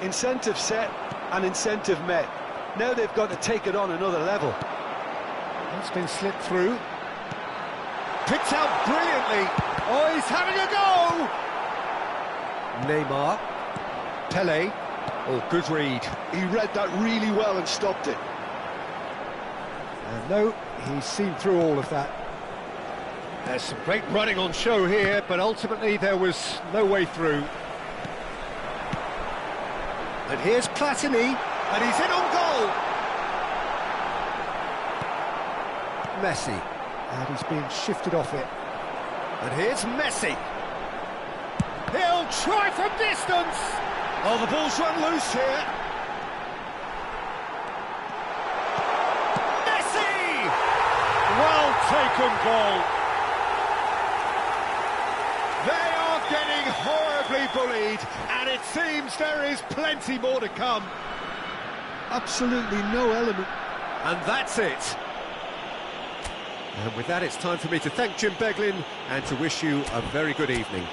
Incentive set and incentive met. Now they've got to take it on another level. It's been slipped through. Picked out brilliantly. Oh, he's having a go! Neymar. Pele. Oh, good read. He read that really well and stopped it. And no, he's seen through all of that. There's some great running on show here, but ultimately there was no way through. And here's Platini, and he's in on goal! Messi, and he's being shifted off it. And here's Messi. He'll try from distance! Oh, the ball's run loose here. Messi! Well taken goal. They are getting horribly bullied, and it seems there is plenty more to come. Absolutely no element. And that's it. And with that, it's time for me to thank Jim Beglin and to wish you a very good evening.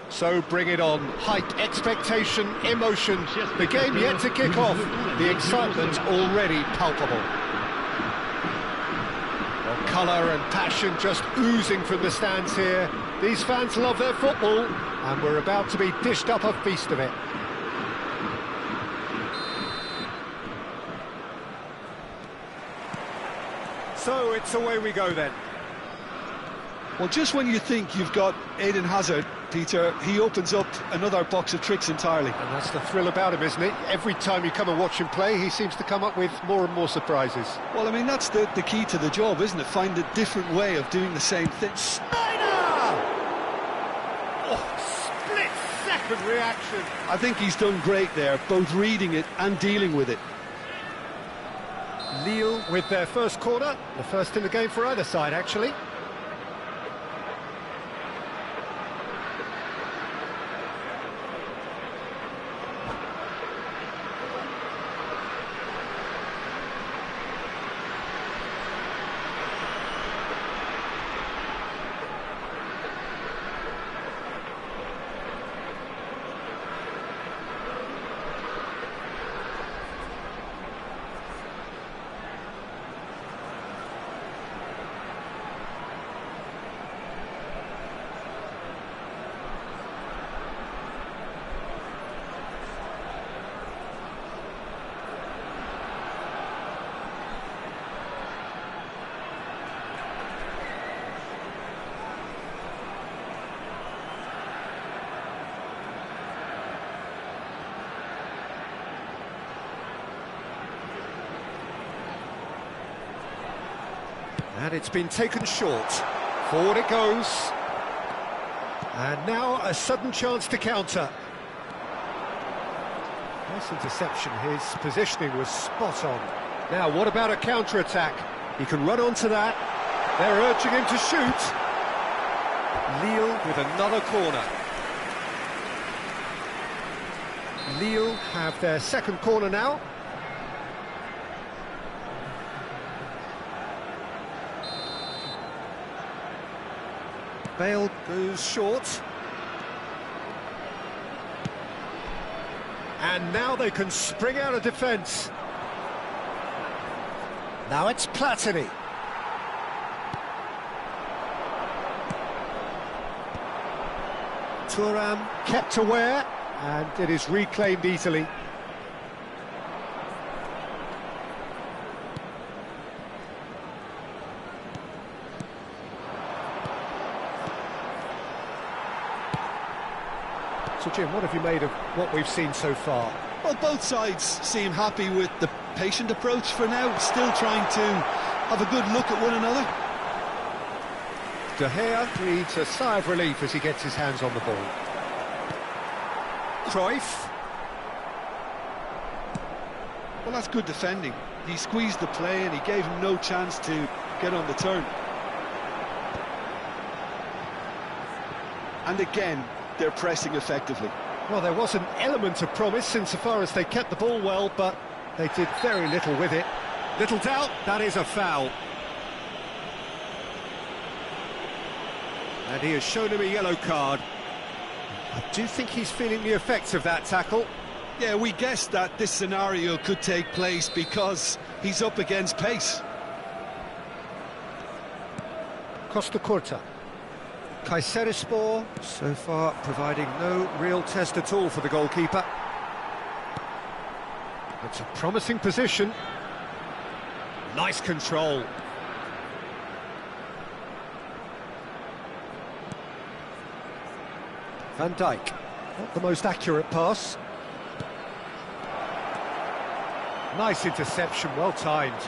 So bring it on. Hype, expectation, emotion. The game yet to kick off. The excitement already palpable. Well, colour and passion just oozing from the stands here. These fans love their football, and we're about to be dished up a feast of it. So it's away we go then. Well, just when you think you've got Eden Hazard, Peter, he opens up another box of tricks entirely. And that's the thrill about him, isn't it? Every time you come and watch him play, he seems to come up with more and more surprises. Well, I mean, that's the key to the job, isn't it? Find a different way of doing the same thing. Snyder! Oh, split-second reaction. I think he's done great there, both reading it and dealing with it. Lille with their first corner, the first in the game for either side, actually. And it's been taken short. Forward it goes. And now a sudden chance to counter. Nice interception. His positioning was spot on. Now, what about a counter-attack? He can run onto that. They're urging him to shoot. Lille with another corner. Lille have their second corner now. Bale goes short. And now they can spring out of defence. Now it's Platini. Thuram kept aware, and it is reclaimed easily. So, Jim, what have you made of what we've seen so far? Well, both sides seem happy with the patient approach for now, still trying to have a good look at one another. De Gea breathes a sigh of relief as he gets his hands on the ball. Cruyff. Well, that's good defending. He squeezed the play and he gave him no chance to get on the turn. And again, they're pressing effectively. Well, there was an element of promise insofar as they kept the ball well, but they did very little with it. Little doubt, that is a foul. And he has shown him a yellow card. I do think he's feeling the effects of that tackle. Yeah, we guessed that this scenario could take place because he's up against pace. Costa Curta. Kayserispor, so far providing no real test at all for the goalkeeper. It's a promising position. Nice control. Van Dijk, not the most accurate pass. Nice interception, well timed.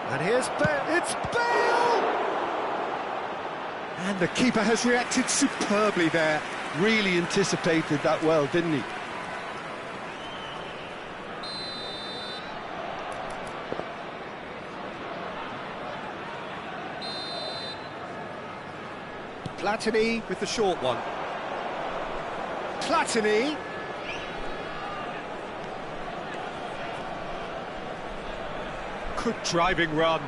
And here's Bale, it's Bale! And the keeper has reacted superbly there. Really anticipated that well, didn't he? Platini with the short one. Platini. Good driving run.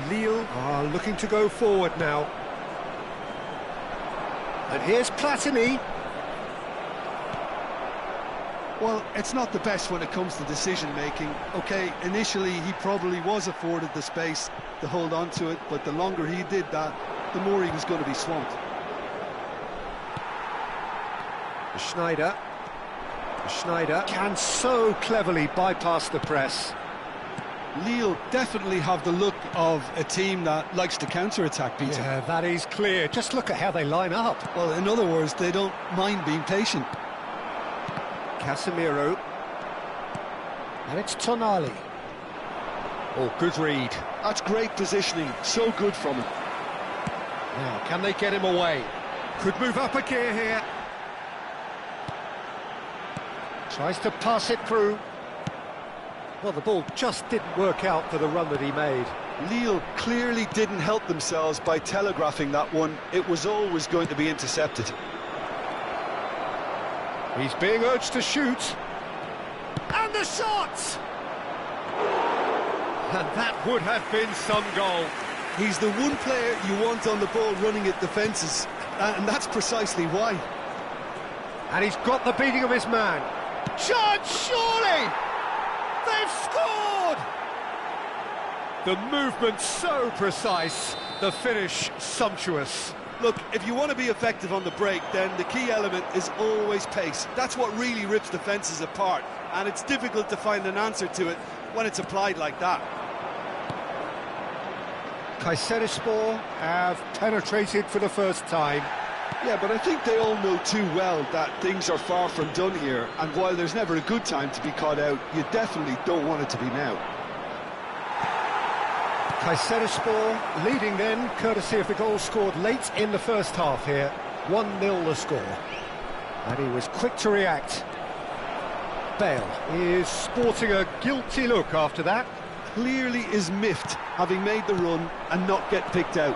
Lille are looking to go forward now. And here's Platini. Well, it's not the best when it comes to decision-making. OK, initially he probably was afforded the space to hold on to it, but the longer he did that, the more he was going to be swamped. Schneider can so cleverly bypass the press. Lille definitely have the look of a team that likes to counter-attack, Peter. Yeah, that is clear. Just look at how they line up. Well, in other words, they don't mind being patient. Casemiro. And it's Tonali. Oh, good read. That's great positioning. So good from him. Now, can they get him away? Could move up a gear here. Tries to pass it through. Well, the ball just didn't work out for the run that he made. Lille clearly didn't help themselves by telegraphing that one. It was always going to be intercepted. He's being urged to shoot. And the shot! And that would have been some goal. He's the one player you want on the ball running at defences, and that's precisely why. And he's got the beating of his man. Chance, surely! They've scored! The movement so precise, the finish sumptuous. Look, if you want to be effective on the break, then the key element is always pace. That's what really rips defences apart, and it's difficult to find an answer to it when it's applied like that. Kayserispor have penetrated for the first time. Yeah, but I think they all know too well that things are far from done here, and while there's never a good time to be caught out, you definitely don't want it to be now. Kayserispor leading then, courtesy of the goal scored late in the first half here. 1-0 the score. And he was quick to react. Bale is sporting a guilty look after that. Clearly is miffed, having made the run and not get picked out.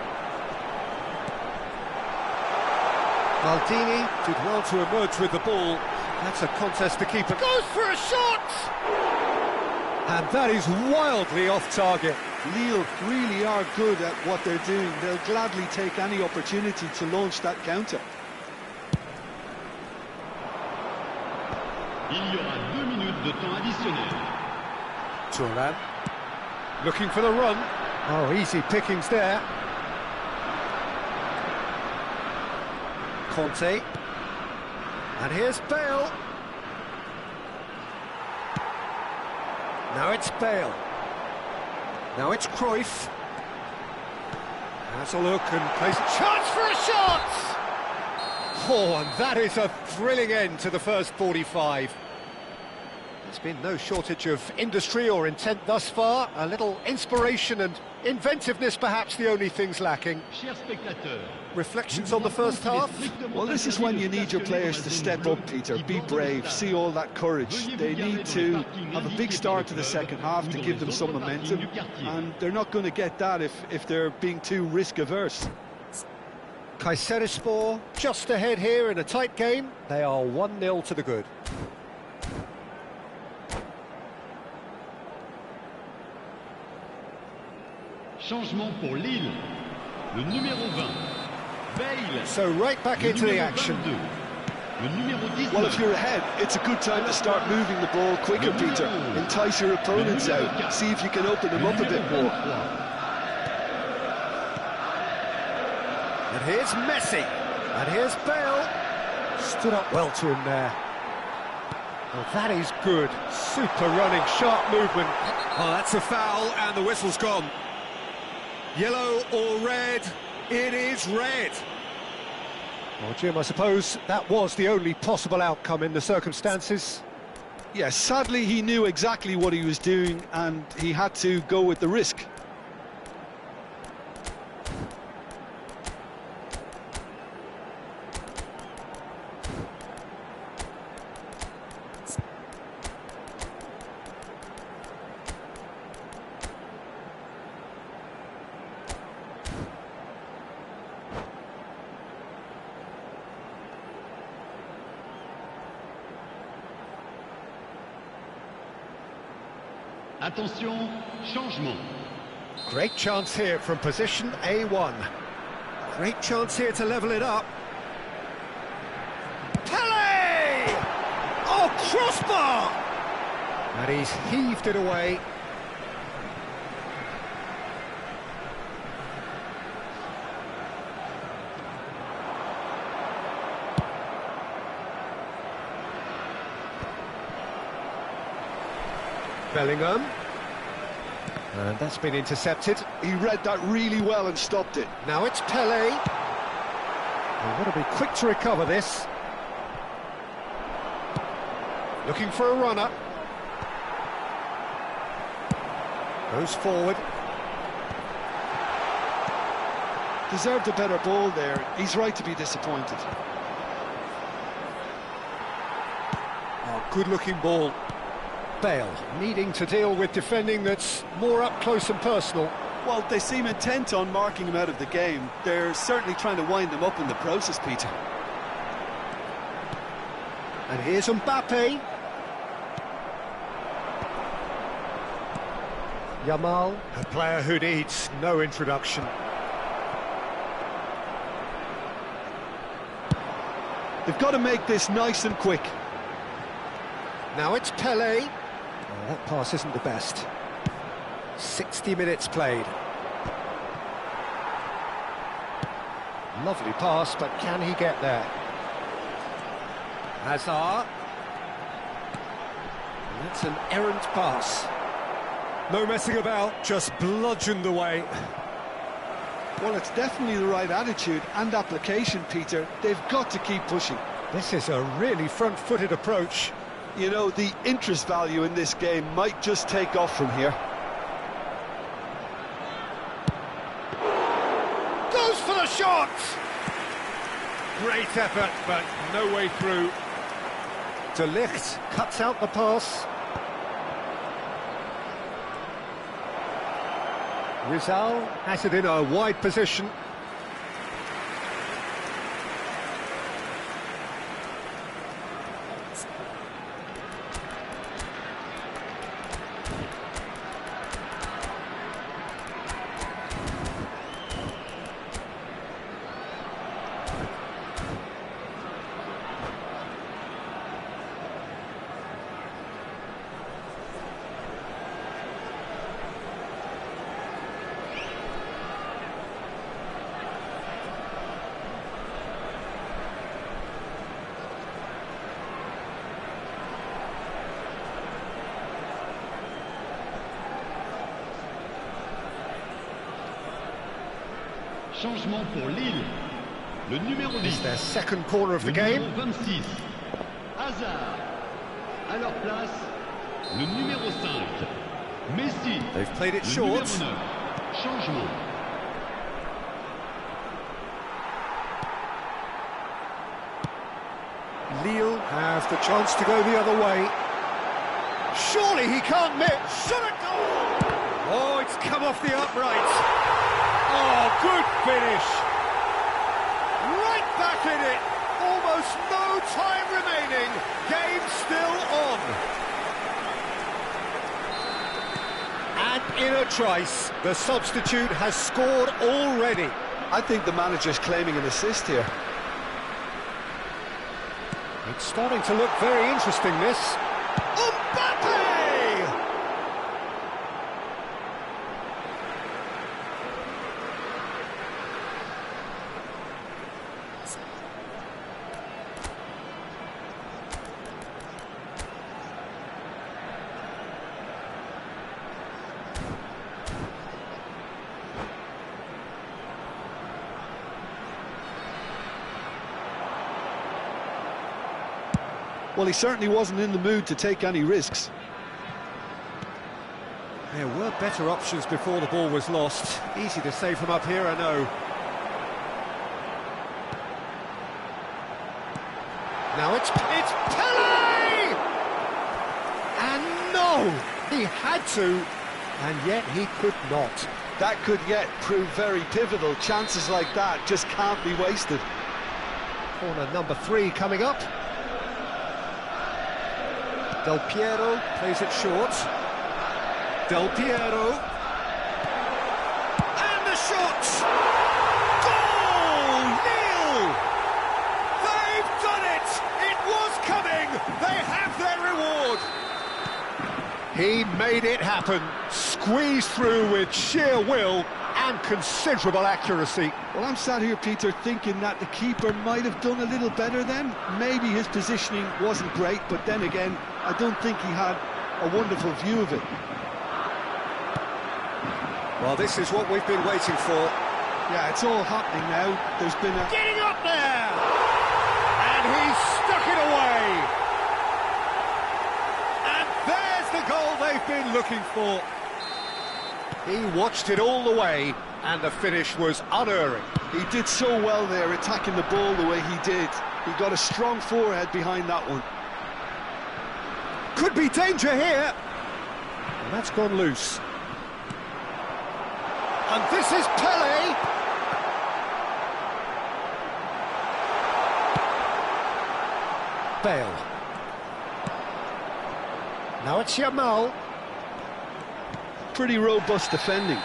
Maldini did well to emerge with the ball. That's a contest to keep it. Goes for a shot! And that is wildly off target. Lille really are good at what they're doing. They'll gladly take any opportunity to launch that counter. Il y aura 2 minutes de temps additionnel. Thuram looking for the run. Oh, easy pickings there. Conte. And here's Bale. Now it's Bale. Now it's Cruyff. Has a look and plays a chance for a shot! Oh, and that is a thrilling end to the first 45. There's been no shortage of industry or intent thus far. A little inspiration and inventiveness, perhaps the only things lacking. Reflections on the first half? Well, this is when you need your players to step up, Peter. Be brave, see all that courage. They need to have a big start to the second half to give them some momentum, and they're not going to get that if they're being too risk-averse. Kayserispor just ahead here in a tight game. They are 1-0 to the good. Changement pour Lille. Le numéro 20. Bale. So right back into the action. Le numéro 19. Well, if you're ahead, it's a good time to start moving the ball quicker, Peter. Entice your opponents out. See if you can open them up a bit more. And here's Messi. And here's Bale. Stood up well to him there. Well, that is good. Super running, sharp movement. Oh, that's a foul, and the whistle's gone. Yellow or red? It is red. Well, Jim, I suppose that was the only possible outcome in the circumstances. Yeah, sadly he knew exactly what he was doing and he had to go with the risk. Attention, changement. Great chance here from position A1. Great chance here to level it up. Pele! Oh, crossbar! And he's heaved it away. Bellingham. And that's been intercepted. He read that really well and stopped it. Now it's Pele. They've got to be quick to recover this. Looking for a runner. Goes forward. Deserved a better ball there. He's right to be disappointed. Oh, good-looking ball. Bale needing to deal with defending that's more up close and personal. Well, they seem intent on marking him out of the game. They're certainly trying to wind him up in the process, Peter. And here's Mbappe. Yamal, a player who needs no introduction. They've got to make this nice and quick. Now it's Pele. Oh, that pass isn't the best. 60 minutes played. Lovely pass, but can he get there? Hazard. And that's an errant pass. No messing about, just bludgeoned away. Well, it's definitely the right attitude and application, Peter. They've got to keep pushing. This is a really front-footed approach. You know, the interest value in this game might just take off from here. Goes for the shot! Great effort, but no way through. De Ligt cuts out the pass. Rizal has it in a wide position. Changement pour Lille. Le numéro 10. It's their second corner of the game. Le numéro 26. Hazard. À leur place, le numéro 5. Messi. They've played it Le short. numéro 9. Changement. Lille have the chance to go the other way. Surely he can't miss. Shot a goal! Oh, it's come off the upright. Oh, good finish. Right back in it. Almost no time remaining. Game still on. And in a trice, the substitute has scored already. I think the manager's claiming an assist here. It's starting to look very interesting, this. Mbappe! Well, he certainly wasn't in the mood to take any risks. There were better options before the ball was lost. Easy to save from up here, I know. Now it's Pele! And no! He had to, and yet he could not. That could yet prove very pivotal. Chances like that just can't be wasted. Corner number 3 coming up. Del Piero plays it short. Del Piero. And the shot! Goal! Nil! They've done it! It was coming! They have their reward! He made it happen. Squeezed through with sheer will and considerable accuracy. Well, I'm sat here, Peter, thinking that the keeper might have done a little better then. Maybe his positioning wasn't great, but then again, I don't think he had a wonderful view of it. Well, this is what we've been waiting for. Yeah, it's all happening now. There's been a... Getting up there! And he's stuck it away! And there's the goal they've been looking for. He watched it all the way, and the finish was unerring. He did so well there, attacking the ball the way he did. He got a strong forehead behind that one. Could be danger here. And that's gone loose. And this is Pele. Bale. Now it's Yamal. Pretty robust defending.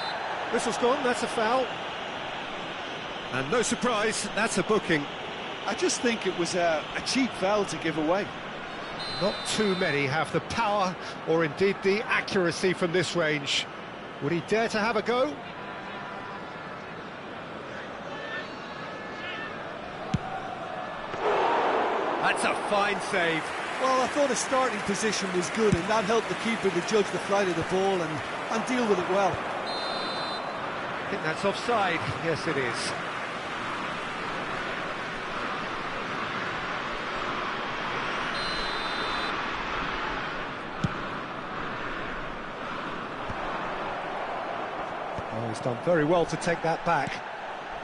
Whistle's gone, that's a foul. And no surprise, that's a booking. I just think it was a cheap foul to give away. Not too many have the power or indeed the accuracy from this range. Would he dare to have a go? That's a fine save. Well, I thought his starting position was good, and that helped the keeper to judge the flight of the ball and deal with it well. I think that's offside. Yes, it is. Oh, he's done very well to take that back.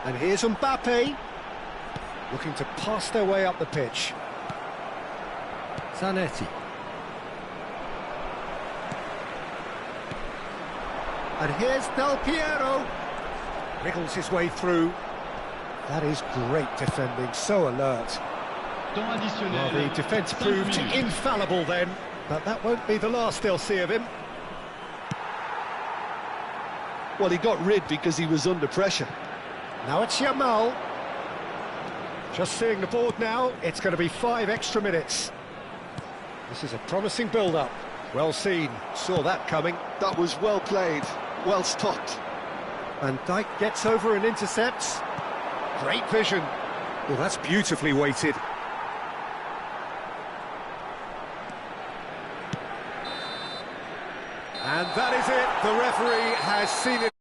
And here's Mbappe, looking to pass their way up the pitch. Zanetti. And here's Del Piero. Wriggles his way through. That is great defending, so alert. Well, the defence proved infallible then, but that won't be the last they'll see of him. Well, he got rid because he was under pressure. Now it's Yamal. Just seeing the board now, it's going to be 5 extra minutes. This is a promising build-up. Well seen, saw that coming. That was well played, well stopped. And Dijk gets over and intercepts. Great vision. Well, that's beautifully weighted. And that is it. The referee has seen it.